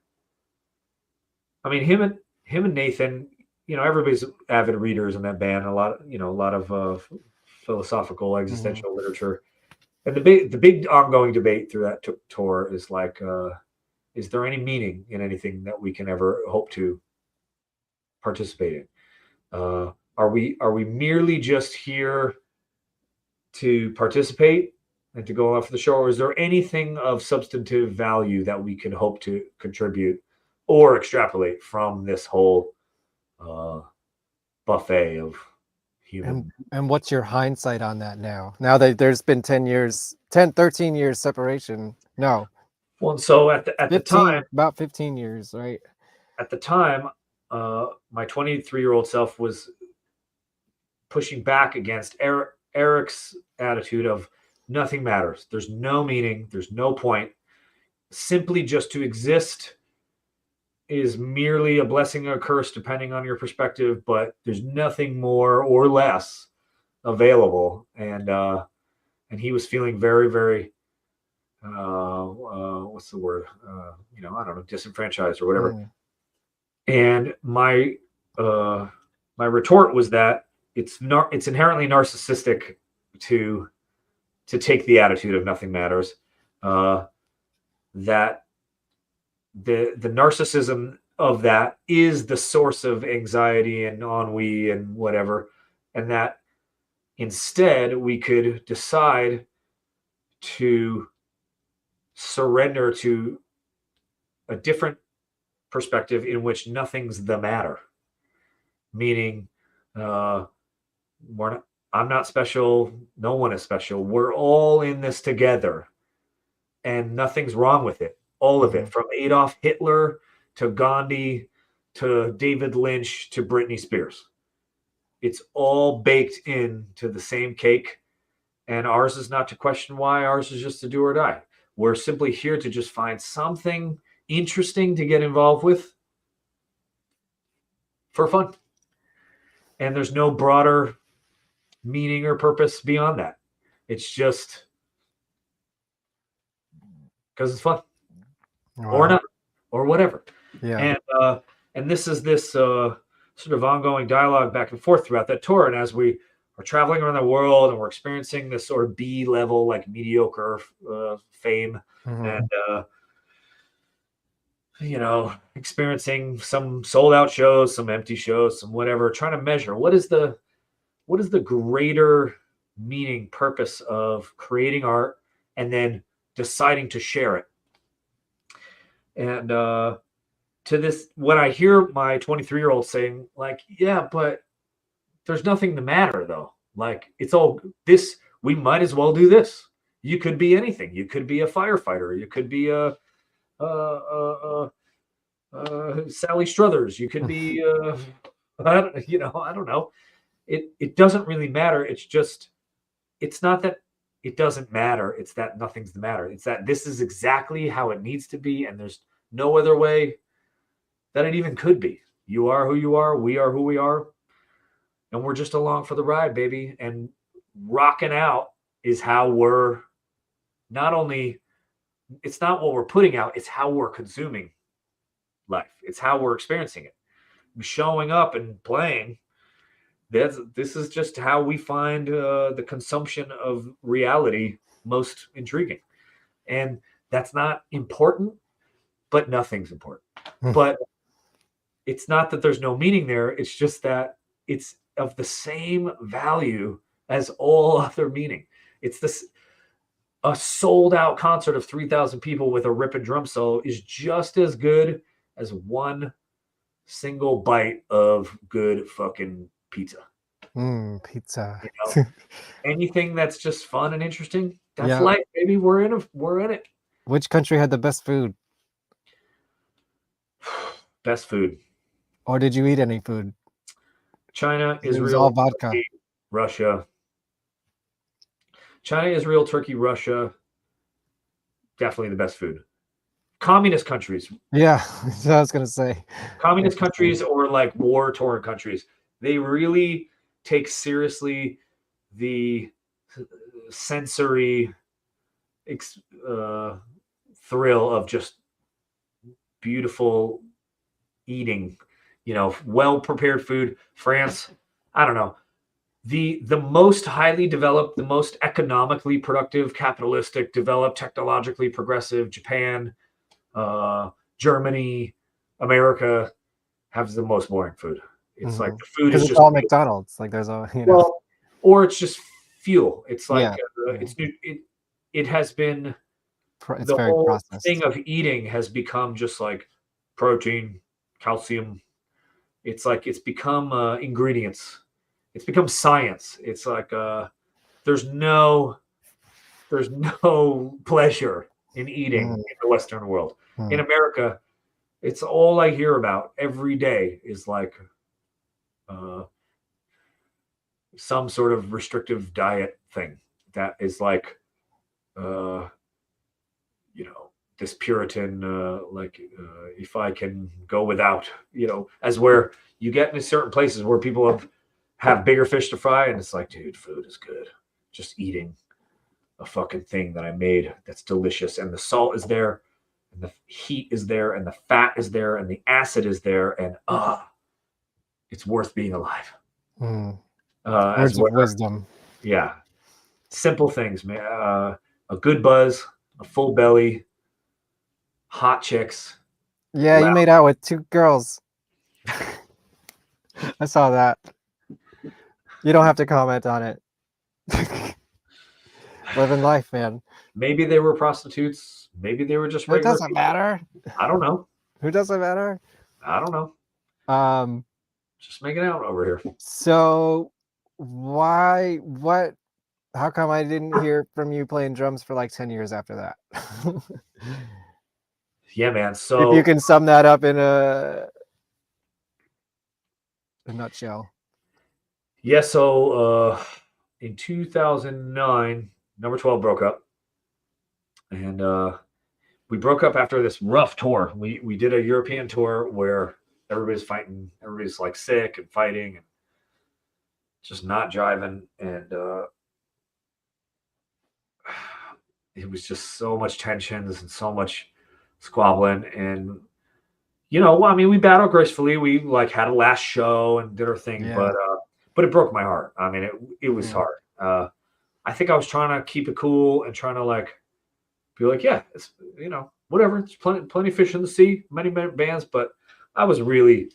mean, him and Nathan, you know, everybody's avid readers in that band, a lot of philosophical existential literature. And the big ongoing debate through that tour is like, is there any meaning in anything that we can ever hope to participate in? Are we merely just here to participate and to go off the show, or is there anything of substantive value that we can hope to contribute or extrapolate from this whole buffet of human? And what's your hindsight on that now? Now that there's been 13 years separation. No. Well, so at the time, about 15 years, right? At the time, my 23-year-old self was pushing back against Eric's attitude of nothing matters. There's no meaning. There's no point. Simply just to exist is merely a blessing or a curse, depending on your perspective, but there's nothing more or less available. And he was feeling very, very, what's the word? You know, I don't know, disenfranchised or whatever. And my retort was that it's inherently narcissistic to take the attitude of nothing matters. That the narcissism of that is the source of anxiety and ennui and whatever, and that instead we could decide to surrender to a different perspective in which nothing's the matter, meaning I'm not special, no one is special, we're all in this together and nothing's wrong with it. All of it, from Adolf Hitler to Gandhi to David Lynch to Britney Spears. It's all baked into the same cake, and ours is not to question why, ours is just to do or die. We're simply here to just find something interesting to get involved with for fun. And there's no broader meaning or purpose beyond that. It's just because it's fun. Wow. Or not, or whatever. Yeah. And this is this sort of ongoing dialogue back and forth throughout that tour. And as we are traveling around the world and we're experiencing this sort of B level, like mediocre fame, and experiencing some sold out shows, some empty shows, some whatever, trying to measure what is the greater meaning, purpose of creating art and then deciding to share it. And to this, when I hear my 23-year-old saying, like, yeah, but there's nothing to matter though. Like, it's all this, we might as well do this. You could be anything. You could be a firefighter. You could be Sally Struthers. You could be, I don't know. It doesn't really matter. It's just, it's not that it doesn't matter. It's that nothing's the matter. It's that this is exactly how it needs to be. And there's no other way that it even could be. You are who you are. We are who we are. And we're just along for the ride, baby. And rocking out is how we're not only, it's not what we're putting out, it's how we're consuming life. It's how we're experiencing it. Showing up and playing, this is just how we find the consumption of reality most intriguing. And that's not important, but nothing's important. But it's not that there's no meaning there. It's just that it's of the same value as all other meaning. It's this, a sold out concert of 3,000 people with a ripping drum solo is just as good as one single bite of good fucking pizza. Pizza. Anything that's just fun and interesting, that's life, baby. We're in it. Which country had the best food? Best food. Or did you eat any food? China, It was Israel, all vodka. Turkey, Russia. China, Israel, Turkey, Russia. Definitely the best food. Communist countries. Yeah, that's what I was gonna say. Communist countries or like war-torn countries. They really take seriously the sensory thrill of just beautiful eating, well-prepared food. France, I don't know. The most highly developed, the most economically productive, capitalistic, developed, technologically progressive, Japan, Germany, America has the most boring food. It's like the food is it's just all McDonald's. Like there's a well, or it's just fuel. It's like it has been it's the very whole processed. thing of eating has become just like protein, calcium. It's like it's become ingredients. It's become science. It's like there's no pleasure in eating in the Western world. In America, it's all I hear about every day is like some sort of restrictive diet thing that is like this Puritan if I can go without, as where you get into certain places where people have bigger fish to fry, and it's like, dude, food is good. Just eating a fucking thing that I made that's delicious, and the salt is there, and the heat is there, and the fat is there, and the acid is there, and it's worth being alive. Words of wisdom. Yeah, simple things, man. A good buzz, a full belly, hot chicks. Yeah, you made out with 2 girls. I saw that. You don't have to comment on it. Living life, man. Maybe they were prostitutes. Maybe they were just regular. It doesn't matter. I don't know. Who doesn't matter? I don't know. Just making out over here. So how come I didn't hear from you playing drums for like 10 years after that? Yeah, man. So if you can sum that up in a nutshell. Yeah, so in 2009, Number 12 broke up. And we broke up after this rough tour. We did a European tour where everybody's fighting, everybody's like sick and fighting and just not jiving. And it was just so much tensions and so much squabbling. And I mean, we battled gracefully. We like had a last show and did our thing, Yeah. but it broke my heart. I mean, it was hard. I think I was trying to keep it cool and trying to like be like, yeah, it's whatever. It's plenty of fish in the sea, many bands, but I was really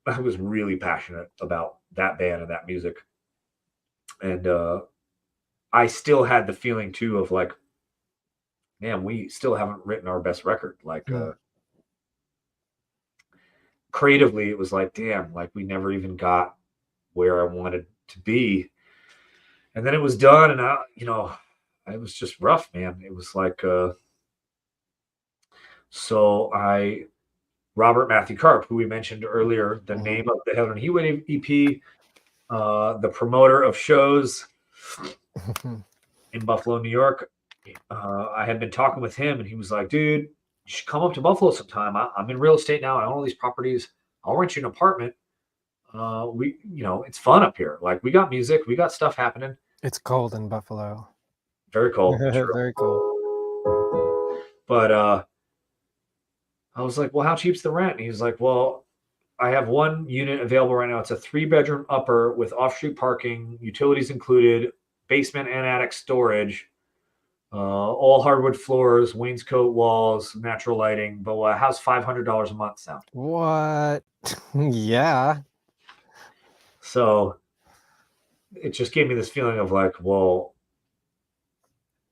passionate about that band and that music, and I still had the feeling too of like, man, we still haven't written our best record. Like creatively, it was like, damn, like we never even got where I wanted to be, and then it was done, and it was just rough, man. It was like, Robert Matthew Karp, who we mentioned earlier, the name of the Heatherton Heatwave EP, the promoter of shows in Buffalo, New York. I had been talking with him, and he was like, dude, you should come up to Buffalo sometime. I'm in real estate now. I own all these properties. I'll rent you an apartment. It's fun up here. Like, we got music. We got stuff happening. It's cold in Buffalo. Very cold. Very cold. But I was like, well, how cheap's the rent? And he's like, well, I have one unit available right now. It's a 3-bedroom upper with off-street parking, utilities included, basement and attic storage, all hardwood floors, wainscot walls, natural lighting. But how's $500 a month sound? What? Yeah. So it just gave me this feeling of like, well,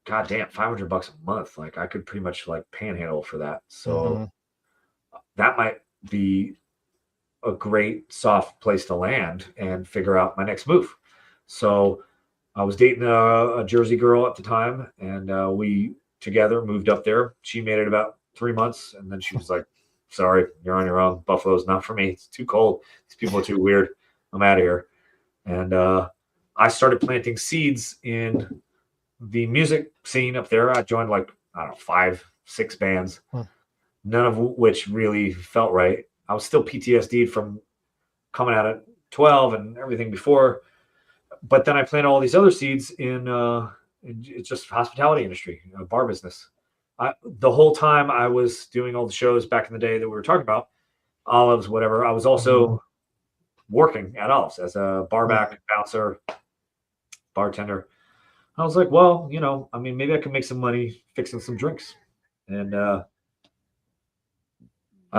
goddamn, $500 a month. Like, I could pretty much like panhandle for that. So that might be a great soft place to land and figure out my next move. So I was dating a Jersey girl at the time, and we together moved up there. She made it about 3 months, and then she was like, sorry, you're on your own. Buffalo's not for me. It's too cold. These people are too weird. I'm out of here. And I started planting seeds in the music scene up there. I joined like, I don't know, 5, 6 bands, none of which really felt right. I was still PTSD'd from coming out at 12 and everything before. But then I planted all these other seeds in just hospitality industry, bar business. The whole time I was doing all the shows back in the day that we were talking about, Olives, whatever, I was also working at Olives as a barback, bouncer, bartender. I was like, well, I mean, maybe I can make some money fixing some drinks. And I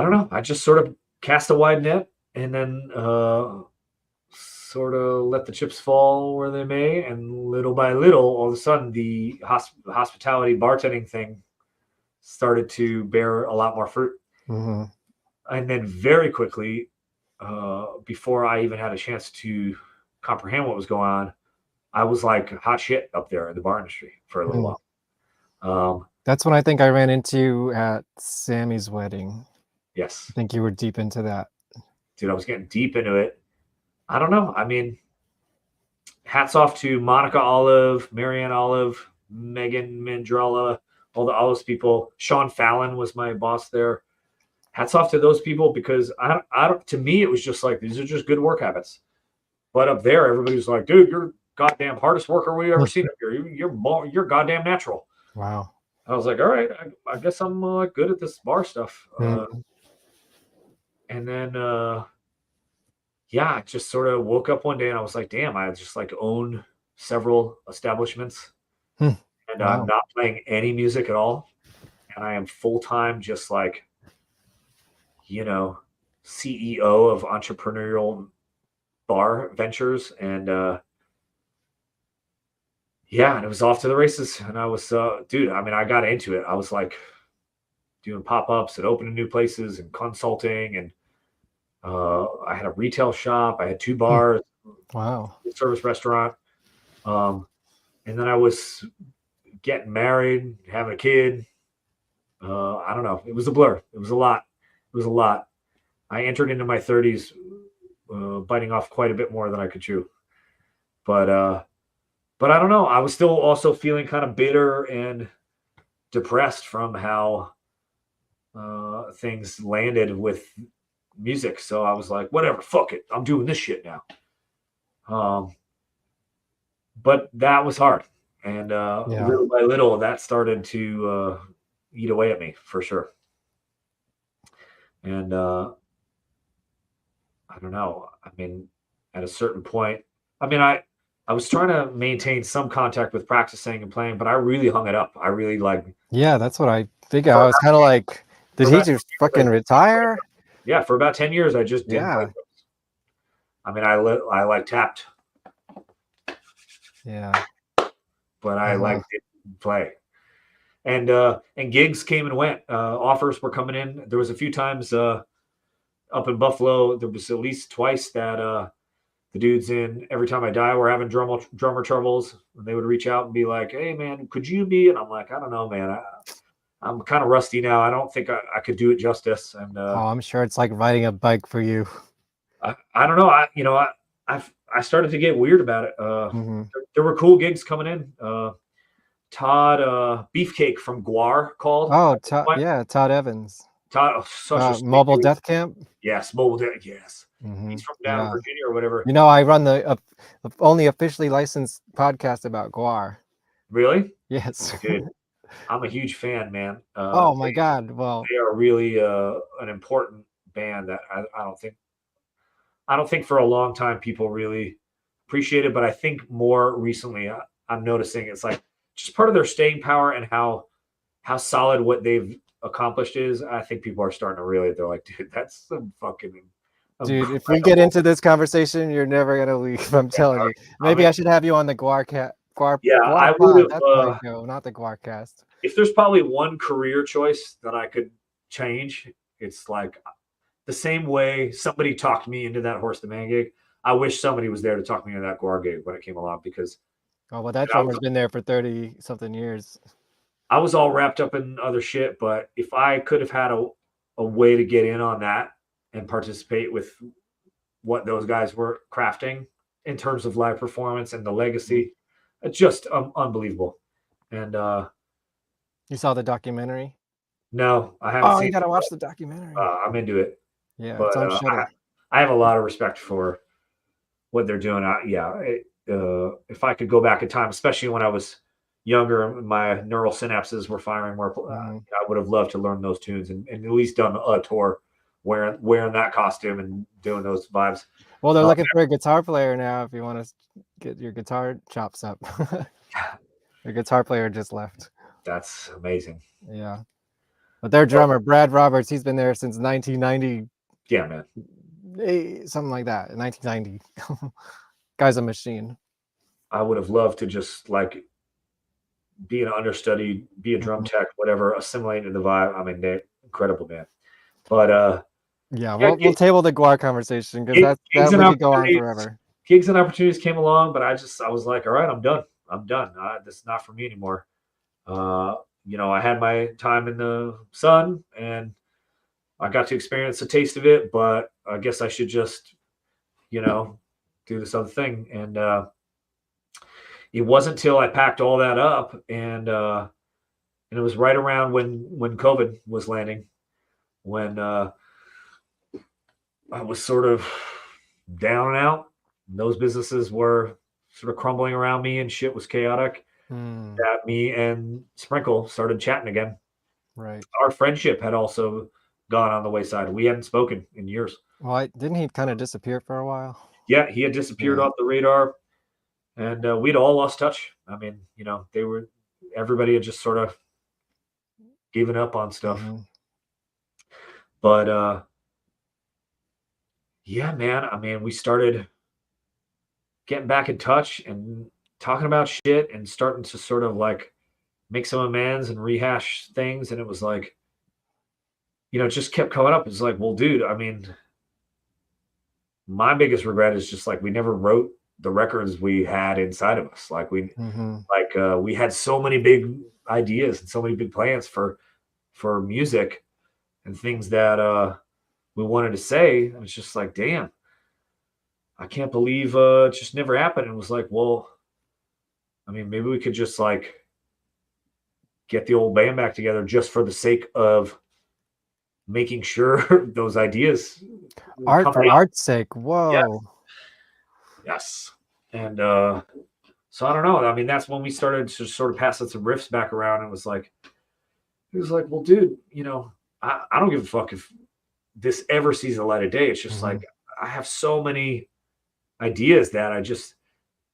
don't know. I just sort of cast a wide net and then sort of let the chips fall where they may. And little by little, all of a sudden, the hospitality bartending thing started to bear a lot more fruit. And then very quickly, before I even had a chance to comprehend what was going on, I was like hot shit up there in the bar industry for a little while. That's when I think I ran into at Sammy's wedding. Yes. I think you were deep into that. Dude, I was getting deep into it. I don't know. I mean, hats off to Monica Olive, Marianne Olive, Megan Mandrella, all the Olives people. Sean Fallon was my boss there. Hats off to those people, because I don't. To me, it was just like, these are just good work habits. But up there, everybody's like, dude, you're goddamn hardest worker we've ever seen up here. You're goddamn natural. Wow. I was like, all right, I guess I'm good at this bar stuff. And then, I just sort of woke up one day and I was like, damn, I just like own several establishments and I'm not playing any music at all. And I am full-time, just like, CEO of entrepreneurial bar ventures. And, and it was off to the races. And I was, dude, I mean, I got into it. I was like doing pop-ups and opening new places and consulting. And I had a retail shop. I had 2 bars. Wow. Service restaurant. And then I was getting married, having a kid. I don't know. It was a blur. It was a lot. I entered into my 30s biting off quite a bit more than I could chew. But I don't know. I was still also feeling kind of bitter and depressed from how things landed with music. So I was like, whatever, fuck it, I'm doing this shit now. But that was hard, and little by little, that started to eat away at me for sure. And I don't know. I mean, at a certain point, I mean, I was trying to maintain some contact with practicing and playing, but I really hung it up. I really Yeah, that's what I think. I was kind of like, did he just fucking retire? Yeah, for about 10 years, I just didn't play drums. I mean, I like tapped. Yeah. But I didn't play. And gigs came and went. Offers were coming in. There was a few times up in Buffalo, there was at least twice that the dudes in Every Time I Die were having drummer troubles. And they would reach out and be like, hey, man, could you be? And I'm like, I don't know, man. I'm kind of rusty now. I don't think I could do it justice. And I'm sure it's like riding a bike for you. I don't know. I started to get weird about it. There were cool gigs coming in. Todd Beefcake from Guar called. Oh, Todd Evans. Todd, Mobile Death Camp. Yes, Mobile Death. Yes, he's from down in Virginia or whatever. You know, I run the only officially licensed podcast about Guar. Really? Yes. Dude, I'm a huge fan, man. Oh my God! Well, they are really an important band that I don't think for a long time people really appreciate it, but I think more recently I'm noticing it's like just part of their staying power and how solid what they've accomplished is. I think people are starting to realize, they're like, dude, that's some fucking. Dude, if we get into this conversation, you're never gonna leave. I'm telling you. Maybe I should have you on the Guar. Yeah, I would have. Not the Guarcast. If there's probably one career choice that I could change, it's like the same way somebody talked me into that Horse the Man gig. I wish somebody was there to talk me into that Guar gig when it came along, because that drummer's been there for 30 something years. I was all wrapped up in other shit, but if I could have had a way to get in on that and participate with what those guys were crafting in terms of live performance and the legacy, it's just unbelievable. And you saw the documentary? No, I haven't seen you gotta watch the documentary. I'm into it. Yeah, but it's on Shudder. I have a lot of respect for what they're doing. If I could go back in time, especially when I was younger, my neural synapses were firing more. I would have loved to learn those tunes and at least done a tour wearing that costume and doing those vibes. Well, they're looking for a guitar player now. If you want to get your guitar chops up, the guitar player just left. That's amazing. Yeah, but their drummer Brad Roberts, he's been there since 1990. Yeah, man. Something like that. 1990. Guy's a machine. I would have loved to just like be an understudy, be a drum tech, whatever, assimilate into the vibe. I mean, they're incredible, man. But we'll table the Guar conversation, because that we could go on forever. Gigs and opportunities came along, but I was like, all right, I'm done. This is not for me anymore. I had my time in the sun and I got to experience a taste of it, but I guess I should just, do this other thing. And it wasn't until I packed all that up and it was right around when COVID was landing, when I was sort of down and out. Those businesses were sort of crumbling around me and shit was chaotic. That me and Sprinkle started chatting again. Right. Our friendship had also gone on the wayside. We hadn't spoken in years. Well, didn't he kind of disappear for a while? Yeah, he had disappeared off the radar, and we'd all lost touch. I mean, everybody had just sort of given up on stuff. But yeah, man, I mean, we started getting back in touch and talking about shit and starting to sort of like make some amends and rehash things. And it was like, it just kept coming up. It's like, well, dude, I mean, my biggest regret is just like, we never wrote the records we had inside of us. Like we had so many big ideas and so many big plans for music and things that we wanted to say. And it's just like, damn, I can't believe it just never happened. And it was like, well, I mean, maybe we could just like get the old band back together just for the sake of making sure those ideas Art come for out. art's sake. Whoa. Yes. And so I don't know. I mean, that's when we started to sort of passing some riffs back around. And it was like, well, dude, I don't give a fuck if this ever sees the light of day. It's just like, I have so many ideas that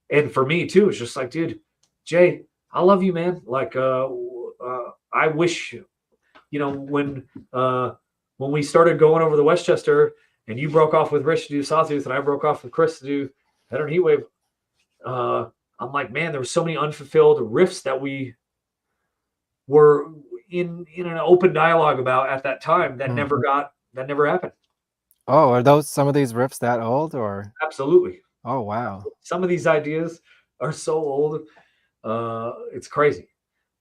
and for me too, it's just like, dude, Jay, I love you, man. Like, I wish, when we started going over the Westchester and you broke off with Rich to do Sawtooth and I broke off with Chris to do Heatherton Heatwave, I'm like, man, there were so many unfulfilled riffs that we were in an open dialogue about at that time that never happened. Oh, are those some of these riffs that old or? Absolutely. Oh, wow. Some of these ideas are so old. It's crazy.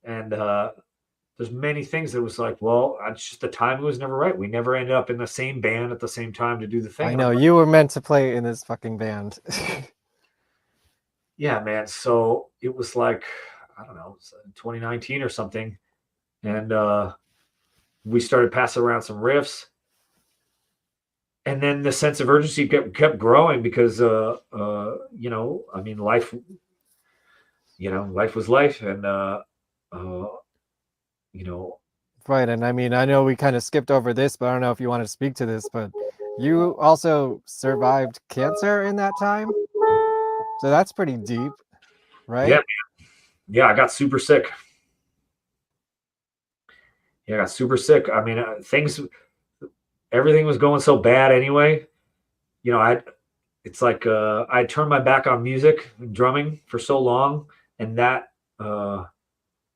And there's many things that was like, well, it's just the timing was never right. We never ended up in the same band at the same time to do the thing. I know, you were meant to play in this fucking band. Yeah, man. So it was like, I don't know, 2019 or something. And we started passing around some riffs. And then the sense of urgency kept growing because, I mean, life was life. And, Right. And I mean, I know we kind of skipped over this, but I don't know if you want to speak to this, but you also survived cancer in that time. So that's pretty deep, right? Yeah, man. Yeah, I got super sick. I I mean, everything was going so bad anyway. It's like I turned my back on music and drumming for so long, and that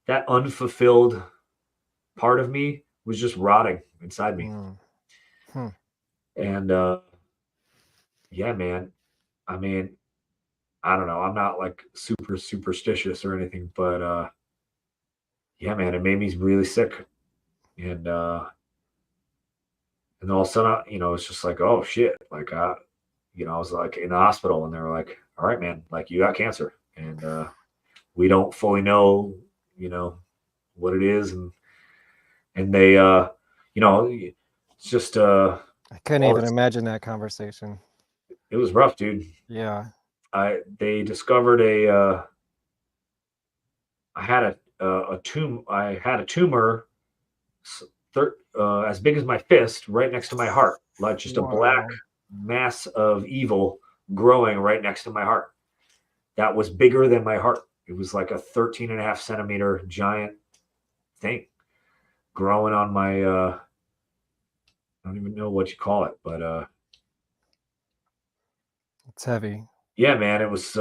unfulfilled part of me was just rotting inside me. And yeah, man. I mean, I don't know. I'm not like super superstitious or anything, but yeah, man, it made me really sick. And all of a sudden, it's just like, oh shit. Like, I was like in the hospital and they were like, all right, man, like you got cancer and we don't fully know, what it is. And they, it's just, I couldn't even imagine that conversation. It was rough, dude. Yeah. They discovered I had a tumor as big as my fist right next to my heart, like just a black mass of evil growing right next to my heart. That was bigger than my heart. It was like a 13.5 centimeter giant thing growing on my, I don't even know what you call it, but it's heavy. Yeah, man, it was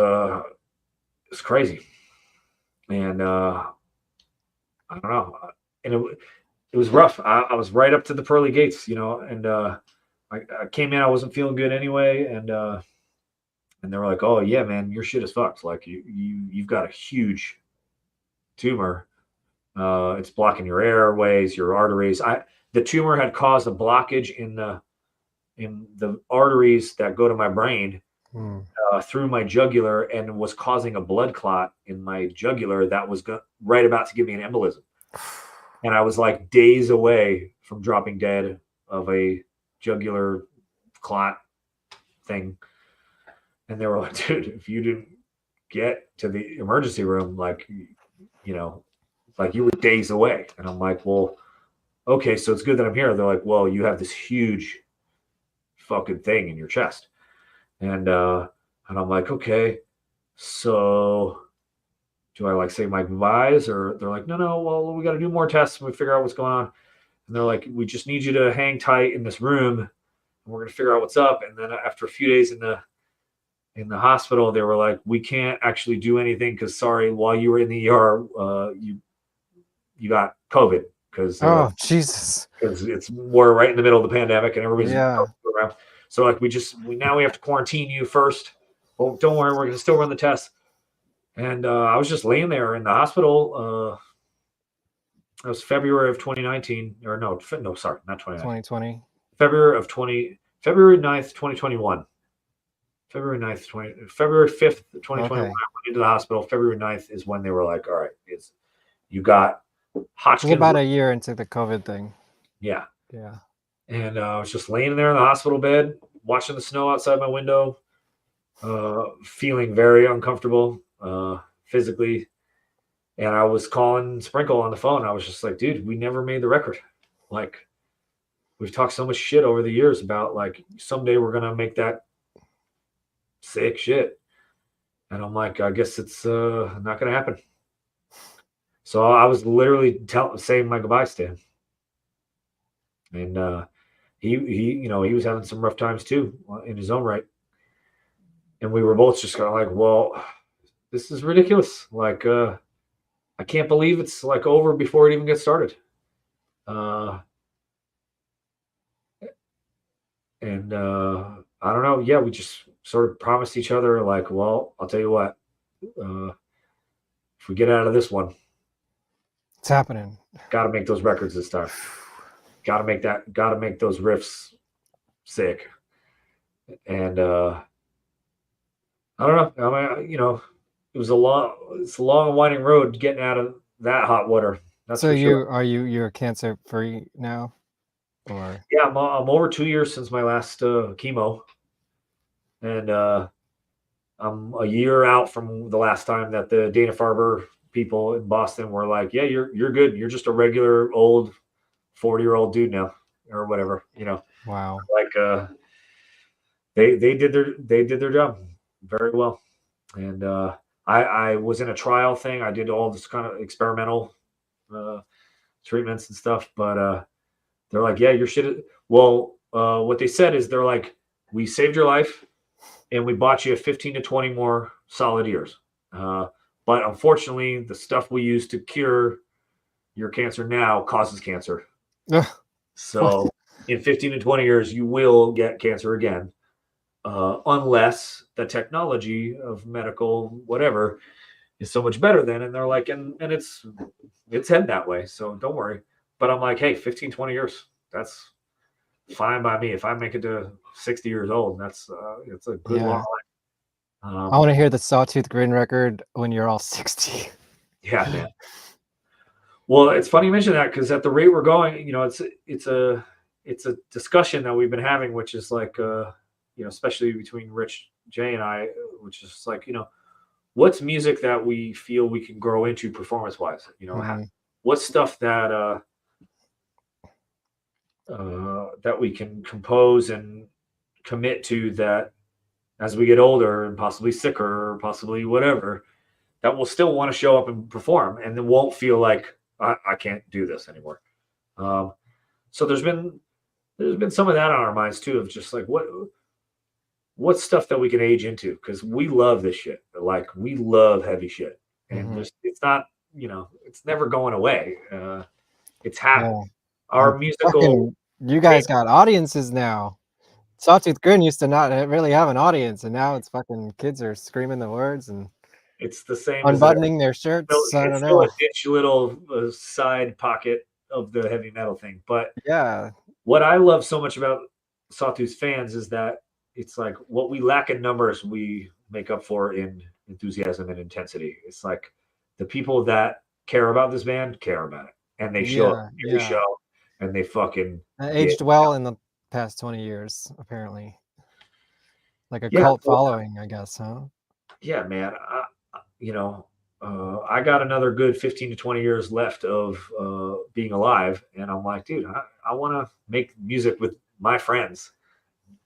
crazy. And I don't know. And it was rough. I was right up to the pearly gates, and I came in, I wasn't feeling good anyway. And they were like, oh yeah, man, your shit is fucked. Like you've got a huge tumor. It's blocking your airways, your arteries. The tumor had caused a blockage in the arteries that go to my brain through my jugular and was causing a blood clot in my jugular that was right about to give me an embolism. And I was like days away from dropping dead of a jugular clot thing. And they were like, dude, if you didn't get to the emergency room, like you were days away. And I'm like, well, okay, so it's good that I'm here. They're like, well, you have this huge fucking thing in your chest. And I'm like, okay, so do I like say my goodbyes? Or they're like, no, well, we got to do more tests and we figure out what's going on. And they're like, we just need you to hang tight in this room and we're going to figure out what's up. And then after a few days in the hospital, they were like, we can't actually do anything because sorry, while you were in the ER, you got COVID because Jesus, because we're right in the middle of the pandemic and everybody's around. So like we now have to quarantine you first. Oh, don't worry, we're gonna still run the tests. And I was just laying there in the hospital. It was February of 2019, or no, sorry, not 2019. 2020. February 9th, 2021. February 5th, 2021. Okay. I went into the hospital. February 9th is when they were like, all right, you got It Hodgkin's. was about a year into the COVID thing. Yeah. Yeah. And I was just laying there in the hospital bed, watching the snow outside my window, feeling very uncomfortable physically. And I was calling Sprinkle on the phone. I was just like, dude, we never made the record. Like, we've talked so much shit over the years about, like, someday we're going to make that sick shit. And I'm like, I guess it's not going to happen. So I was literally saying my goodbyes to him. And he was having some rough times too in his own right. And we were both just kind of like, well, this is ridiculous. Like, I can't believe it's like over before it even gets started. And I don't know. Yeah, we just sort of promised each other, like, well, I'll tell you what, if we get out of this one, it's happening. Got to make those records this time. Got to make those riffs sick. And I don't know. I mean, it's a long and winding road getting out of that hot water. That's so for sure. you're cancer free now, or? Yeah, I'm over 2 years since my last chemo, and I'm a year out from the last time that the Dana-Farber people in Boston were like, "Yeah, you're good. You're just a regular old 40-year-old dude now, or whatever." Wow. Like they did their job very well, and I was in a trial thing. I did all this kind of experimental treatments and stuff, but they're like, yeah, your shit. Well, what they said is they're like, we saved your life and we bought you 15 to 20 more solid years. But unfortunately, the stuff we use to cure your cancer now causes cancer. So in 15 to 20 years, you will get cancer again. Unless the technology of medical whatever is so much better then. And they're like, and it's heading that way. So don't worry. But I'm like, hey, 15, 20 years, that's fine by me. If I make it to 60 years old, that's it's a good long life. I want to hear the Sawtooth Grin record when you're all 60. Yeah, man. Well, it's funny you mention that, because at the rate we're going, it's a discussion that we've been having, which is like, especially between Rich, Jay, and I, which is like, what's music that we feel we can grow into performance-wise? What's stuff that that we can compose and commit to, that as we get older and possibly sicker or possibly whatever, that we'll still want to show up and perform, and then won't feel like I can't do this anymore. So there's been some of that on our minds too, of just like, what's stuff that we can age into, because we love this shit. Like, we love heavy shit, and it's not, it's never going away. It's happening. Our musical. You guys got audiences now. Sawtooth Grin used to not really have an audience, and now it's fucking kids are screaming the words and it's the same unbuttoning their shirts. It's I don't still know. a niche little side pocket of the heavy metal thing. But yeah, what I love so much about Sawtooth fans is that it's like, what we lack in numbers, we make up for in enthusiasm and intensity. It's like the people that care about this band care about it, and they show up every show, and they fucking aged well in the past 20 years, apparently. Like a cult following, I guess, huh? Yeah, man. I got another good 15 to 20 years left of being alive, and I'm like, dude, I want to make music with my friends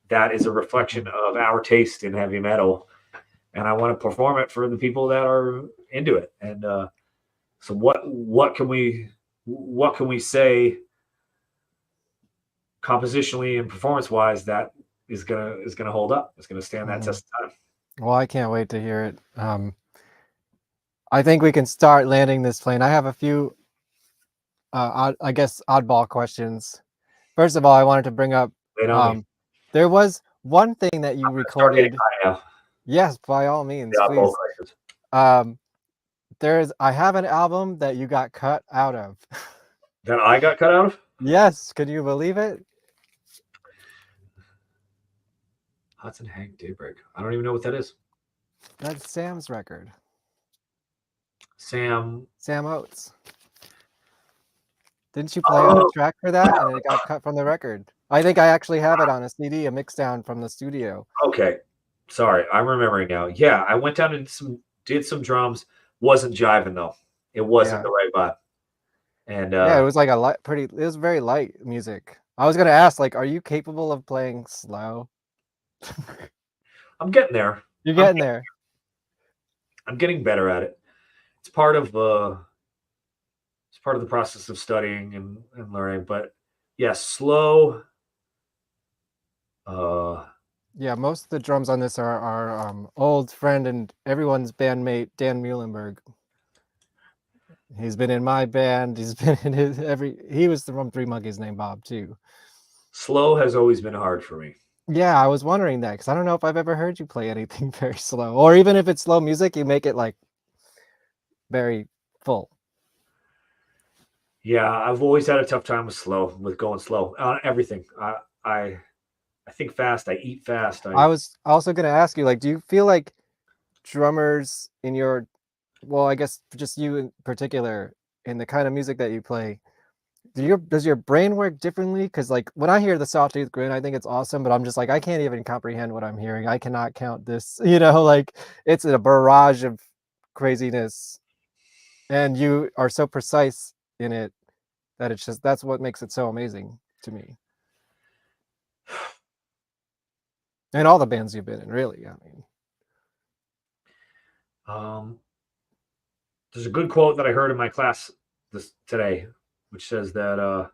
that is a reflection of our taste in heavy metal, and I want to perform it for the people that are into it. And so what can we say compositionally and performance wise that is gonna hold up? It's gonna stand that test of time. Well, I can't wait to hear it. I think we can start landing this plane. I have a few I guess oddball questions. First of all, I wanted to bring up there was one thing that you recorded. Yes, by all means, please. I have an album that you got cut out of. That I got cut out of? Yes, could you believe it? Hudson Hank Daybreak. I don't even know what that is. That's Sam's record. Sam Oates. Didn't you play a track for that and it got cut from the record? I think I actually have it on a CD, a mix down from the studio. Okay, sorry, I'm remembering now. Yeah, I went down and did some drums. Wasn't jiving though. It wasn't the right vibe. And yeah, it was like it was very light music. I was gonna ask, like, are you capable of playing slow? I'm getting there. You're getting there. I'm getting better at it. It's part of the process of studying and learning. But yeah, slow. Yeah, most of the drums on this are our old friend and everyone's bandmate Dan Muhlenberg. He's been in my band. He's been in he was from Three Monkeys named Bob too. Slow has always been hard for me. Yeah, I was wondering that because I don't know if I've ever heard you play anything very slow, or even if it's slow music, you make it like very full. Yeah, I've always had a tough time with going slow on everything. I think fast. I eat fast. I was also going to ask you, like, do you feel like drummers in your, well, I guess just you in particular, in the kind of music that you play, does your brain work differently? Because like when I hear the Sawtooth Grin, I think it's awesome, but I'm just like, I can't even comprehend what I'm hearing. I cannot count this, like it's a barrage of craziness, and you are so precise in it that that's what makes it so amazing to me. And all the bands you've been in, really. I mean, there's a good quote that I heard in my class today, which says that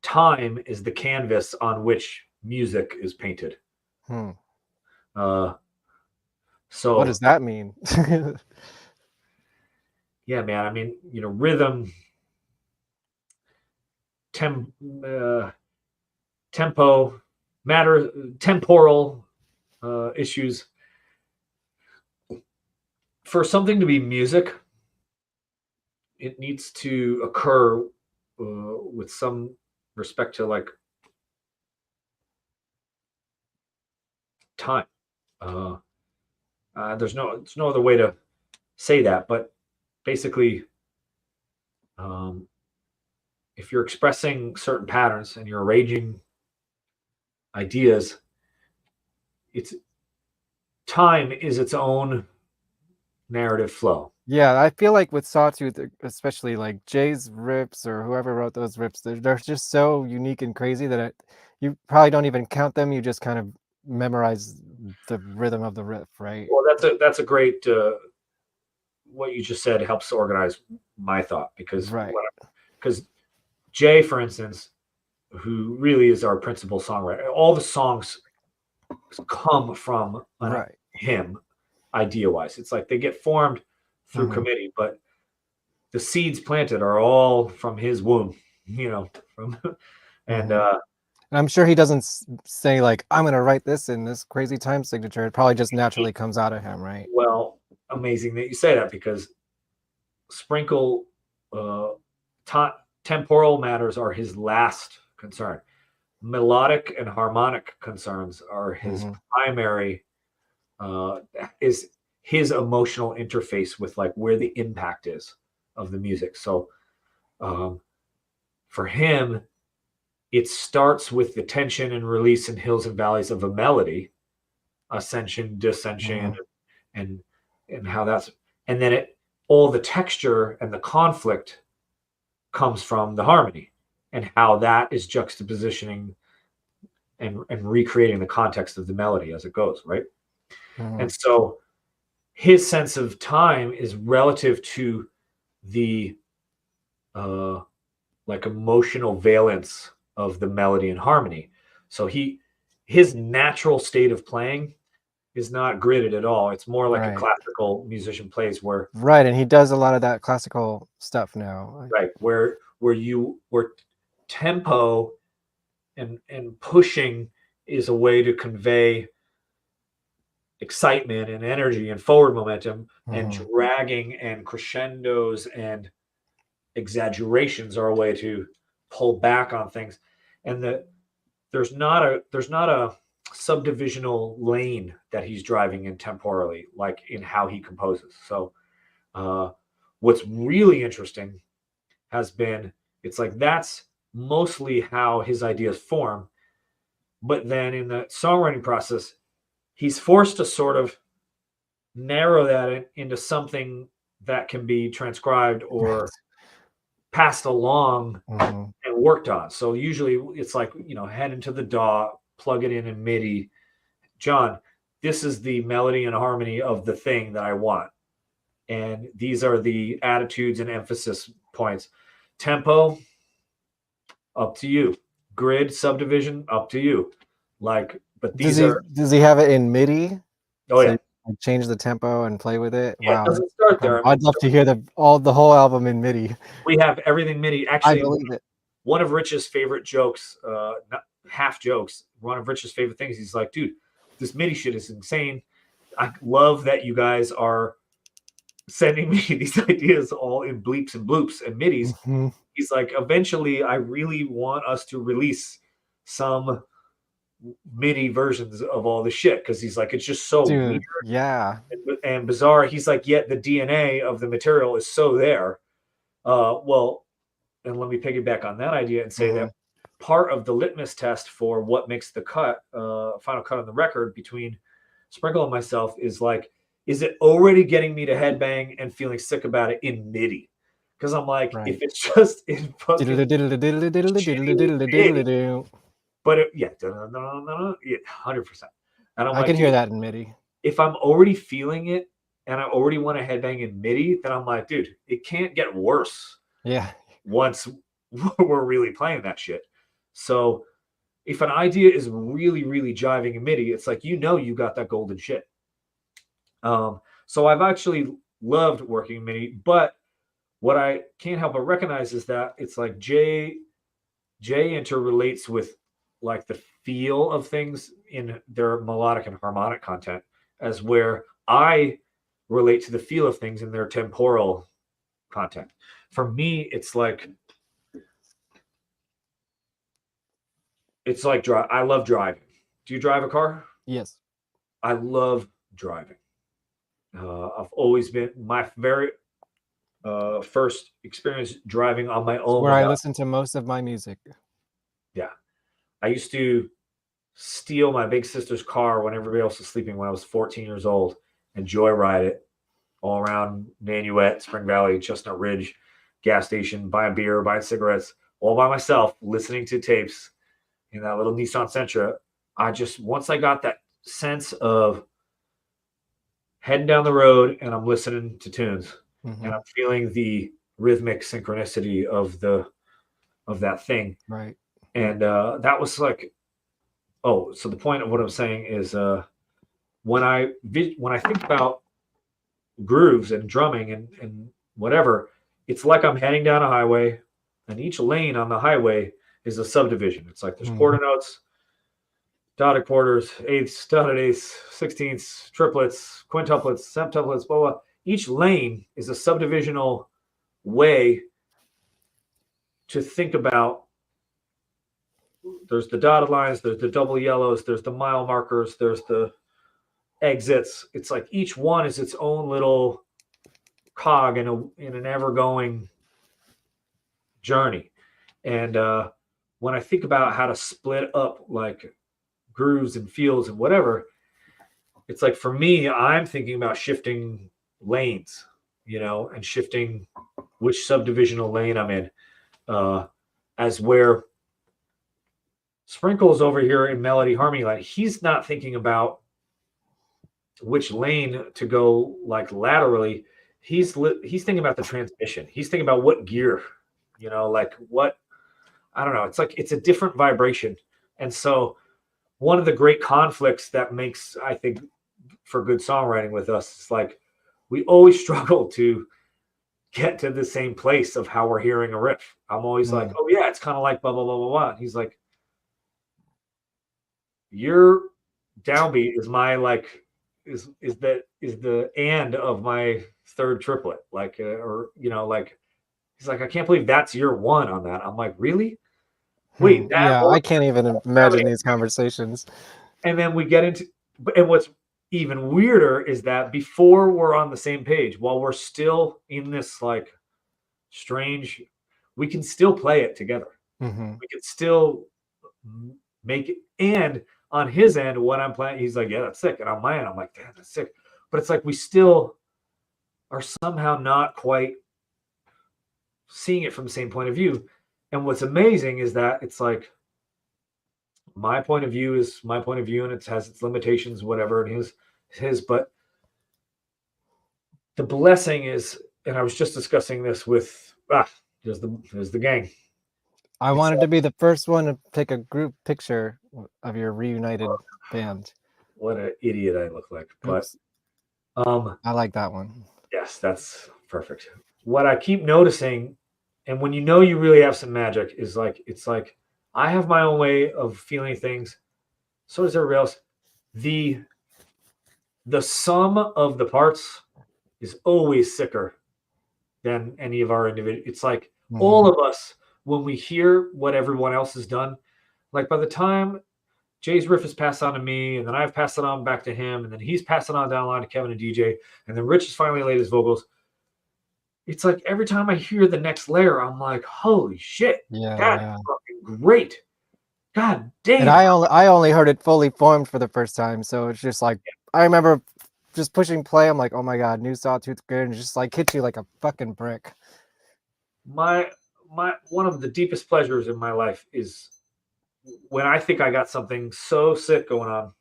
time is the canvas on which music is painted. So what does that mean? Yeah, man. I mean, rhythm, tempo, temporal issues. For something to be music, it needs to occur with some respect to like time. There's no other way to say that, but basically, if you're expressing certain patterns and you're arranging ideas, time is its own narrative flow. Yeah, I feel like with Sawtooth, especially like Jay's riffs or whoever wrote those riffs, they're just so unique and crazy that you probably don't even count them. You just kind of memorize the rhythm of the riff, right? Well, that's a great. What you just said helps organize my thought because Jay, for instance, who really is our principal songwriter, all the songs come from him idea-wise. It's like they get formed through committee, but the seeds planted are all from his womb, and I'm sure he doesn't say like, I'm going to write this in this crazy time signature. It probably just naturally comes out of him, right? Well, amazing that you say that because sprinkle temporal matters are his last concern. Melodic and harmonic concerns are his primary, is his emotional interface with like where the impact is of the music. So for him, it starts with the tension and release in hills and valleys of a melody, ascension, descension, and how that's, and then all the texture and the conflict comes from the harmony and how that is juxtapositioning and recreating the context of the melody as it goes, right? And so his sense of time is relative to the like emotional valence of the melody and harmony. So his natural state of playing is not gridded at all. It's more like a classical musician plays where and he does a lot of that classical stuff now. Where tempo and pushing is a way to convey excitement and energy and forward momentum, and dragging and crescendos and exaggerations are a way to pull back on things. And there's not a subdivisional lane that he's driving in temporally, like in how he composes. So what's really interesting has been It's like that's mostly how his ideas form. But then in the songwriting process, he's forced to sort of narrow that into something that can be transcribed or passed along and worked on. So usually it's like, head into the DAW, plug it in MIDI. John, this is the melody and harmony of the thing that I want. And these are the attitudes and emphasis points. Tempo, up to you. Grid, subdivision, up to you. But these does he have it in MIDI? Oh, yeah. Change the tempo and play with it. Yeah, wow, it doesn't start there. I'd love to hear the whole album in MIDI. We have everything MIDI. Actually, I believe it. One of Rich's favorite jokes, not half jokes, one of Rich's favorite things, he's like, dude, this MIDI shit is insane. I love that you guys are sending me these ideas all in bleeps and bloops and MIDIs. He's like, eventually, I really want us to release some MIDI versions of all the shit, because he's like, it's just so weird, and bizarre. He's like, yet the DNA of the material is so there. Well, and let me piggyback on that idea and say that part of the litmus test for what makes the final cut on the record between Sprinkle and myself is like, is it already getting me to headbang and feeling sick about it in MIDI? Because I'm like, if it's just in fucking but yeah, 100%. And I can hear that in MIDI. If I'm already feeling it and I already want to headbang in MIDI, then I'm like, dude, it can't get worse. Yeah. Once we're really playing that shit. So if an idea is really, really jiving in MIDI, it's like, you got that golden shit. So I've actually loved working in MIDI, but what I can't help but recognize is that it's like Jay interrelates with like the feel of things in their melodic and harmonic content, as where I relate to the feel of things in their temporal content. For me, it's like I love driving. Do you drive a car? Yes. I love driving. I've always been my very first experience driving on my own. Where I listen to most of my music. Yeah. I used to steal my big sister's car when everybody else was sleeping when I was 14 years old and joyride it all around Nanuet, Spring Valley, Chestnut Ridge, gas station, buying beer, buying cigarettes, all by myself, listening to tapes in that little Nissan Sentra. Once I got that sense of heading down the road and I'm listening to tunes and I'm feeling the rhythmic synchronicity of that thing. Right. And that was like, so the point of what I'm saying is when I think about grooves and drumming and whatever, it's like I'm heading down a highway, and each lane on the highway is a subdivision. It's like there's quarter notes, dotted quarters, eighths, dotted eighths, sixteenths, triplets, quintuplets, septuplets, blah, blah. Each lane is a subdivisional way to think about. There's the dotted lines, there's the double yellows, there's the mile markers, there's the exits. It's like each one is its own little cog in an ever-going journey. And when I think about how to split up like grooves and feels and whatever, it's like for me, I'm thinking about shifting lanes, and shifting which subdivisional lane I'm in, as where Sprinkle's over here in melody harmony. Like he's not thinking about which lane to go like laterally. He's thinking about the transmission. He's thinking about what gear, like what, I don't know. It's like, it's a different vibration. And so one of the great conflicts that makes, I think, for good songwriting with us, is like, we always struggle to get to the same place of how we're hearing a riff. I'm always like, oh yeah, it's kind of like blah, blah, blah, blah, blah. And he's like, your downbeat is my like, is the and of my third triplet, like like he's like, I can't believe that's your one on that. I'm like, really? Wait, I can't even imagine these conversations. And then we get into, and what's even weirder is that before we're on the same page, while we're still in this like strange, we can still play it together. Mm-hmm. We can still make it. And on his end, when I'm playing, he's like, yeah, that's sick. And on my end, I'm like, damn, that's sick. But it's like we still are somehow not quite seeing it from the same point of view. And what's amazing is that it's like my point of view is my point of view, and it has its limitations, whatever, and his. But the blessing is, and I was just discussing this with there's the gang. I wanted to be the first one to take a group picture of your reunited band. What an idiot I look like. But I like that one. Yes, that's perfect. What I keep noticing, and when you know you really have some magic, is like it's like I have my own way of feeling things. So does everybody else. The sum of the parts is always sicker than any of our individual. It's like all of us, when we hear what everyone else has done, like by the time Jay's riff is passed on to me, and then I've passed it on back to him, and then he's passed it on down the line to Kevin and DJ, and then Rich has finally laid his vocals. It's like every time I hear the next layer, I'm like, holy shit, that's fucking great. God damn. And I only heard it fully formed for the first time, so it's just like I remember just pushing play. I'm like, oh my god, new Sawtooth Grin, just like hit you like a fucking brick. My one of the deepest pleasures in my life is when I think I got something so sick going on,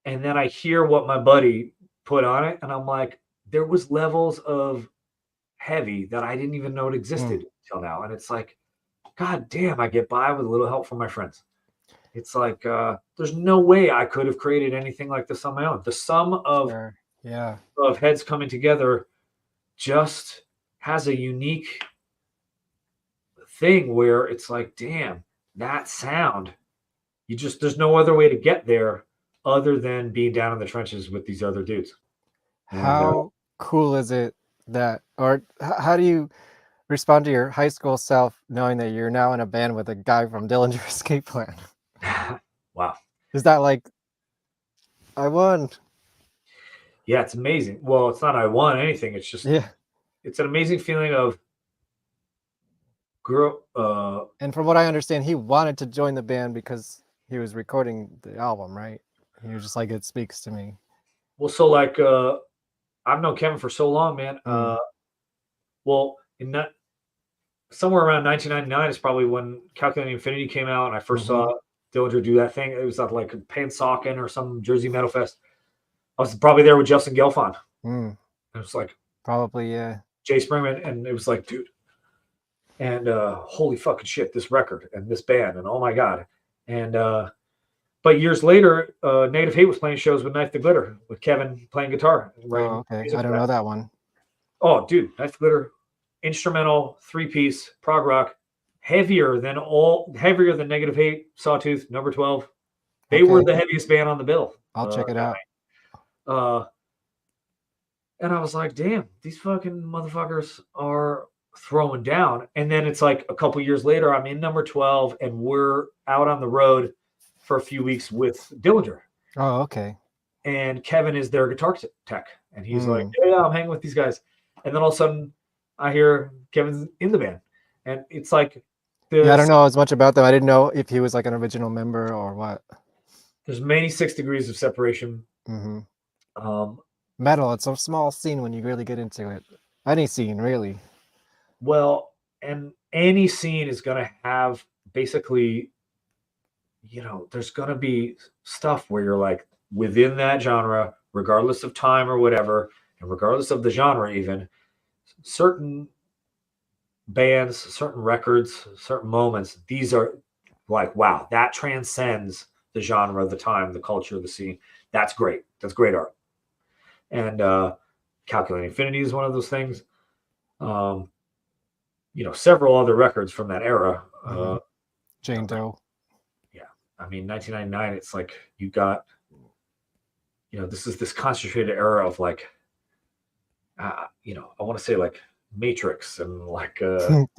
and then I hear what my buddy put on it, and I'm like, there was levels of heavy that I didn't even know it existed until now. And it's like, god damn, I get by with a little help from my friends. It's like there's no way I could have created anything like this on my own. The sum of of heads coming together just has a unique thing where it's like, damn, that sound, there's no other way to get there other than being down in the trenches with these other dudes. How cool is it that, or how do you respond to your high school self knowing that you're now in a band with a guy from Dillinger Escape Plan? Wow. Is that like, I won? Yeah, it's amazing. Well, it's not I won anything. It's just, it's an amazing feeling of and from what I understand, he wanted to join the band because he was recording the album, right? He was just like, it speaks to me. Well, so like I've known Kevin for so long, man. Well, somewhere around 1999 is probably when Calculating Infinity came out, and I first saw Dillinger do that thing. It was at like Pansauken or some Jersey Metal Fest. I was probably there with Justin Gelfand. It was like probably Jay Springman, and it was like, dude, and holy fucking shit, this record and this band, and oh my god. And but years later, Negative Hate was playing shows with Knife the Glitter with Kevin playing guitar. Oh, okay. I don't know that one. Oh, dude, Knife the Glitter, instrumental, 3-piece, prog rock, heavier than Negative Hate, Sawtooth, Number 12. They were the heaviest band on the bill. I'll check it out. And I was like, damn, these fucking motherfuckers are throwing down. And then it's like a couple years later, I'm in Number 12, and we're out on the road for a few weeks with Dillinger. Oh, okay. And Kevin is their guitar tech. And he's like, yeah, I'm hanging with these guys. And then all of a sudden, I hear Kevin's in the band. And it's like... I don't know as much about them. I didn't know if he was like an original member or what. There's many 6 degrees of separation. Metal, it's a small scene when you really get into it. Any scene, really. Well, and any scene is going to have basically, there's going to be stuff where you're like, within that genre, regardless of time or whatever, and regardless of the genre even, certain bands, certain records, certain moments, these are like, wow, that transcends the genre, the time, the culture, the scene. That's great. That's great art. And Calculating Infinity is one of those things. Several other records from that era. Jane Doe. Yeah. I mean, 1999, it's like you got, this is this concentrated era of like, I want to say like Matrix and like Pulp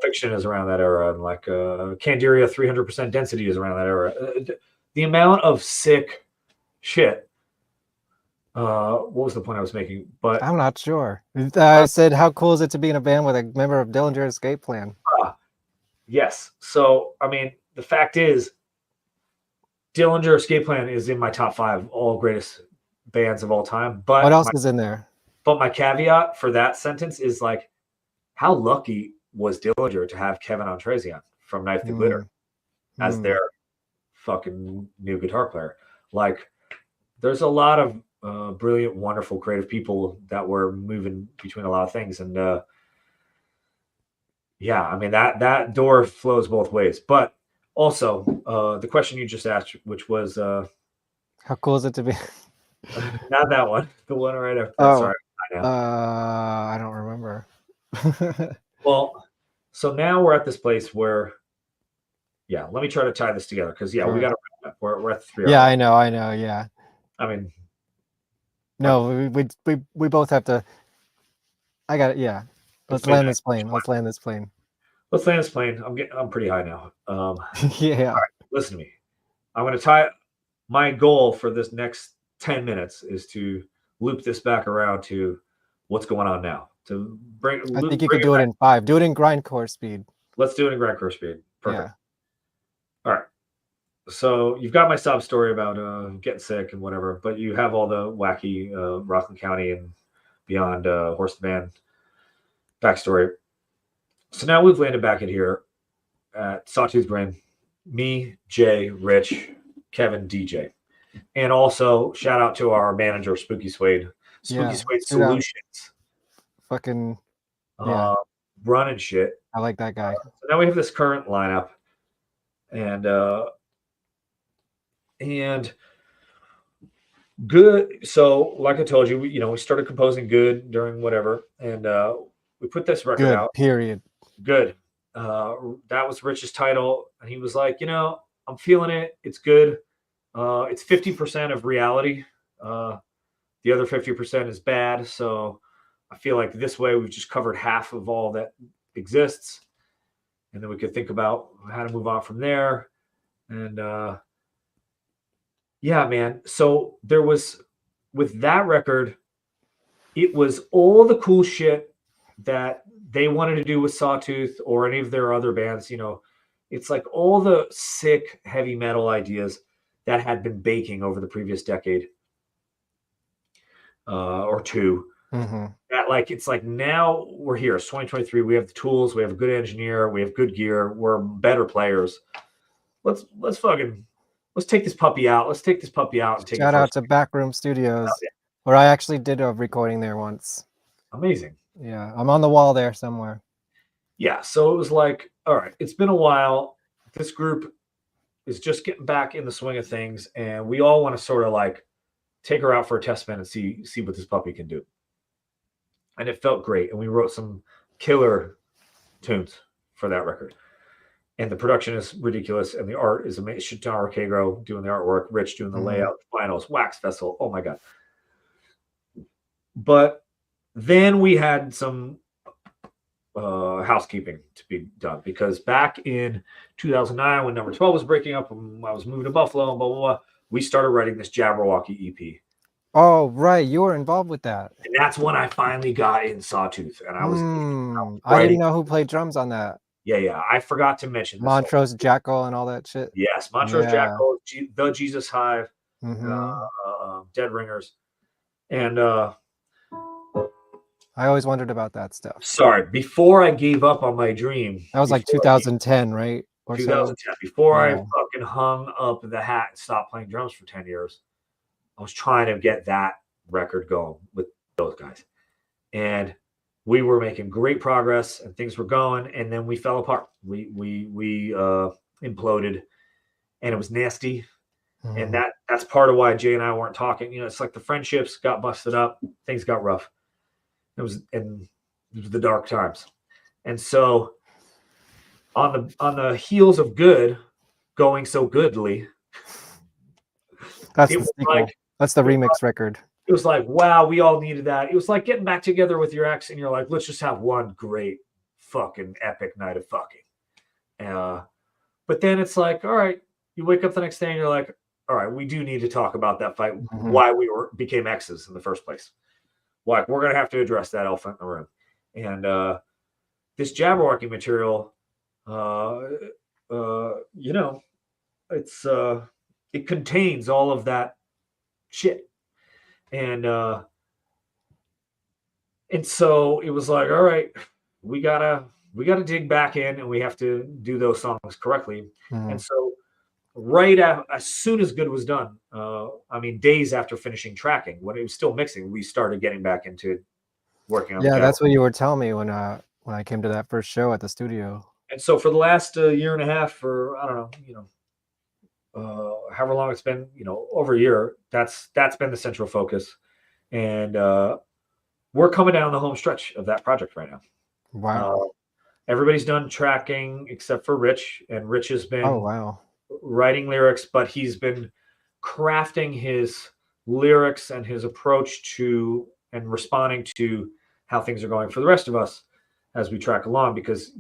Fiction is around that era, and like Candiria 300% Density is around that era. The amount of sick shit What was the point I was making? But I'm not sure. I said, how cool is it to be in a band with a member of Dillinger Escape Plan? Yes. So, I mean, the fact is, Dillinger Escape Plan is in my top 5 all greatest bands of all time. But What else is in there? But my caveat for that sentence is like, how lucky was Dillinger to have Kevin Andresian from Knife to Glitter as their fucking new guitar player? Like, there's a lot of brilliant, wonderful, creative people that were moving between a lot of things, and yeah, I mean that door flows both ways. But also, the question you just asked, which was, how cool is it to be? Not that one. The one right after. Oh, sorry. I don't remember. Well, so now we're at this place where, yeah, let me try to tie this together because we got to wrap up. We're at the 3 hour. Yeah, I know. Yeah. I mean, no, we both have to. I got it. Yeah. Let's land this plane. Let's land this plane. I'm pretty high now. Yeah. All right, listen to me. I'm going to tie. My goal for this next 10 minutes is to loop this back around to what's going on now. To bring. I think you could do it in 5. Do it in grindcore speed. Let's do it in grindcore speed. Perfect. Yeah. All right. So you've got my sob story about getting sick and whatever, but you have all the wacky Rockland County and beyond horse band backstory. So now we've landed back in here at Sawtooth Grin. Me, Jay, Rich, Kevin, DJ. And also shout out to our manager, Spooky Suede. Spooky Suede Solutions. Fucking running shit. I like that guy. So now we have this current lineup. And good. So like I told you, we started composing good during whatever. And we put this record out. Period. Good. That was Rich's title. And he was like, I'm feeling it. It's good. It's 50% of reality. The other 50% is bad. So I feel like this way we've just covered half of all that exists. And then we could think about how to move on from there. And yeah, man. So there was, with that record, it was all the cool shit that they wanted to do with Sawtooth or any of their other bands. It's like all the sick heavy metal ideas that had been baking over the previous decade or two. Mm-hmm. That it's like now we're here. It's 2023. We have the tools. We have a good engineer. We have good gear. We're better players. Let's take this puppy out. Let's take this puppy out and take. Shout out to Backroom Studios, where I actually did a recording there once. Amazing. Yeah, I'm on the wall there somewhere. Yeah, so it was like, all right, it's been a while. This group is just getting back in the swing of things, and we all want to sort of like take her out for a test spin and see what this puppy can do. And it felt great, and we wrote some killer tunes for that record. And the production is ridiculous, and the art is amazing. Shintaro Kagro doing the artwork, Rich doing the layout, finals, Wax Festival. Oh my God. But then we had some housekeeping to be done, because back in 2009, when Number 12 was breaking up, and I was moving to Buffalo and blah, blah, blah, we started writing this Jabberwocky EP. Oh, right. You were involved with that. And that's when I finally got in Sawtooth. And I was I didn't know who played drums on that. Yeah. I forgot to mention this. Montrose Jackal and all that shit. Yes, Montrose Jackal, the Jesus Hive, Dead Ringers. And I always wondered about that stuff. Sorry, before I gave up on my dream. That was like 2010, right? Or 2010. So? Before I fucking hung up the hat and stopped playing drums for 10 years. I was trying to get that record going with those guys. And we were making great progress and things were going, and then we fell apart. We imploded, and it was nasty. And that's part of why Jay and I weren't talking. It's like the friendships got busted up, things got rough. It was the dark times. And so on the heels of good going so goodly, that's the sequel. That's the remix record. It was like, wow, we all needed that. It was like getting back together with your ex and you're like, let's just have one great fucking epic night of fucking. But then it's like, all right, you wake up the next day and you're like, all right, we do need to talk about that fight, Mhm. why we became exes in the first place. Like, we're going to have to address that elephant in the room. And this Jabberwocky material, you know, it contains all of that shit. And so it was like, all right, we gotta dig back in, and we have to do those songs correctly. Mhm. And so as soon as Good was done, I mean, days after finishing tracking, when it was still mixing, we started getting back into working on the Yeah, Jabberwocky. that's what you were telling me when I came to that first show at the studio. And so for the last year and a half, or I don't know, however long it's been, over a year, that's been the central focus. And we're coming down the home stretch of that project right now. Wow. Everybody's done tracking except for Rich, and Rich has been Oh, wow. writing lyrics, but he's been crafting his lyrics and his approach to and responding to how things are going for the rest of us as we track along, because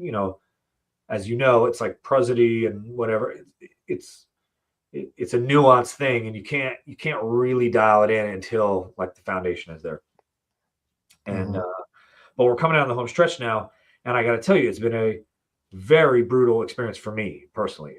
as you know, it's like prosody and whatever. It's a nuanced thing, and you can't really dial it in until like the foundation is there. And but we're coming down the home stretch now, and I got to tell you, it's been a very brutal experience for me personally.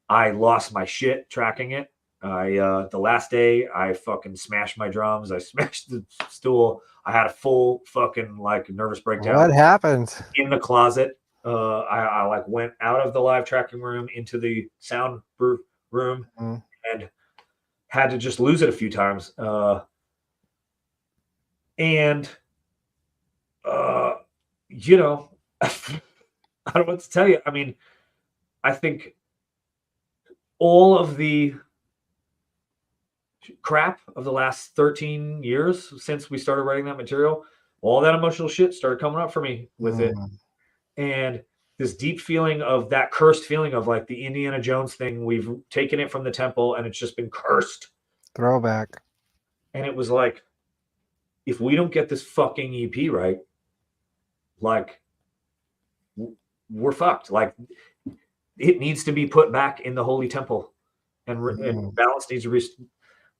I lost my shit tracking it. The last day I fucking smashed my drums. I smashed the stool. I had a full fucking like nervous breakdown. What happened? In the closet. I like went out of the live tracking room into the soundproof room and had to just lose it a few times. I don't know what to tell you. I mean, I think all of the crap of the last 13 years since we started writing that material, all that emotional shit started coming up for me with it. And this deep feeling of that cursed feeling of like the Indiana Jones thing. We've taken it from the temple and it's just been cursed. Throwback. And it was like, if we don't get this fucking EP right, like we're fucked. Like it needs to be put back in the holy temple, and balance needs to be.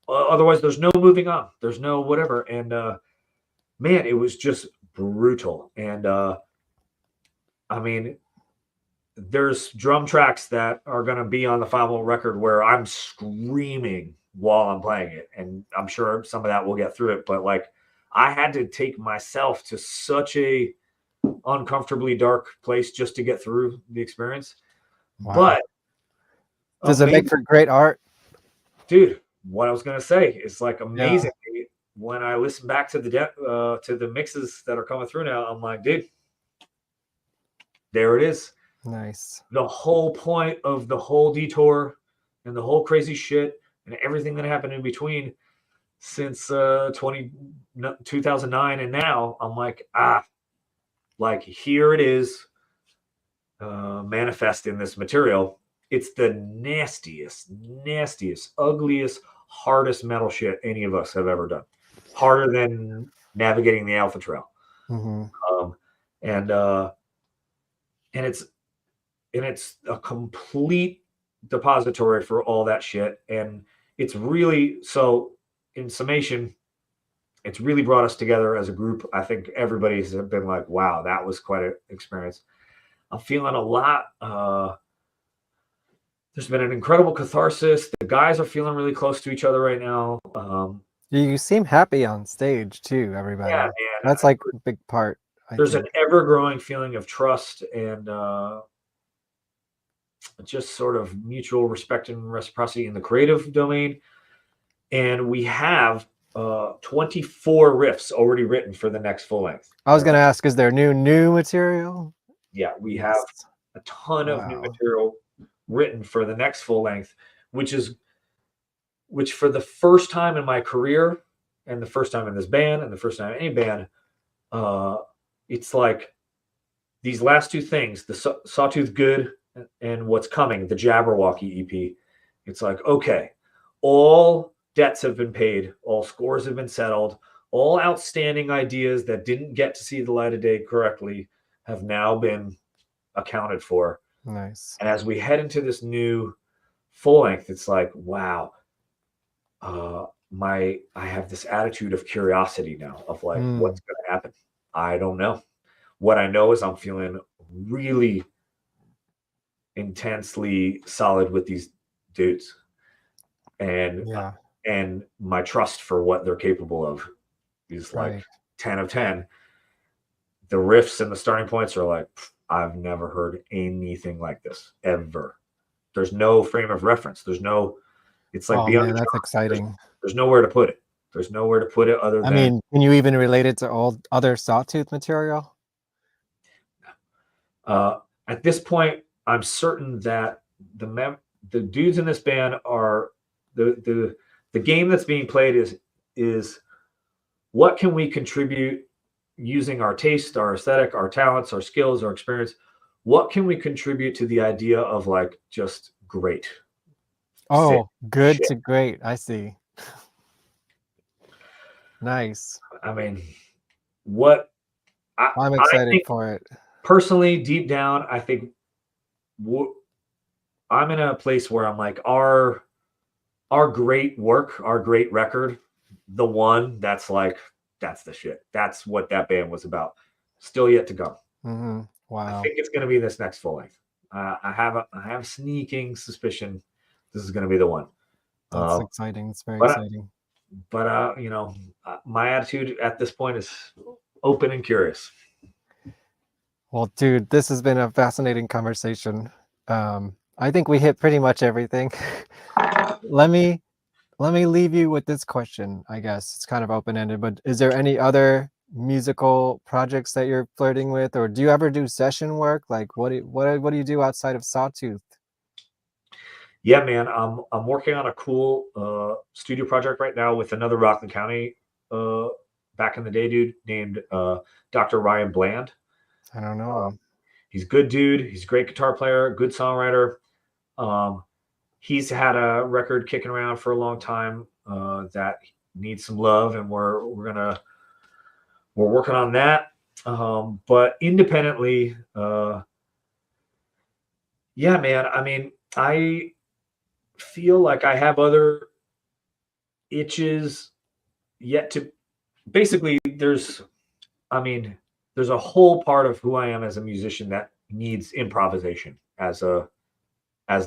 Otherwise, there's no moving on. There's no whatever. And man, it was just brutal. And I mean, there's drum tracks that are going to be on the final record where I'm screaming while I'm playing it, and I'm sure some of that will get through it. But like, I had to take myself to such a uncomfortably dark place just to get through the experience. Wow. But does it make for great art? Dude, what I was going to say is like amazing. Yeah. When I listen back to the mixes that are coming through now, I'm like, dude, there it is. Nice. The whole point of the whole detour and the whole crazy shit and everything that happened in between since 2009 and now, I'm like, like here it is, manifest in this material. It's the nastiest, ugliest, hardest metal shit any of us have ever done. Harder than navigating the Alpha Trail. And it's a complete depository for all that shit. And it's really, so in summation, it's really brought us together as a group. I think everybody's been like, wow, that was quite an experience. I'm feeling a lot. There's been an incredible catharsis. The guys are feeling really close to each other right now. You seem happy on stage too, everybody. Yeah, man. That's like a big part. There's an ever-growing feeling of trust and just sort of mutual respect and reciprocity in the creative domain. And we have 24 riffs already written for the next full length. I was going to ask, is there new material? Yeah, we have a ton of new material written for the next full length, which for the first time in my career and the first time in this band and the first time in any band, it's like these last two things, the Sawtooth Good and what's coming, the Jabberwocky EP. It's like, okay, all debts have been paid, all scores have been settled, all outstanding ideas that didn't get to see the light of day correctly have now been accounted for. Nice. And as we head into this new full length, it's like, wow, I have this attitude of curiosity now of like, what's going to happen? I don't know. What I know is I'm feeling really intensely solid with these dudes, and my trust for what they're capable of is like 10 of 10. The riffs and the starting points are like, I've never heard anything like this ever. There's no frame of reference. There's no, it's like beyond. Man, that's exciting. There's nowhere to put it. There's nowhere to put it other than. I mean, can you even relate it to all other Sawtooth material? At this point, I'm certain that the dudes in this band are the game that's being played is what can we contribute using our taste, our aesthetic, our talents, our skills, our experience. What can we contribute to the idea of like just great? Oh, good to great. I see. Nice. I mean, what I'm excited for it. Personally, deep down, I think I'm in a place where I'm like, our great work, our great record, the one that's like, that's the shit. That's what that band was about. Still yet to come. Mm-hmm. Wow. I think it's going to be this next full length. I have a sneaking suspicion this is going to be the one. That's exciting. It's very exciting. But you know, my attitude at this point is open and curious. Well, dude, this has been a fascinating conversation. I think we hit pretty much everything. Let me leave you with this question. I guess it's kind of open-ended, but is there any other musical projects that you're flirting with, or do you ever do session work? Like, what do you do outside of Sawtooth? Yeah, man, I'm working on a cool studio project right now with another Rockland County back in the day dude named Dr. Ryan Bland. I don't know. He's a good dude. He's a great guitar player, good songwriter. He's had a record kicking around for a long time that needs some love, and we're working on that. But independently, yeah, man. I mean, I feel like I have other itches yet to. Basically, there's a whole part of who I am as a musician that needs improvisation as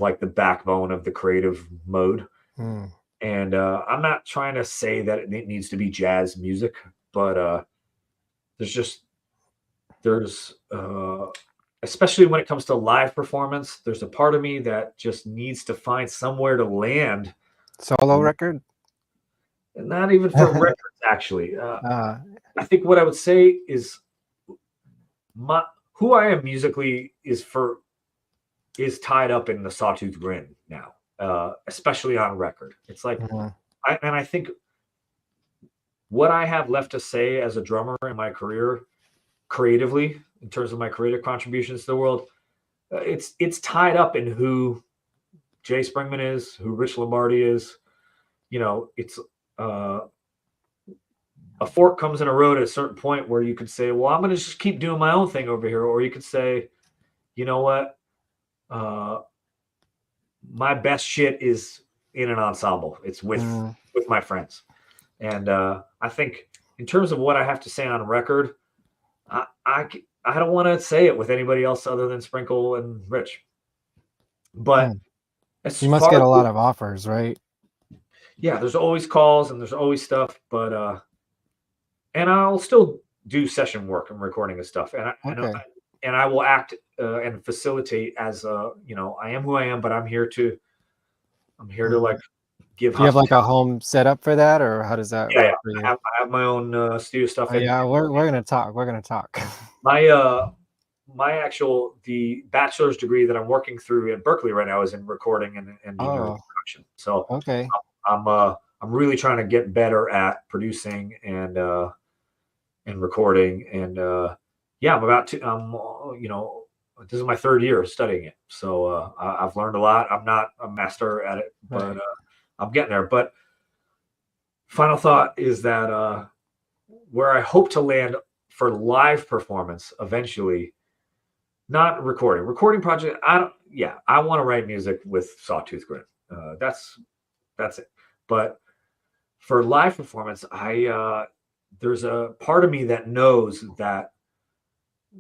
like the backbone of the creative mode. And I'm not trying to say that it needs to be jazz music, but there's especially when it comes to live performance, there's a part of me that just needs to find somewhere to land. Solo record? Not even for records, actually. I think what I would say is who I am musically is tied up in the Sawtooth Grin now, especially on record. It's like, I think what I have left to say as a drummer in my career, creatively, in terms of my creative contributions to the world, it's tied up in who Jay Springman is, who Rich Lombardi is. You know, it's a fork comes in a road at a certain point where you could say, well, I'm going to just keep doing my own thing over here. Or you could say, you know what? My best shit is in an ensemble. It's with my friends. And I think in terms of what I have to say on record, I don't want to say it with anybody else other than Sprinkle and Rich. But you must get a lot of offers, right? Yeah, there's always calls and there's always stuff, but and I'll still do session work and recording of stuff, and I will act and facilitate as you know, I am who I am, but I'm here to like give. Do you have like a home setup for that, or how does that work for you? I have my own studio stuff. Yeah, we're gonna talk. We're gonna talk. The bachelor's degree that I'm working through in Berkeley right now is in recording and production. So I'm really trying to get better at producing and recording, and I'm about to you know, this is my third year studying it, so I've learned a lot. I'm not a master at it, but I'm getting there. But final thought is that where I hope to land for live performance eventually, not recording project. I want to write music with Sawtooth Grin. That's it. But for live performance, there's a part of me that knows that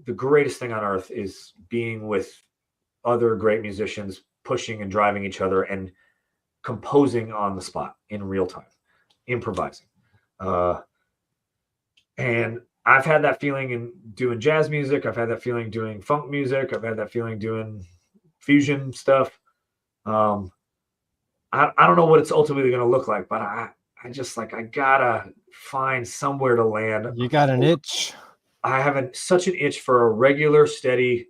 the greatest thing on earth is being with other great musicians, pushing and driving each other and composing on the spot in real time, improvising. And I've had that feeling in doing jazz music. I've had that feeling doing funk music. I've had that feeling doing fusion stuff. I don't know what it's ultimately going to look like, but I just like, I gotta find somewhere to land. You got an itch. I have such an itch for a regular, steady,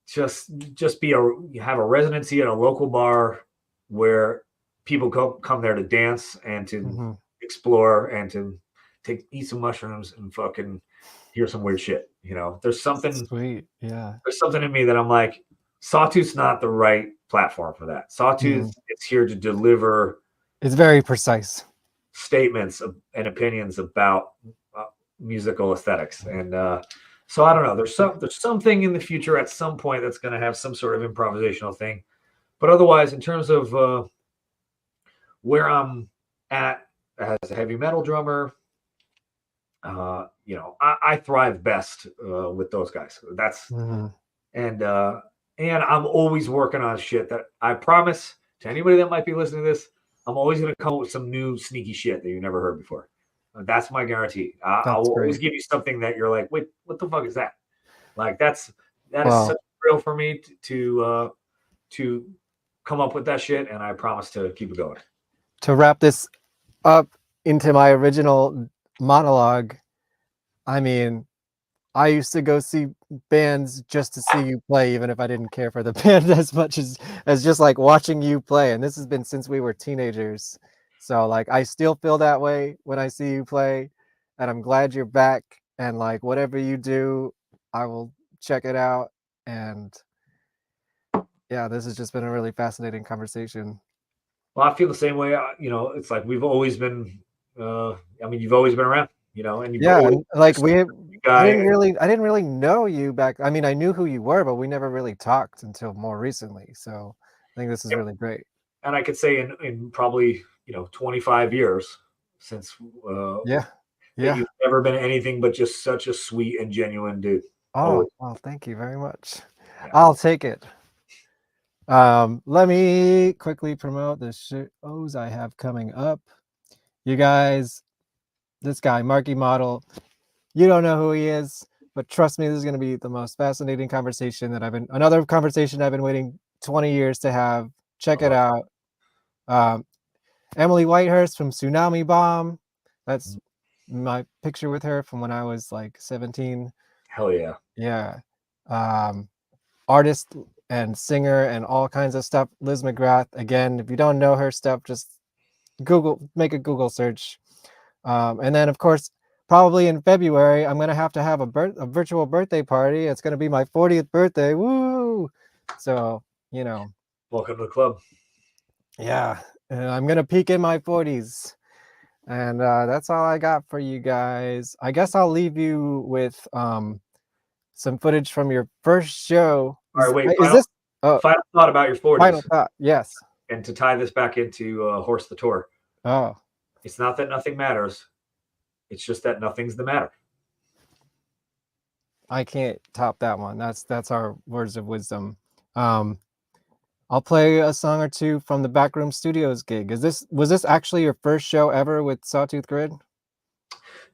just have a residency at a local bar where people come there to dance and to explore and to eat some mushrooms and fucking hear some weird shit. You know, there's something sweet. Yeah. There's something in me that I'm like, Sawtooth's not the right platform for that. Sawtooth is here to deliver. It's very precise statements and opinions about musical aesthetics. And so I don't know. There's something in the future at some point that's going to have some sort of improvisational thing. But otherwise, in terms of where I'm at as a heavy metal drummer, you know, I thrive best with those guys. That's and I'm always working on shit that I promise to anybody that might be listening to this, I'm always going to come up with some new sneaky shit that you've never heard before. That's my guarantee. I'll always give you something that you're like, wait, what the fuck is that? Like that is such a thrill for me to come up with that shit, and I promise to keep it going. To wrap this up into my original monologue, I mean, I used to go see bands just to see you play, even if I didn't care for the band as much as just like watching you play. And this has been since we were teenagers. So like, I still feel that way when I see you play, and I'm glad you're back. And like, whatever you do, I will check it out. And yeah, this has just been a really fascinating conversation. Well, I feel the same way. You know, it's like we've always been, I mean, you've always been around. You know, and like I didn't really know you back. I mean, I knew who you were, but we never really talked until more recently. So I think this is really great. And I could say in probably 25 years since you've never been anything but just such a sweet and genuine dude. Oh, well, thank you very much. Yeah. I'll take it. Let me quickly promote the shows I have coming up. You guys. This guy, Marky Model, you don't know who he is, but trust me, this is going to be the most fascinating conversation that another conversation I've been waiting 20 years to have. Check it out. Emily Whitehurst from Tsunami Bomb. That's my picture with her from when I was like 17. Hell yeah. Yeah. Artist and singer and all kinds of stuff. Liz McGrath. Again, if you don't know her stuff, just make a Google search. And then, of course, probably in February, I'm going to have a virtual birthday party. It's going to be my 40th birthday. Woo! So, welcome to the club. Yeah. I'm going to peak in my 40s. And that's all I got for you guys. I guess I'll leave you with some footage from your first show. All right, wait. Final thought about your 40s. Final thought, yes. And to tie this back into Horse the Tour. Oh. It's not that nothing matters. It's just that nothing's the matter. I can't top that one. That's our words of wisdom. I'll play a song or two from the Backroom Studios gig. Was this actually your first show ever with Sawtooth Grin?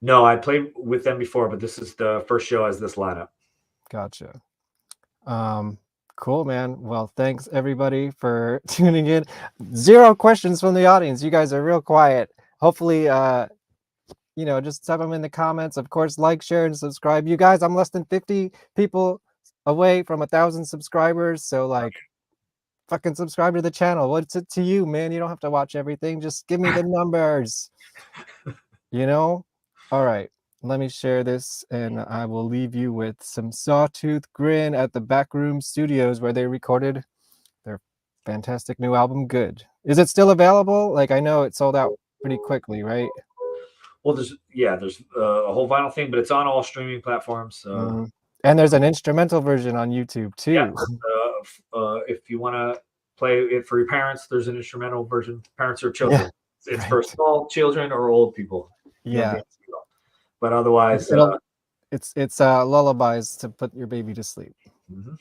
No, I played with them before, but this is the first show as this lineup. Gotcha. Cool, man. Well, thanks everybody for tuning in. 0 questions from the audience. You guys are real quiet. Hopefully, just type them in the comments. Of course, like, share, and subscribe. You guys, I'm less than 50 people away from 1,000 subscribers. So, like, fucking subscribe to the channel. What's it to you, man? You don't have to watch everything. Just give me the numbers. All right. Let me share this, and I will leave you with some Sawtooth Grin at the Backroom Studios, where they recorded their fantastic new album, Good. Is it still available? Like, I know it sold out pretty quickly, right? Well, there's a whole vinyl thing, but it's on all streaming platforms. And there's an instrumental version on YouTube too. Yeah, if you want to play it for your parents. There's an instrumental version. Parents or children. Yeah, It's right. for small children or old people. Yeah. But otherwise, it's lullabies to put your baby to sleep. mhm.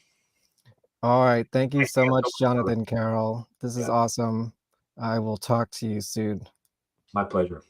All right. Thank you so you much, so much, brother. Jonathan Carroll. This is awesome. I will talk to you soon. My pleasure.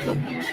Like,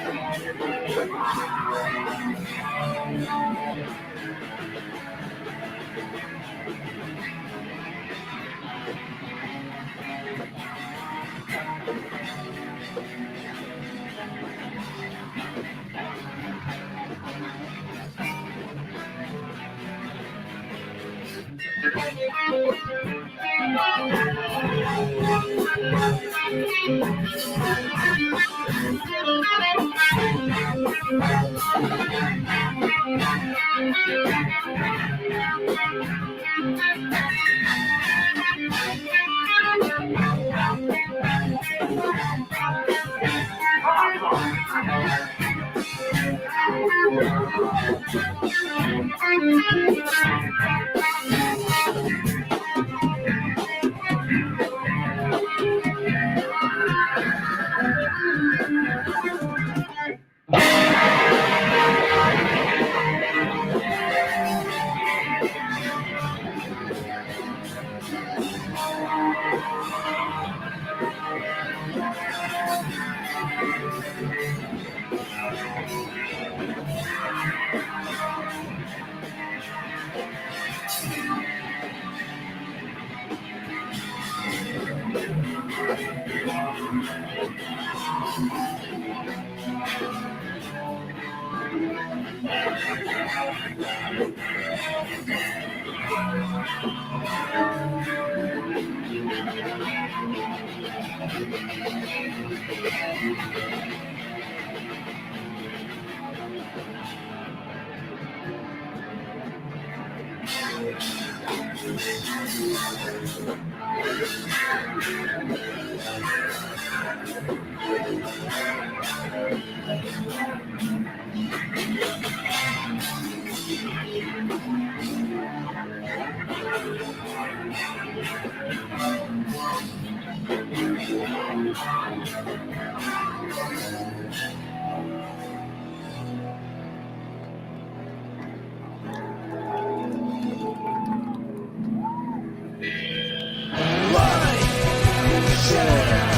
share,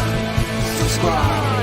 subscribe.